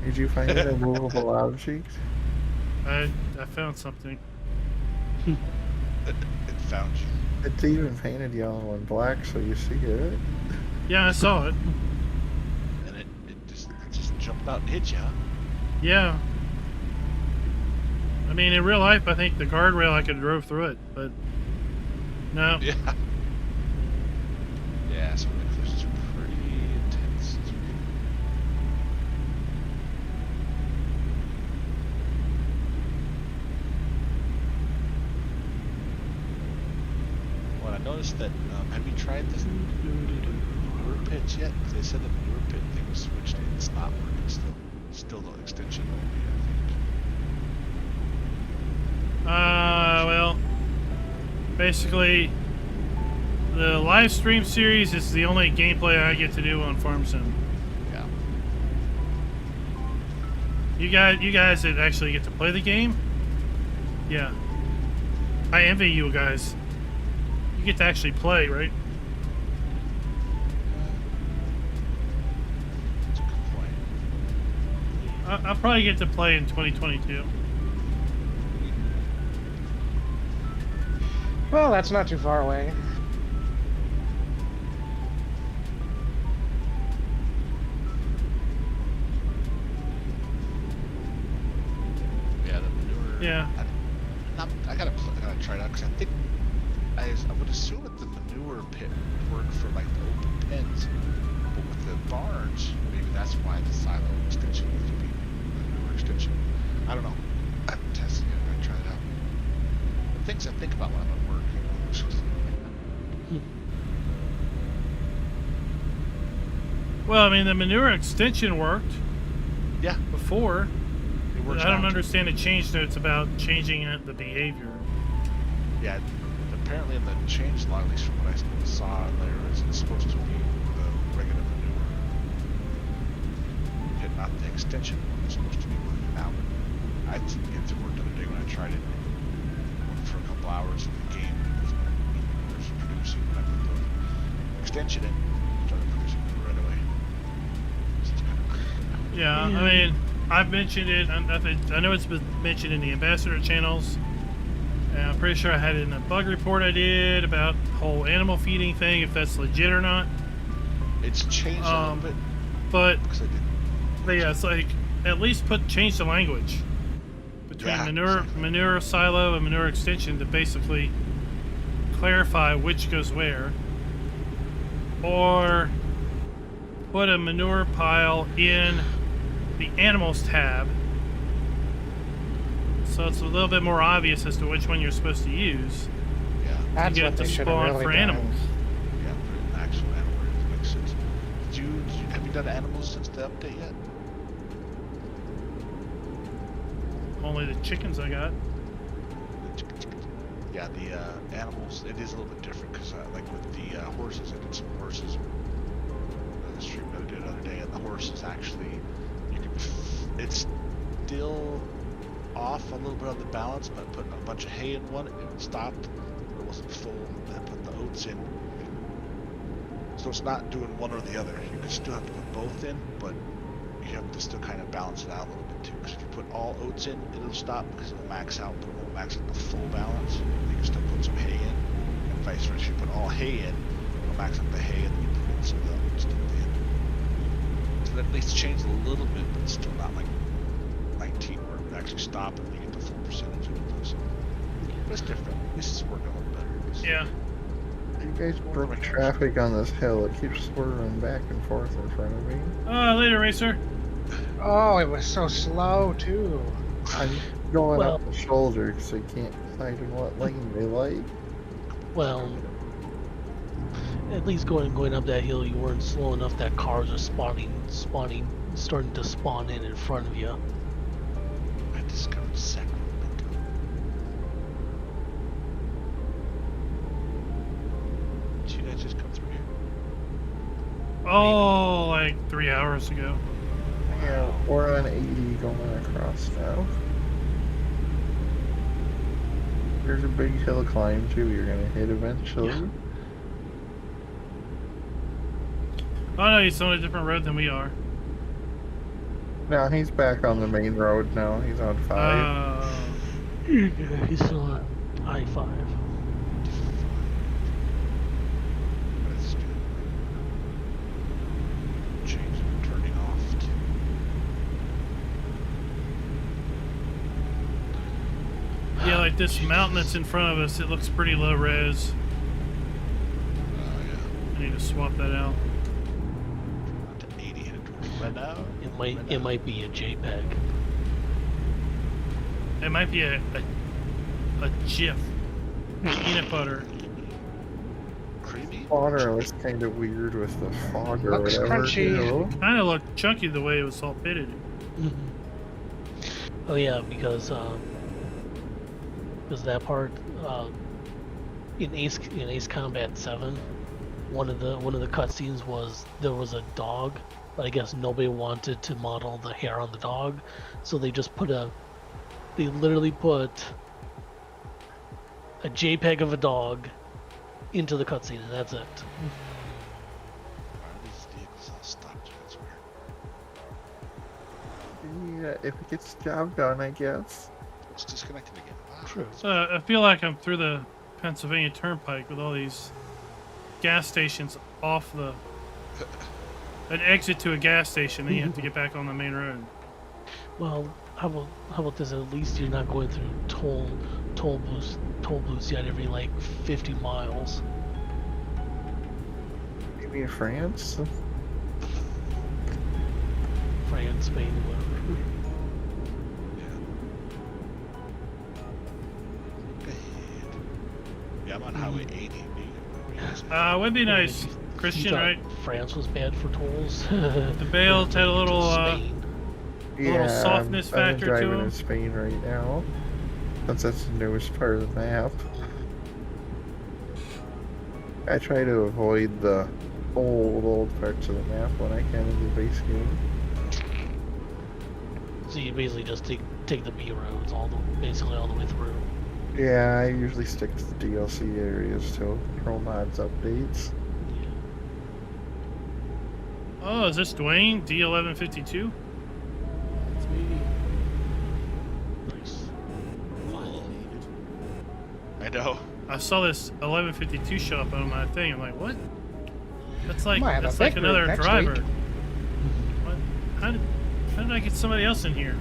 Did you find an immovable object? I found something. It found you. It's even painted yellow and black, so you see it. Yeah, I saw it. And it just jumped out and hit you, huh? Yeah. I mean, in real life, I think the guardrail I could have drove through it, but no. Yeah. Yeah, some of the cliffs are pretty intense. Well, I noticed that. Have you tried the manure pits yet? They said the manure pit thing was switched. It's not working still. Still no extension only, Well, basically, the live stream series is the only gameplay I get to do on Farm Sim. I think. You guys that actually get to play the game, yeah. I envy you guys. You get to actually play, right? That's a good point. I'll probably get to play in 2022. Well, that's not too far away. Yeah, the manure. Yeah. I gotta try it out because I think I would assume that the manure pit would work for like the open pens, but with the barns, maybe that's why the silo extension needs to be manure extension. I don't know. I haven't tested it. I gotta try it out. The things I think about when I'm at work. It's just- Well, I mean, the manure extension worked Yeah, before. it works. I don't now, too. understand the change notes about changing the behavior. Yeah, apparently in the change log, at least from what I saw there, it's supposed to be the regular manure pit, not the extension one. It's supposed to be working now, but I didn't get to work the other day when I tried it. Worked for a couple hours in the game was producing. When I put the extension in, it started producing right away. So it's kind of cool. Yeah, I mean, I've mentioned it. I know it's been mentioned in the ambassador channels. And I'm pretty sure I had it in a bug report I did about the whole animal feeding thing, if that's legit or not. It's changed a little bit But because I did. yeah, it's like at least change the language between Yeah, manure exactly. manure silo and manure extension to basically clarify which goes where, or put a manure pile in the animals tab, so it's a little bit more obvious as to which one you're supposed to use. Yeah, That's get what it they to should have spawn really for done. animals. yeah, put it in the actual animal area. That makes sense. Have you done animals since the update yet? Only the chickens I got. Yeah, the animals, it is a little bit different because, like with the horses, I did some horses. The stream that I did the other day, and the horses actually, it's still off a little bit on the balance, but putting a bunch of hay in one, it stopped. It wasn't full. Then put the oats in. So it's not doing one or the other. You can still have to put both in, but you have to still kind of balance it out a little bit too. Because if you put all oats in, it'll stop because it'll max out, but it won't max out the full balance. You can still put some hay in, and vice versa. If you put all hay in, it'll max out the hay, and then you put in some of the oats at the end. So that at least changed a little bit, but it's still not like 19 where it would actually stop and you get the full percentage of it. So, but it's different. This is working a little better. Yeah. You guys broke traffic on this hill. It keeps swerving back and forth in front of me. Later, racer. Oh, it was so slow too. I'm going Well- up the shoulder because I can't decide in what lane they like. Well, at least going up that hill, you weren't slow enough that cars are starting to spawn in front of you. I discovered Sacramento. Did you guys just come through here? Oh, like 3 hours ago. Yeah, we're on 80 going across now. There's a big hill climb too you're gonna hit eventually. Yeah. Oh no, he's on a different road than we are. No, he's back on the main road now. He's on 5. Yeah, he's still on I-5. Let's do it. Change it, turning off to. Yeah, like this mountain that's in front of us, it looks pretty low res. Yeah. I need to swap that out. Not to 80 headed towards red now. It might be a JPEG. It might be a GIF. Peanut butter. Creamy. Water was kind of weird with the fog or Looks whatever. crunchy. You know? Kind of looked chunky the way it was all pitted. Oh yeah, because that part in Ace Combat 7, one of the cutscenes was there was a dog, but I guess nobody wanted to model the hair on the dog, so they literally put a JPEG of a dog into the cutscene, and that's it. Why are these vehicles all stopped? That's weird. Yeah, if it gets the job done, I guess. It's disconnected again. Wow. True. So I feel like I'm through the Pennsylvania Turnpike with all these gas stations off the an exit to a gas station, then you have to get back on the main road. Well, how about this? At least you're not going through toll booths yet every like 50 miles. Maybe in France? France, Spain, whatever. Yeah, I'm on Highway 80. Would be nice, Christian, thought right? France was bad for tolls. The Bales had a little Spain. little softness I've been factor to driving them. in Spain right now. Since that's the newest part of the map. I try to avoid the old parts of the map when I can in the base game. So you basically just take the B roads basically all the way through. Yeah, I usually stick to the DLC areas till Pro Mods updates. Yeah. Oh, is this Dwayne D1152? That's me. Nice. I know. I saw this 1152 show up on my thing. I'm like, what? That's like Might have a that's like big group another next driver. week. What? How did I get somebody else in here?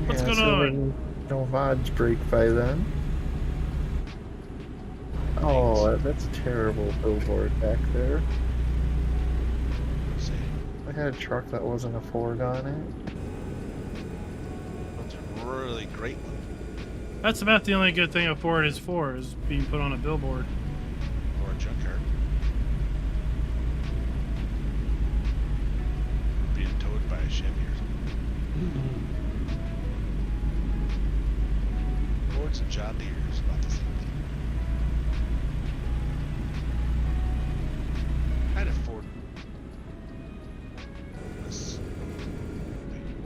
What's Yeah, going so on? when no mods break by then. Oh, that's a terrible billboard back there. See, I had a truck that wasn't a Ford on it. that's a really great one. That's about the only good thing a Ford is for, is being put on a billboard. Or a junkyard. Being towed by a Chevy or something. Fords and John Deere's about the same thing. I had a Ford. This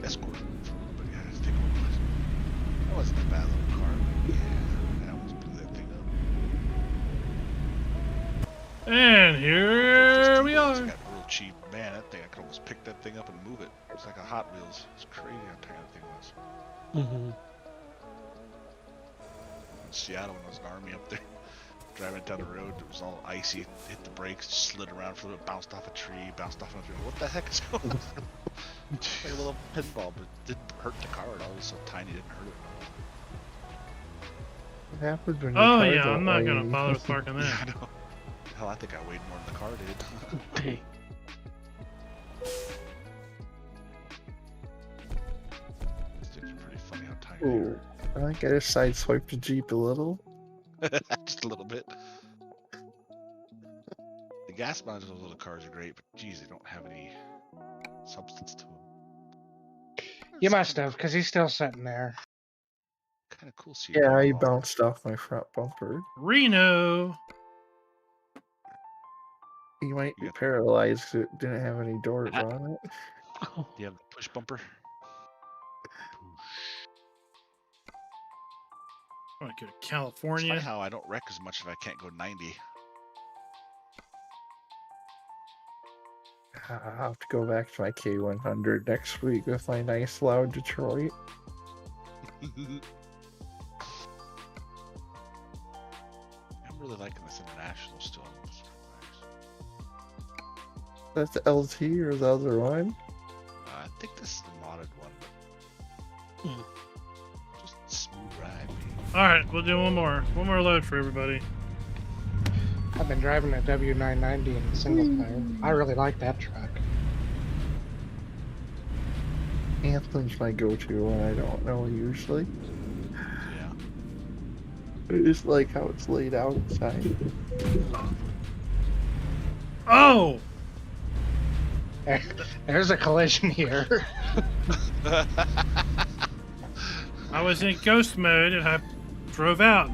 Escort for a little bit. Yeah, I think it was. That wasn't a bad little car, but yeah, I almost blew that thing up. And here we It's are. got real cheap. Man, that thing, I could almost pick that thing up and move it. It's like a Hot Wheels. It's crazy how tiny that thing was. Mm-hmm. In Seattle when I was in the Army up there, driving down the road, it was all icy, hit the brakes, slid around for a little bit, bounced off a tree, bounced off another tree. What the heck is going on? Like a little pinball, but it didn't hurt the car at all. It was so tiny, it didn't hurt it at all. What happens when your Oh car yeah, don't I'm not weigh? gonna bother with parking Yeah, I there. know. Hell, I think I weighed more than the car did. Hey. These things are pretty funny how tiny Ooh, I think I just sideswiped the Jeep a little. they are. Just a little bit. The gas mileage of those little cars are great, but geez, they don't have any substance to them. You must have, because he's still sitting there. Kind of cool. See Yeah, I bounced off my front bumper. Reno. He might be Yeah. paralyzed because it didn't have any doors on it. Do you have the push bumper? I want to go to It's California. funny how I don't wreck as much if I can't go 90. I'll have to go back to my K100 next week with my nice loud Detroit. I'm really liking this International still. It's nice. That's the LT or the other one? I think this is the modded one, but just smooth ride. All right, we'll do one more load for everybody. I've been driving a W990 in single player. I really like that truck. Anthem's my go-to one I don't know usually. Yeah. I just like how it's laid out inside. Oh, There's a collision here. I was in ghost mode and I drove out.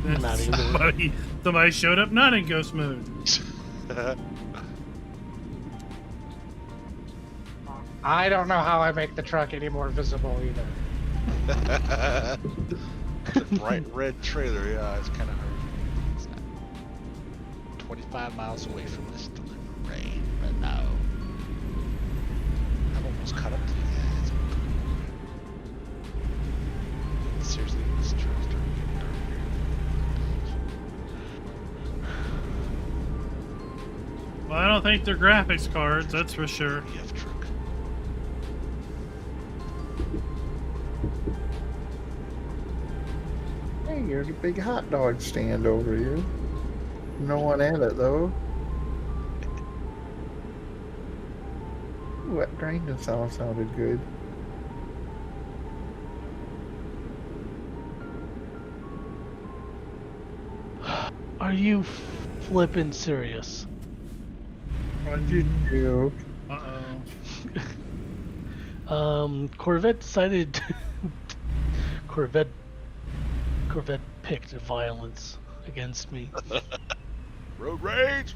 And Not even. somebody showed up not in ghost mode. I don't know how I make the truck any more visible either. The bright red trailer, yeah, it's kind of hard. It's 25 miles away from this delivery right now. I'm almost caught up to you guys. Well, I don't think they're graphics cards, that's for sure. EF truck. Hey, there's a big hot dog stand over here. No one at it though. Ooh, that grinding sound sounded good. Are you flippin' serious? What'd you do? Uh-oh. Corvette decided. Corvette picked violence against me. Road rage!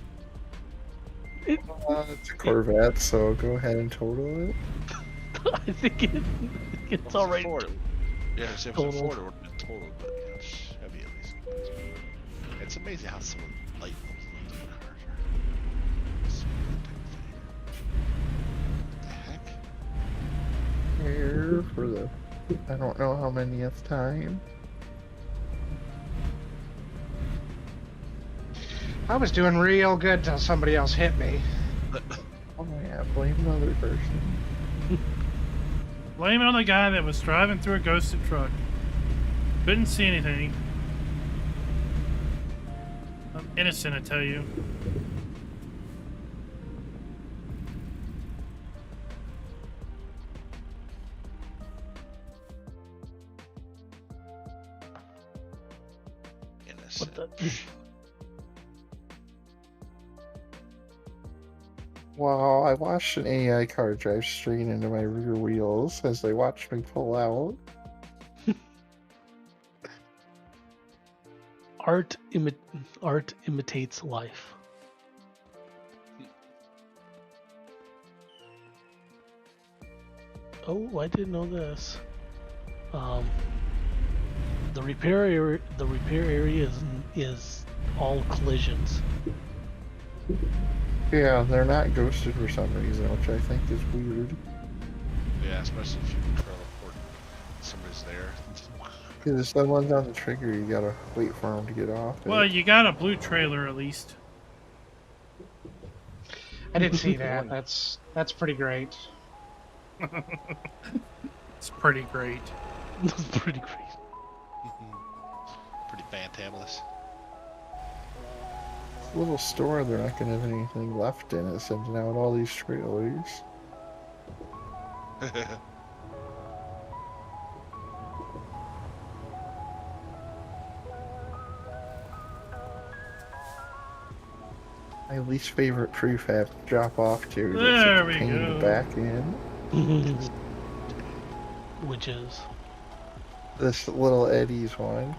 It's a Corvette, so go ahead and total it. I think it's all right. Yeah, if it was a Ford, it would have been total, but you know, Chevy at least. It's amazing how someone light those cars are. Smooth type thing. What the heck? Here for the, I don't know how manyth time. I was doing real good till somebody else hit me. Oh yeah, blame another person. Blame it on the guy that was driving through a ghosted truck. Couldn't see anything. I'm innocent, I tell you. Innocent. What the? Wow, I watched an AI car drive straight into my rear wheels as they watched me pull out. Art imitates life. Oh, I didn't know this. The repair area is all collisions. Yeah, they're not ghosted for some reason, which I think is weird. Yeah, especially if you control a port. Somebody's there. Because if someone's on the trigger, you gotta wait for them to get off. Well, you got a blue trailer at least. I did see that. That's pretty great. It's pretty great. That's pretty great. Pretty fantabulous. Little store, they're not gonna have anything left in it, sending out all these trailers. My least favorite prefab to drop off to. There we pain go. to back in. Which is This little Eddie's one.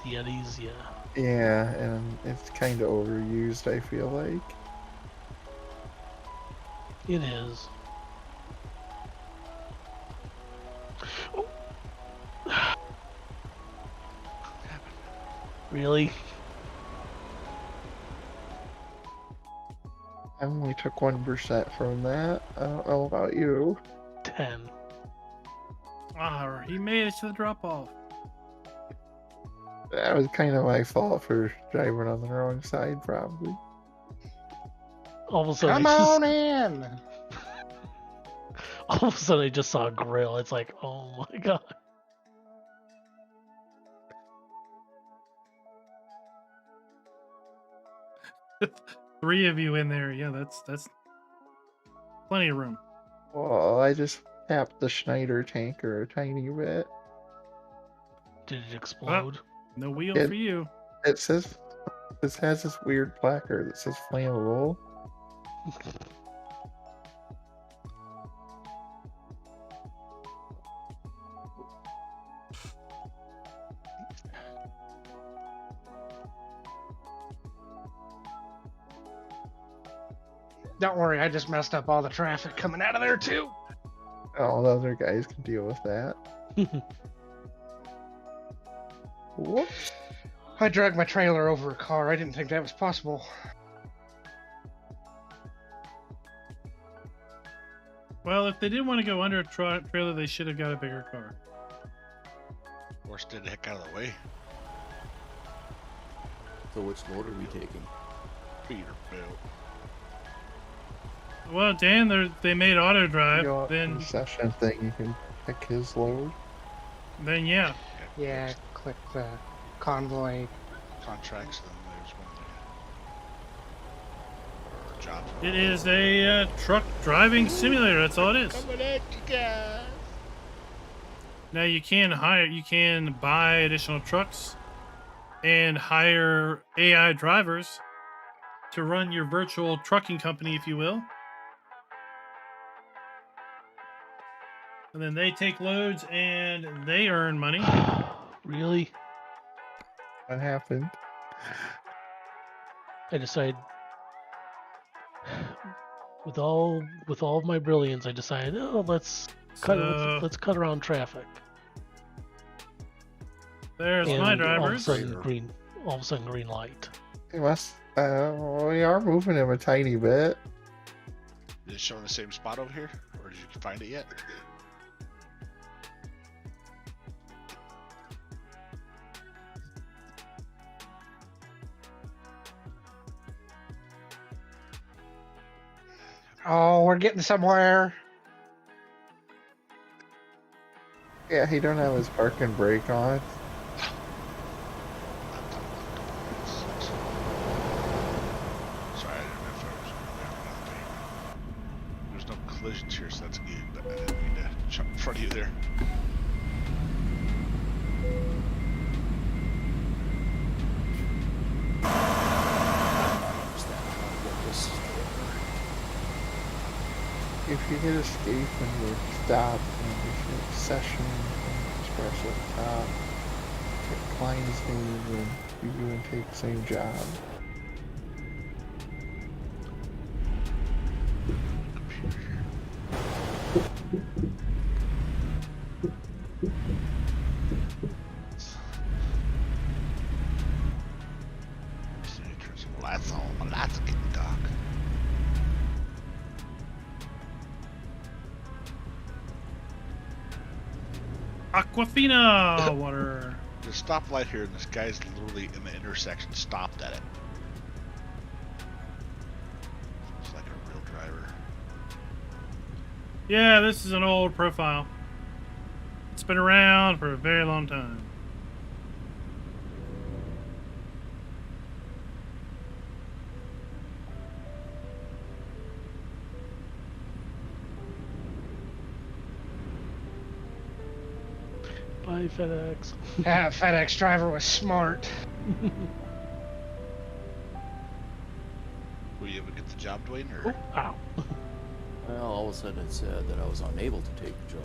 the Eddies, yeah. Yeah, and it's kind of overused, I feel like. It is. Really? I only took 1% from that. I don't know about you. 10. Ah, he made it to the drop off. That was kind of my fault for driving on the wrong side, probably. All of a sudden, Come on in. all of a sudden, I just saw a grill. It's like, oh my god. Three of you in there. Yeah, that's plenty of room. Well, I just tapped the Schneider tanker a tiny bit. Did it explode? No wheel It- for you. It says, this has this weird placard that says flammable. Don't worry, I just messed up all the traffic coming out of there too. All the other guys can deal with that. Whoops. I dragged my trailer over a car. I didn't think that was possible. Well, if they didn't want to go under a trailer, they should have got a bigger car. Or stay the heck out of the way. So which load are we taking? Peterbilt. Well, Dan, they made auto You drive. go up to Then the session thing, you can pick his load. yeah. Yeah, click the convoy. Contracts, then there's one there. Job. It is a truck driving simulator. That's all it is. Coming at you guys. Now you can buy additional trucks and hire AI drivers to run your virtual trucking company, if you will. And then they take loads and they earn money. Really? What happened? I decided, with all of my brilliance, I decided, oh, let's cut around traffic. There's And my All of a drivers. sudden, green light. It must. We are moving him a tiny bit. Is it showing the same spot over here, or did you find it yet? Oh, we're getting somewhere. Yeah, he don't have his parking brake on. Sorry, I didn't know if I was on the pavement. There's no collisions here, so that's good, but I didn't mean to jump in front of you there. If you hit escape and you stop, and you hit session and just press at the top, hit Klein's name, and you go and take the same job. Well, that's all. Well, that's getting dark. Aquafina water. There's a stoplight here, and this guy's literally in the intersection, stopped at it. It's like a real driver. Yeah, this is an old profile. It's been around for a very long time. Bye, FedEx. That FedEx driver was smart. Were you able to get the job, Dwayne? Or? Oh, ow. Well, all of a sudden it said that I was unable to take the job.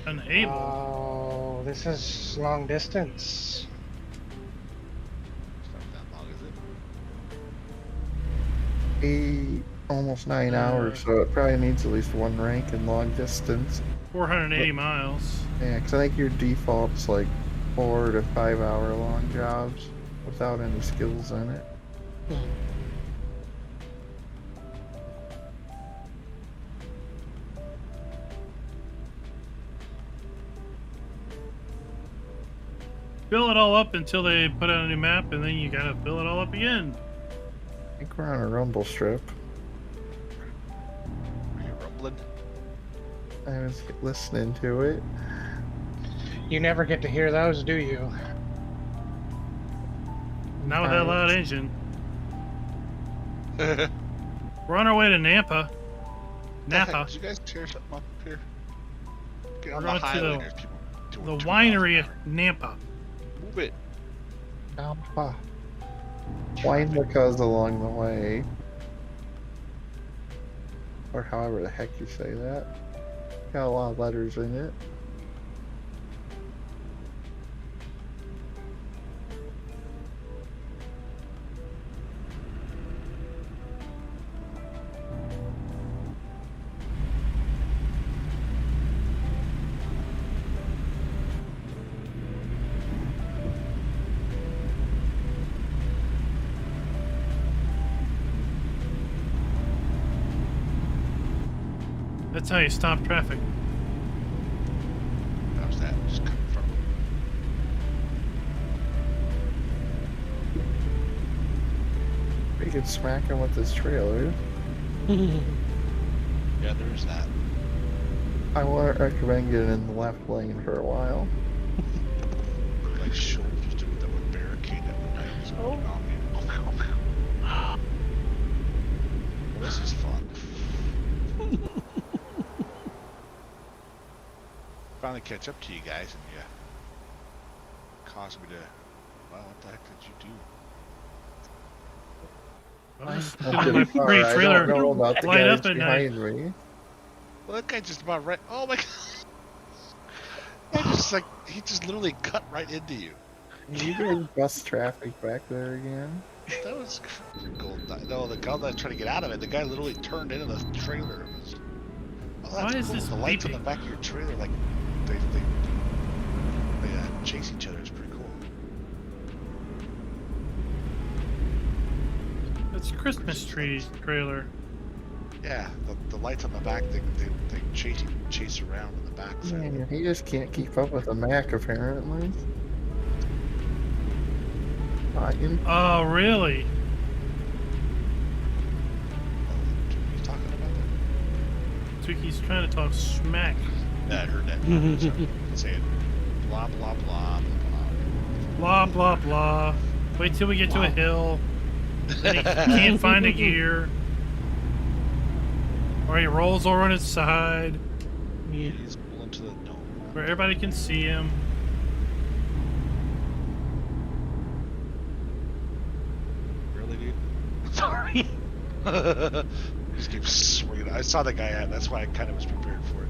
Unable. Oh, this is long distance. It's not that long, is it? Almost 9 hours, so it probably needs at least one rank in long distance. 480 miles. Yeah, because I think your default's like 4 to 5 hour long jobs without any skills in it. Fill it all up until they put out a new map, and then you gotta fill it all up again. I think we're on a rumble strip. Are you rumbling? I was listening to it. You never get to hear those, do you? Not with that loud engine. We're on our way to Nampa. Napa. Did you guys hear something up here? Get We're on the going to highway. the- There's people doing The 2 miles an winery hour. at Nampa. Move it. Alpha. Wine because along the way. Or however the heck you say that. Got a lot of letters in it. That's how you stop traffic. How's that? Just come from. you could smack him with his trailer. Yeah, there is that. I wouldn't recommend getting in the left lane for a while. Like shoulders to that would barricade at night. So Oh. well, this is fun. Finally catch up to you guys, and you caused me to. Well, what the heck did you do? I'm just That's getting my pretty far. free I trailer don't know about the light guys up at night. behind me. Well, that guy just about right. Oh my god! I just like he just literally cut right into you. You guys bust traffic back there again. That was cool. No, the guy that was trying to get out of it, the guy literally turned into the trailer. Oh, that's Why is cool. this The lights on the beeping? back of your trailer, like they chase each other. It's pretty cool. It's Christmas tree trailer. Yeah, the lights on the back, they chase around in the back. Man, he just can't keep up with the Mac apparently. Oh, really? You talking about that? Twicky's trying to talk smack. Yeah, I heard that. Sorry. Say it. Blah blah blah blah Blah, blah, blah. Wait till we get to a hill. Then he can't find a gear. Or he rolls over on his side Yeah. He's pulling to the dome. where everybody can see him. Really, dude? Sorry. Just keep swinging. I saw the guy at. That's why I kind of was prepared for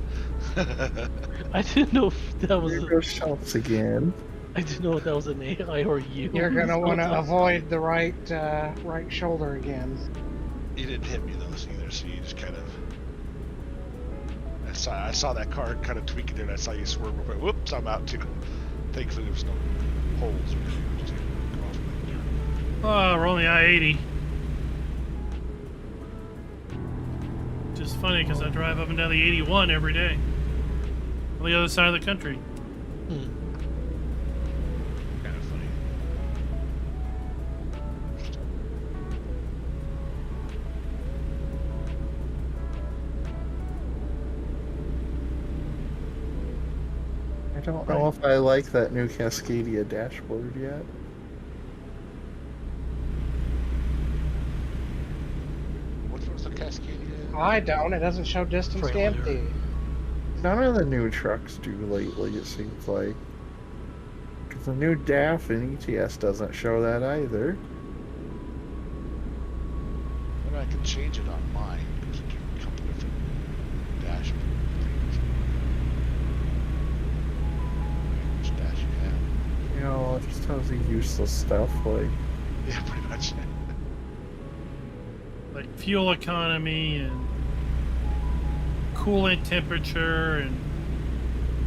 it. I didn't know if that was. There goes Schultz again. I didn't know if that was an AI or you. You're gonna want to So- avoid the right shoulder again. He didn't hit me though either, so you just kind of. I saw that car kind of tweaking there, and I saw you swerve real quick. Whoops, I'm out too. Thankfully, there was no holes or anything. Just go off of it. Oh, we're only I-80. Which is funny because I drive up and down the 81 every day. On the other side of the country. Hmm. Kind of funny. I don't know if I like that new Cascadia dashboard yet. Which one's the Cascadia? I don't. It doesn't show distance to Trailer. empty. None of the new trucks do lately, it seems like. Because the new DAF and ETS doesn't show that either. Maybe I can change it on mine because it can a couple different dashboard things. Which dash you have? You know, it just tells you useless stuff like Yeah, pretty much. Like fuel economy and coolant temperature and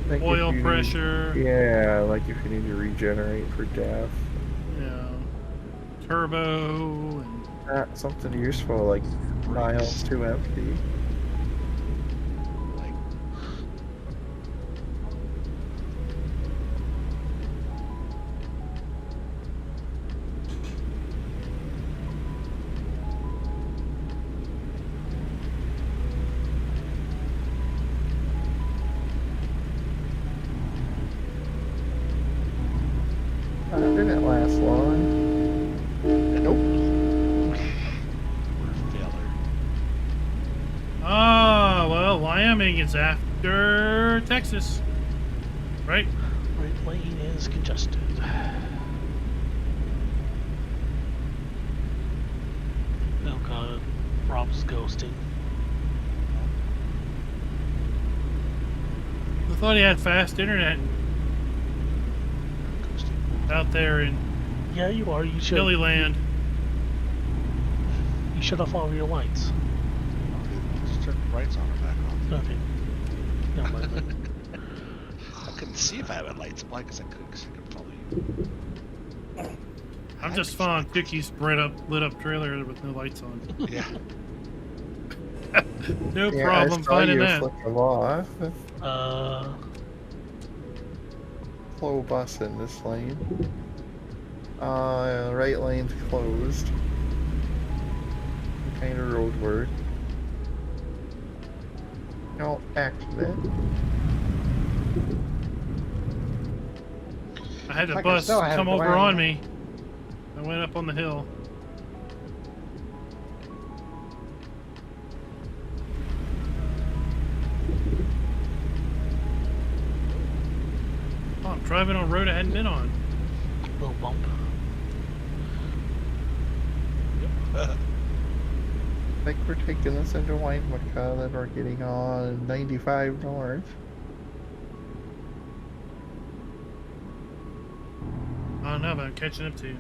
like if oil you need- pressure. yeah, like if you need to regenerate for DAF. You know, turbo and Not something useful like miles to empty. Like, Didn't last long. nope. We're a failure. ah, well, Wyoming is after Texas, right? Right lane is congested. Oh god, Rob's ghosting. I thought he had fast internet out there in Yeah, you are. You should. Billy Land. You shut off all of your lights. Okay, just turn the lights on or back on. Okay. Never mind then. I couldn't see if I had lights on because I could probably. I'm just following Dicky's lit up trailer with no lights on. Yeah. No Yeah, problem I saw finding you that. flick them off. Slow bus in this lane. Right lane's closed. kind of road work. No accident. I had the Like I bus still had come it over going. on me. I went up on the hill. Oh, I'm driving on a road I hadn't been on. Little bump. Yep. I think we're taking this into Winemaca, then we're getting on 95 north. I don't know, but I'm catching up to you.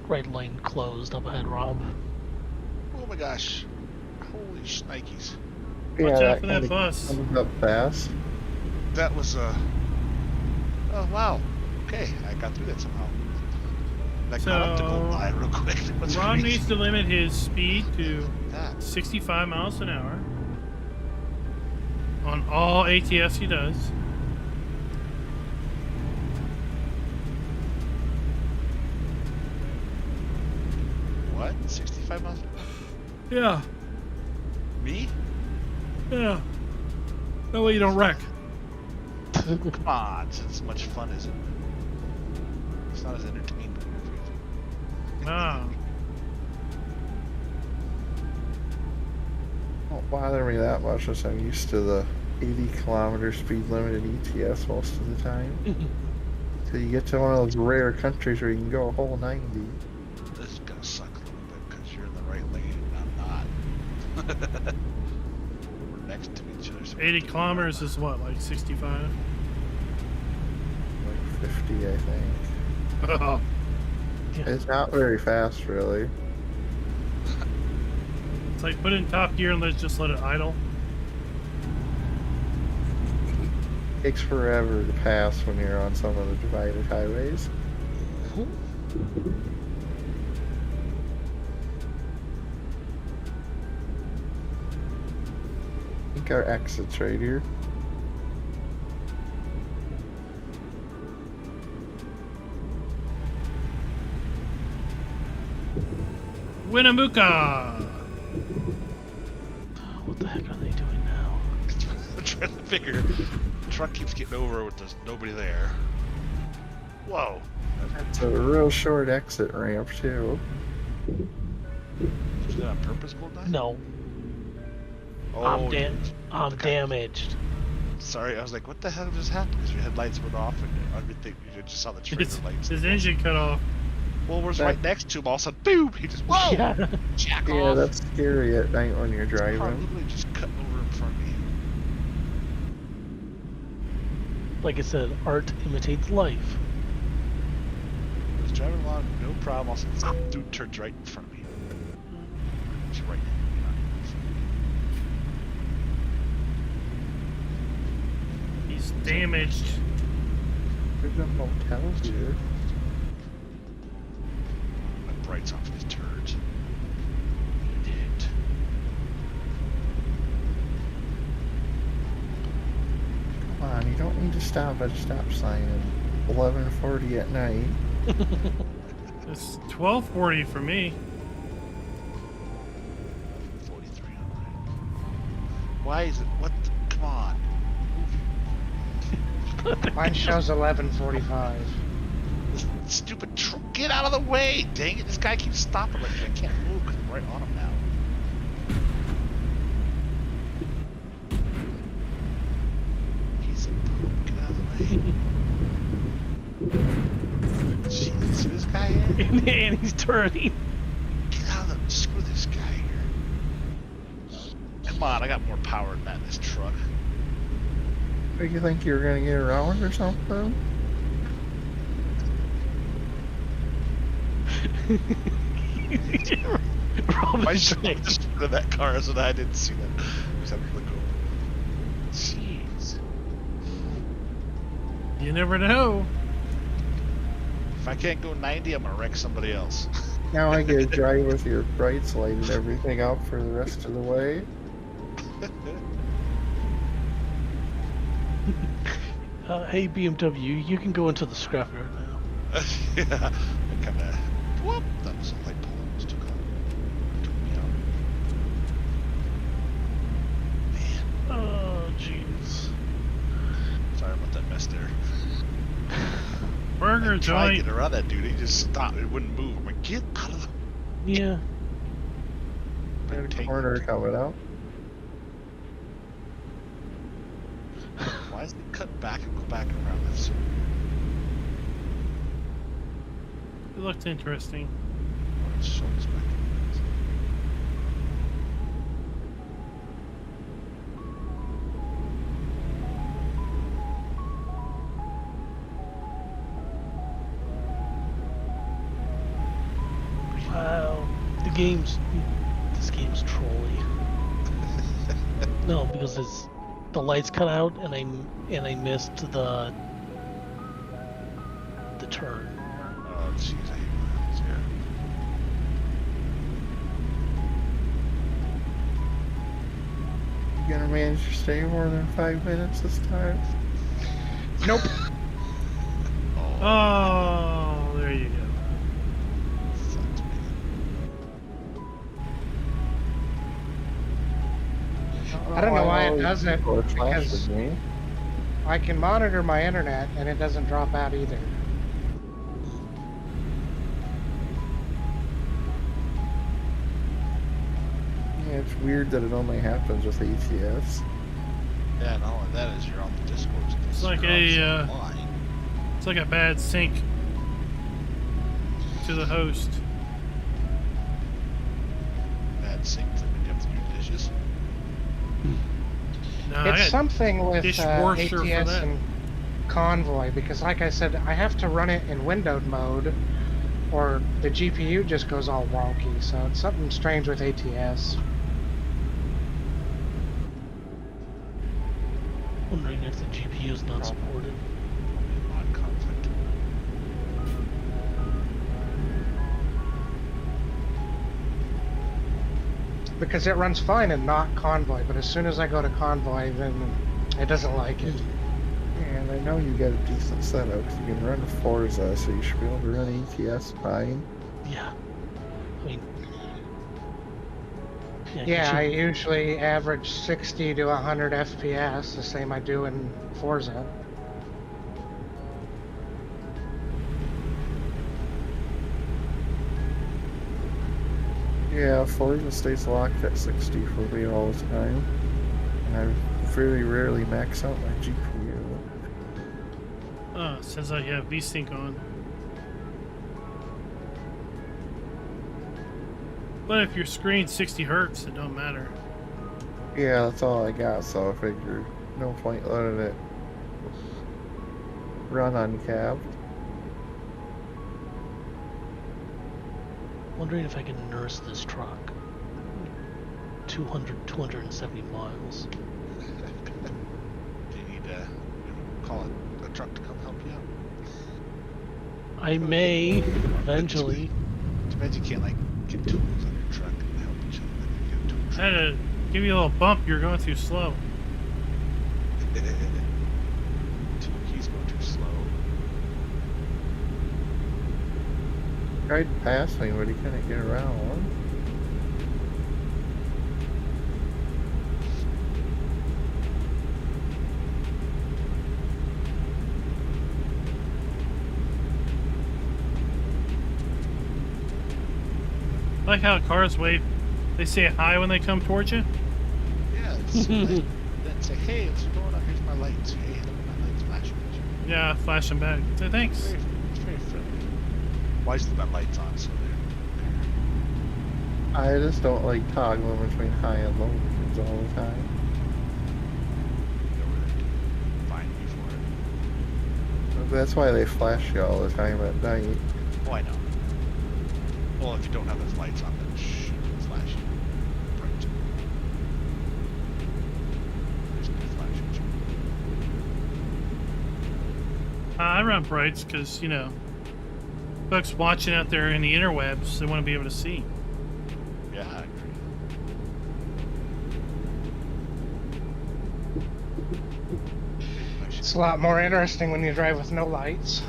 Right lane closed up ahead, Rob. Oh my gosh. Holy shnikes. Watch out for that kinda bus. comes up fast. That was oh wow. Okay, I got through that somehow. I caught up to go So, by real quick. What's Rob crazy? needs to limit his speed to That. 65 miles an hour on all ATS he does. What? 65 miles an hour? Yeah, Me? yeah. That way you don't wreck. Come on, it's as much fun as it. It's not as entertaining. Ah, Don't bother me that much as I'm used to the 80-kilometer speed limit in ETS most of the time. So you get to one of those rare countries where you can go a whole 90. This is gonna suck a little bit because you're in the right lane and I'm not. We're next to each other. So 80 kilometers is what, like 65? Like 50, I think. Oh, It's not very fast, really. it's like put in top gear and let's just let it idle. Takes forever to pass when you're on some of the divided highways. I think our exit's right here. Winnemucca! What the heck are they doing now? I'm trying to figure. The truck keeps getting over with there's nobody there. Whoa. It's a real short exit ramp, too. Is that on purpose, Goldeneye? No, Oh, I'm okay. damaged. Sorry, I was like, what the hell just happened? Because your headlights went off and everything. You just saw the trailer lights. His engine cut off. Well, was right next to him. All of a sudden, boom! He just whoa! Yeah. Jack Yeah, off. that's scary at night when you're Car driving. literally just cut over in front of me. Like I said, art imitates life. I was driving along, no problem. All of a sudden, some dude turns right in front of me. It's right. He's damaged. There's a motel here. My brights off these turds. He did it. Come on, you don't need to stop at a stop sign at 11:40 at night. It's 12:40 for me. 43 on mine. Why is it? What? Come on. Mine shows 11:45. This stupid truck. Get out of the way! Dang it! This guy keeps stopping like I can't move because I'm right on him now. He's a poop. Get out of the way. Jeez, see this guy in? And he's turning. Get out of the. Screw this guy here. Come on, I got more power than that in this truck. Do you think you're gonna get around or something? Rob I is should turning. have just put in that car so that I didn't see that. Just had to look over. Jeez. You never know. If I can't go 90, I'm gonna wreck somebody else. Now I get to drive with your brights lighted everything up for the rest of the way. Hey BMW, you can go into the scrapyard now. Yeah, I kind of. Whoop! That was a light pole almost took me out. Man, Oh, jeez. sorry about that mess there. Burger I tried to joint. get around that dude. He just stopped. It wouldn't move. I'm like, get out of the Yeah. tank. Corner coming out. Why is it cut back and go back around this? It looked interesting. Oh, it's showing us back. Wow. This game's trolly. No, because the lights cut out and I missed the turn. Oh, jeez, I hate those, yeah. You gonna manage to stay more than 5 minutes this time? Nope. Oh, there you go. Sucks, man. I don't know why it always does it, people are flashing because me. I can monitor my internet and it doesn't drop out either. Yeah, it's weird that it only happens with ATS. Yeah, and all of that is you're on the Discord. It's like you're a, online. It's like a bad sync to the host. Bad sync that when you have to do dishes. No, I It's got something with dishwasher for ATS that. and Convoy, because like I said, I have to run it in windowed mode or the GPU just goes all wonky, so it's something strange with ATS. Wondering if the GPU is not supported. Mod conflict. Because it runs fine in not Convoy, but as soon as I go to Convoy, then it doesn't like it. And I know you got a decent setup because you can run Forza, so you should be able to run ATS fine. Yeah. I mean. Yeah, I 'cause you- usually average 60 to 100 FPS, the same I do in Forza. Yeah, Forza stays locked at 60 for me all the time. And I very rarely max out my GPU. Oh, it says I have VSync on. But if your screen's 60 hertz, it don't matter. Yeah, that's all I got, so I figured no point letting it run uncapped. Wondering if I can nurse this truck. 270 miles. Do you need call a truck to come help you out? I may eventually. Depends. You can't like get tools on your truck and help each other. Then you get a tool I truck. had to give you a little bump. You're going too slow. He's going too slow. Tried to pass me, but he couldn't get around. I like how cars wave. They say hi when they come towards you. Yeah. It's then say, hey, what's going on? Here's my lights. Hey, look at my lights flashing at you. Yeah, flash them back. Say thanks. It's very friendly. Why is my lights on? So there. I just don't like toggling between high and low things all the time. You know where they find me for it. That's why they flash you all the time at night. Oh, I know. Well, if you don't have those lights on, then it'll flash you. Bright. There's no flash at you. I run brights because, you know, folks watching out there in the interwebs, they want to be able to see. Yeah, I agree. I should It's a lot more interesting when you drive with no lights.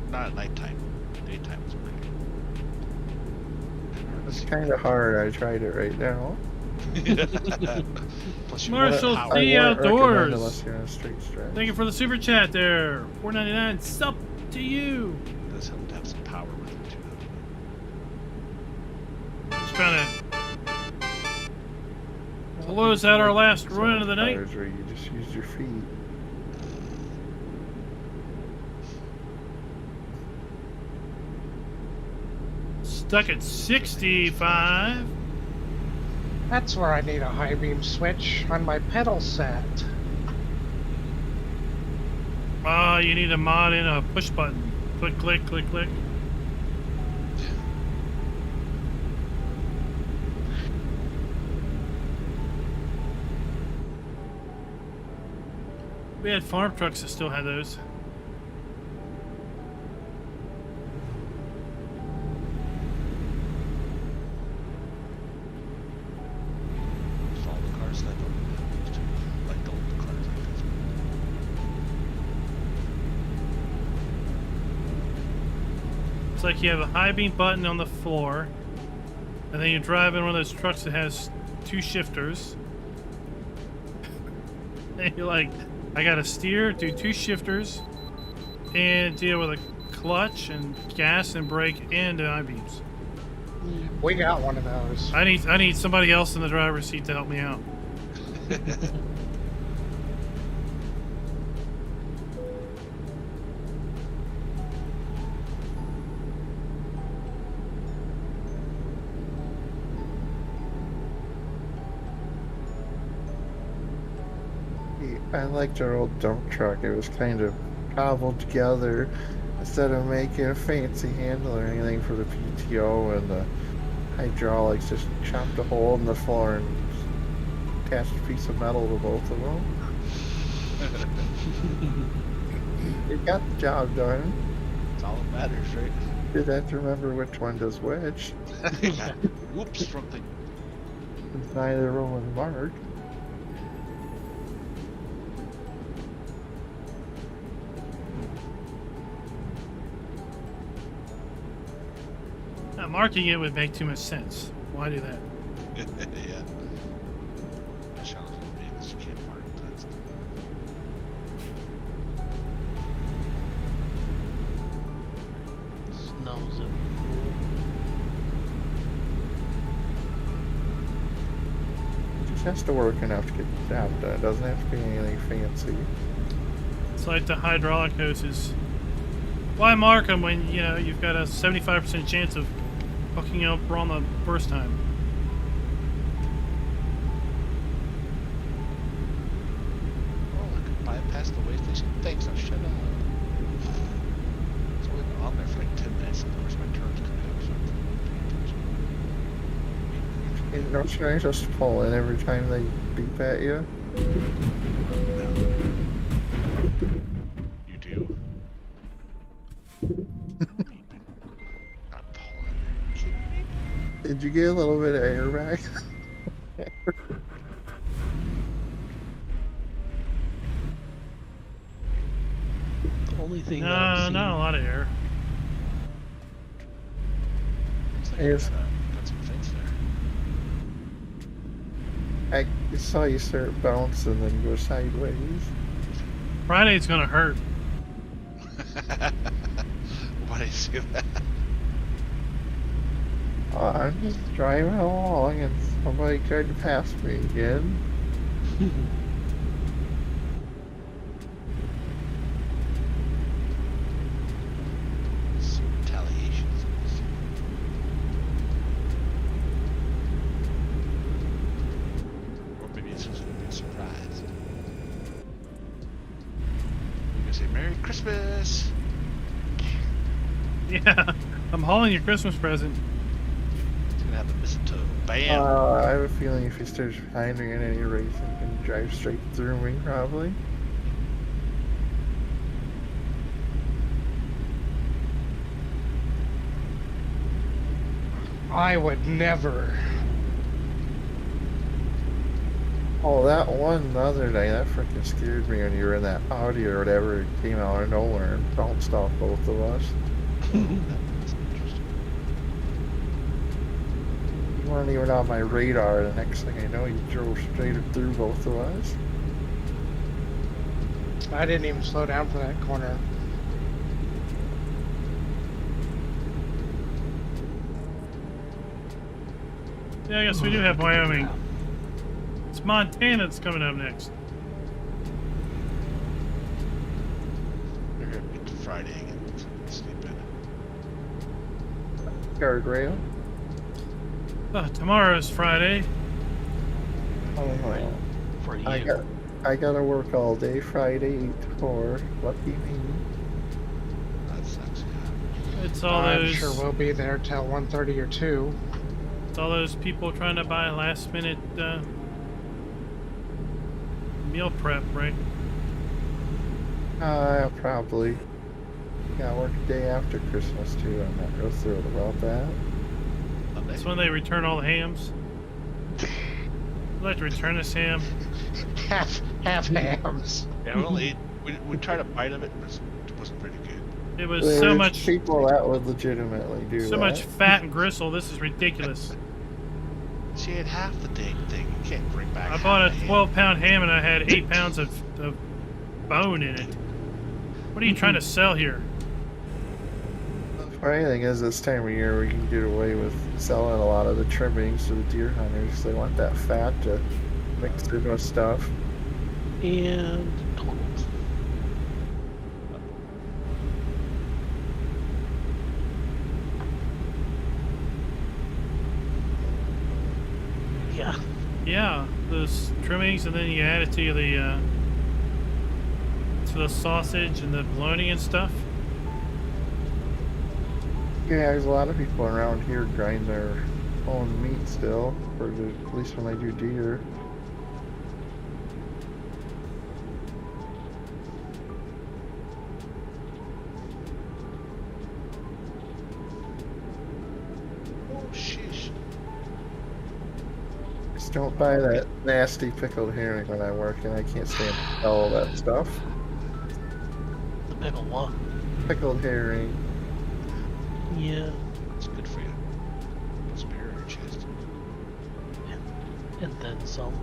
Not at nighttime. Daytime is pretty It's kind of hard. I tried it right now. good. Plus you Marshall have power. C. I wouldn't recommend Outdoors. unless you're in a straight stretch. Thank you for the super chat there. $4.99. Sup to you. It does help to have some power with it too. Just trying to close out our last run of the night. Tires where you just use your feet. Stuck at 65. That's where I need a high beam switch on my pedal set. You need a mod in a push button. Click, click, click, click. We had farm trucks that still had those. Follow the cars like the old cars like this. It's like you have a high beam button on the floor, and then you drive in one of those trucks that has 2 shifters. And you're like, I gotta steer, do 2 shifters, and deal with a clutch and gas and brake and high beams. We got one of those. I need somebody else in the driver's seat to help me out. I liked our old dump truck. It was kind of cobbled together. Instead of making a fancy handle or anything for the PTO and the hydraulics, just chopped a hole in the floor and attached a piece of metal to both of them. It got the job done. That's all that matters, right? Did have to remember which one does which. Yeah. Whoops, wrong thing. Since neither of them was marked. Marking it would make too much sense. Why do that? Yeah. That challenge would be because you can't mark that stuff. Snows it. It just has to work enough to get the job done. It doesn't have to be anything fancy. It's like the hydraulic hoses. Why mark them when you've got a 75% chance of hooking up wrong the first time? Oh, I could bypass the way station. Thanks, I'll shut up. It's only been on there for like 10 minutes. Of course, my turn's coming up, so I'm paying attention. Don't you just pull in every time they beep at you? You do. Not pulling. Are you kidding me? Did you get a little bit of air back? The only thing that No, I've seen, not a lot of air. Looks like Yes. got some things I there. saw you start bouncing and then go sideways. Friday's gonna hurt. Why did you say that? Oh, I'm just driving along and somebody tried to pass me again. Some retaliations. Or maybe it's just gonna be a surprise. You're gonna say Merry Christmas! Yeah, I'm hauling your Christmas present. It's gonna have the mistletoe. Bam! I have a feeling if he starts behind me in any race, he can drive straight through me, probably. I would never. Oh, that one the other day, that freaking scared me when you were in that Audi or whatever. It came out of nowhere and bounced off both of us. That's interesting. You weren't even on my radar. The next thing I know, you drove straight through both of us. I didn't even slow down for that corner. Yeah, I guess we do have Wyoming. It's Montana that's coming up next. We're gonna get to Friday and sleep in. Guardrail. Tomorrow's Friday. Oh, Right. For you. I gotta work all day Friday, 8 to 4. Lucky me. That sucks. Yeah. It's all I'm those. sure we'll be there till 1:30 or 2. It's all those people trying to buy last minute meal prep, right? Probably. Gotta work the day after Christmas too. I'm not real thrilled about that. Monday. That's when they return all the hams. I'd like to return this ham. Half hams. Yeah, we only ate. We tried a bite of it. It wasn't very good. It was There's so much, people that would legitimately do so that. much fat and gristle. This is ridiculous. She had half the dang thing. You can't bring back. I half bought a the ham. 12-pound ham and I had 8 pounds of bone in it. What are you trying to sell here? The funny thing is, this time of year we can get away with selling a lot of the trimmings to the deer hunters. They want that fat to mix in with stuff. And totals. Yeah. Yeah, those trimmings, and then you add it to the sausage and the bologna and stuff. Yeah, there's a lot of people around here grind their own meat still, at least when they do deer. Oh, sheesh. Just don't buy that nasty pickled herring when I'm working. I can't stand all that stuff. The pickle what? Pickled herring. Yeah. It's good for you. Spare your chest. And then some.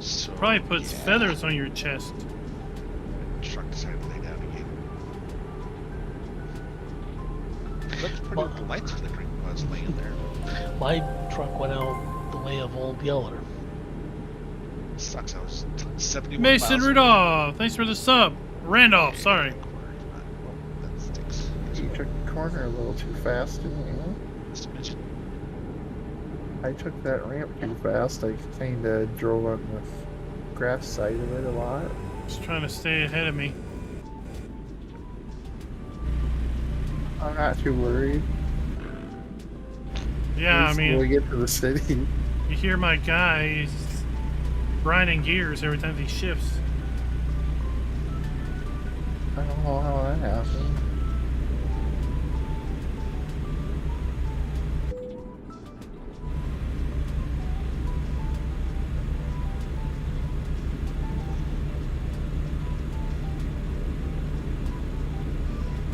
So Probably puts yeah. feathers on your chest. Truck decided to lay down again. It looked pretty Well- the lights flickering when I was laying there. My truck went out the way of Old Yeller. Sucks. I was 71 Mason miles Rudolph, thanks for the sub. Randolph, sorry. That stinks. You took the corner a little too fast, didn't you? Just a midget. I took that ramp too fast. I kinda drove on the grass side of it a lot. Just trying to stay ahead of me. I'm not too worried. Yeah, I When we mean, get to the city. you hear my guy, he's grinding gears every time he shifts. I don't know how that happened.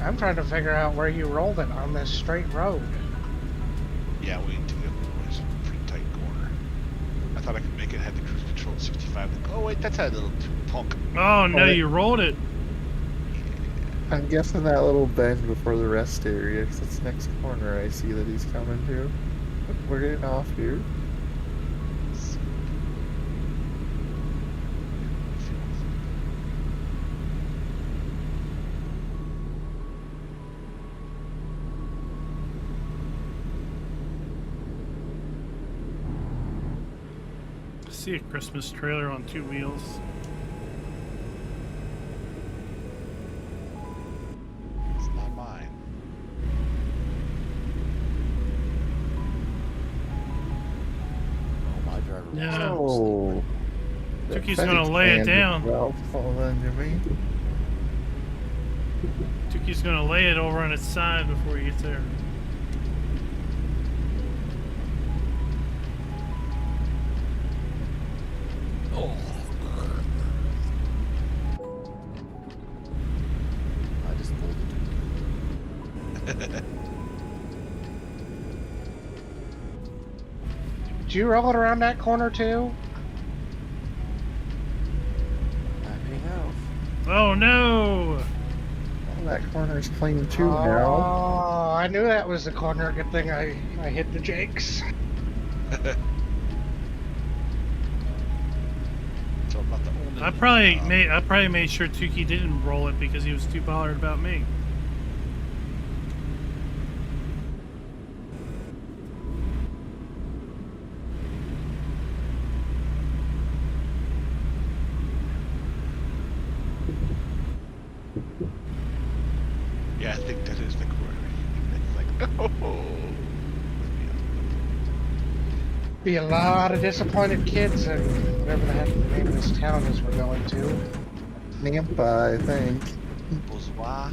I'm trying to figure out where you rolled it on this straight road. Yeah, we took it. It was a pretty tight corner. I thought I could make it. Had the cruise control at 65. Like, oh wait, that's a little too punk. Oh no, Oh, you rolled it. I'm guessing that little bend before the rest area, 'cause it's next corner I see that he's coming to. We're getting off here. See a Christmas trailer on 2 wheels. It's not mine. Oh, my driver. Yeah. Oh. Took he's That gonna FedEx lay it man down. did well fall under me. Tuki's gonna lay it over on its side before he gets there. you roll it around that corner too? I may have. Oh no! Well, that corner's clean too Oh, now. I knew that was the corner. Good thing I hit the Jakes. So I'm not the only I probably made sure Tukey didn't roll it because he was too bothered about me. Yeah, I think that is the corner. It's like, oh. Be a lot of disappointed kids in whatever the heck the name of this town is we're going to. Nampa, I think. Bourgeois.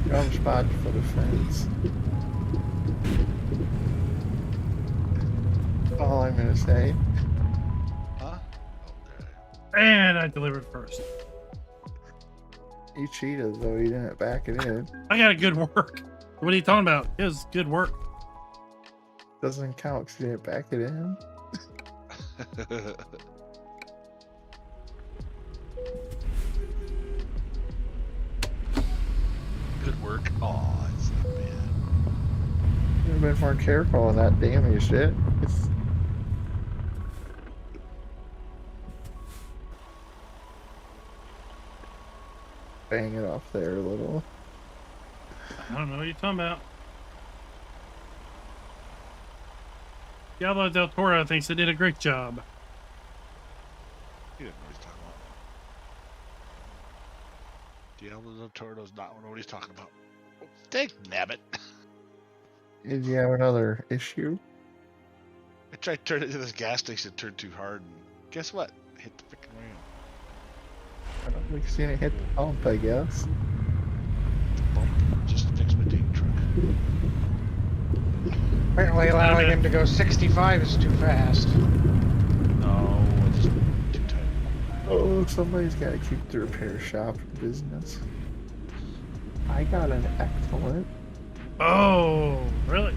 Jump spot for the fence. That's all I'm gonna say. Huh? Oh, And I delivered first. He cheated though, he didn't back it in. I got a good work. What are you talking about? It was good work. Doesn't count because he didn't back it in. there. Good work. Oh, it's not bad. Should have been more careful on that damaged it. Bang it off there a little. I don't know what you're talking about. Diablo del Toro thinks they did a great job. He didn't know what he's talking about. Diablo del Toro does not know what he's talking about. Oh, dang nabbit. Did you have another issue? I tried to turn it to this gas station, it turned too hard, and guess what? I hit the freaking ram. I don't think seen it hit the pump, I guess. Bump. Just fixed my dang truck. Apparently allowing him to go 65 is too fast. No, I just too tight. Oh, somebody's got to keep the repair shop in business. I got an excellent. Oh, really?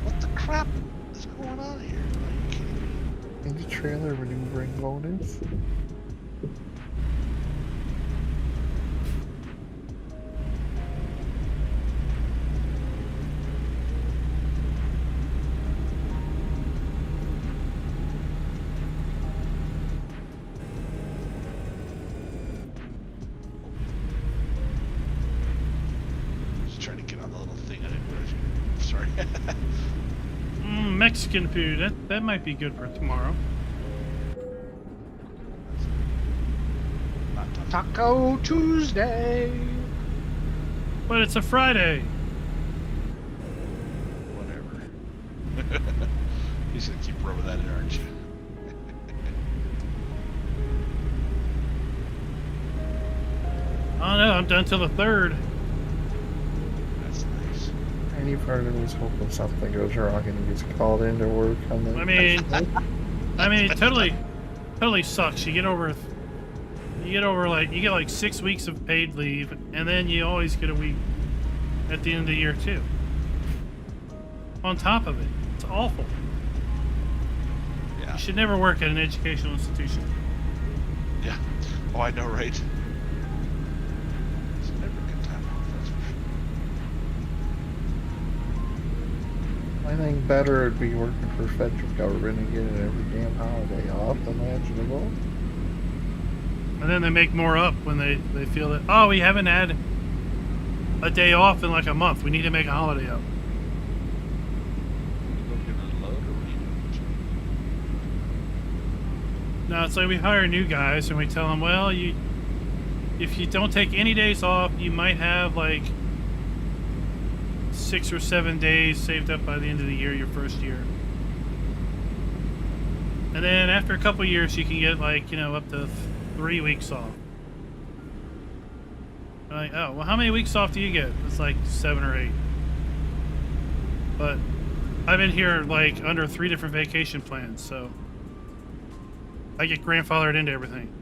What the crap is going on here? Are you kidding me? In the trailer maneuvering bonus. Just trying to get on the little thing I didn't realize you. Sorry. Mexican food. That might be good for tomorrow. Not tough. Taco Tuesday. But it's a Friday. Whatever. He's gonna keep rubbing that in, aren't you? I don't know. I'm done till the 3rd. That's nice. Any part of me is hoping something goes wrong and he gets called into work on the. I mean, it totally sucks. You get over like you get like 6 weeks of paid leave, and then you always get a week at the end of the year too. On top of it, it's awful. Yeah. You should never work at an educational institution. Yeah. Oh, I know, right? It's never a good time off, that's for sure. I think better would be working for federal government and getting every damn holiday off imaginable. And then they make more up when they feel that, oh, we haven't had a day off in like a month. We need to make a holiday up. You go get a load, or what are you doing? No, it's like we hire new guys and we tell them, well, if you don't take any days off, you might have like 6 or 7 days saved up by the end of the year, your first year. And then after a couple of years, you can get like, up to 3 weeks off. Like, oh, well, how many weeks off do you get? It's like 7 or 8. But I've been here like under 3 different vacation plans, so I get grandfathered into everything.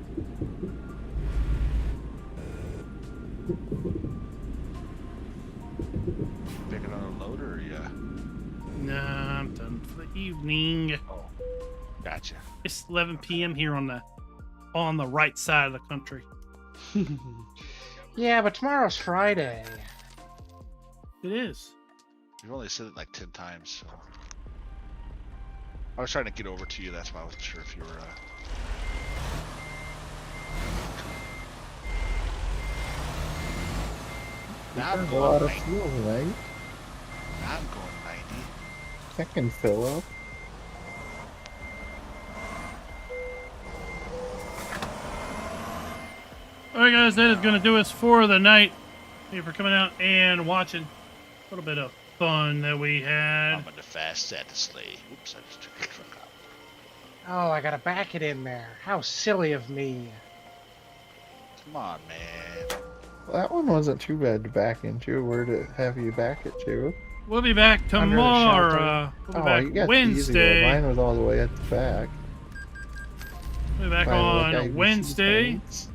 Picking on a loader, or yeah. Nah, I'm done for the evening. Oh, gotcha. It's 11 p.m. here on the right side of the country. Yeah, but tomorrow's Friday. It is. You've only said it like 10 times, so. I was trying to get over to you, that's why I wasn't sure if you were, Now I'm There's a lot going of 90. fuel, right? Now I'm going 90. That can fill up. Alright guys, that is going to do us for the night. Thank you for coming out and watching. A little bit of fun that we had. I'm in the fast set to sleigh. Oops, I just took the truck out. Oh, I gotta back it in there. How silly of me. Come on, man. Well, that one wasn't too bad to back into. Where to have you back it to? We'll be back Under the tomorrow. We'll be You back got the easy one. Wednesday. Mine was all the way at the back. We'll be back Trying to look at on IBC Wednesday. points.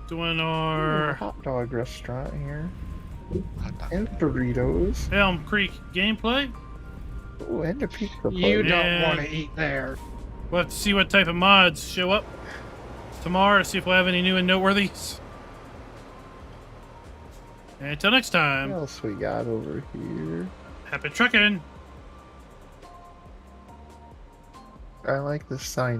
Doing Ooh, our hot dog restaurant here. Hot dog. And burritos. Elm Creek gameplay. Oh, and a pizza place. You don't Yeah. want to eat there. We'll have to see what type of mods show up tomorrow. See if we'll have any new and noteworthies. And until next What time, else we got over here? happy trucking. I like the sign.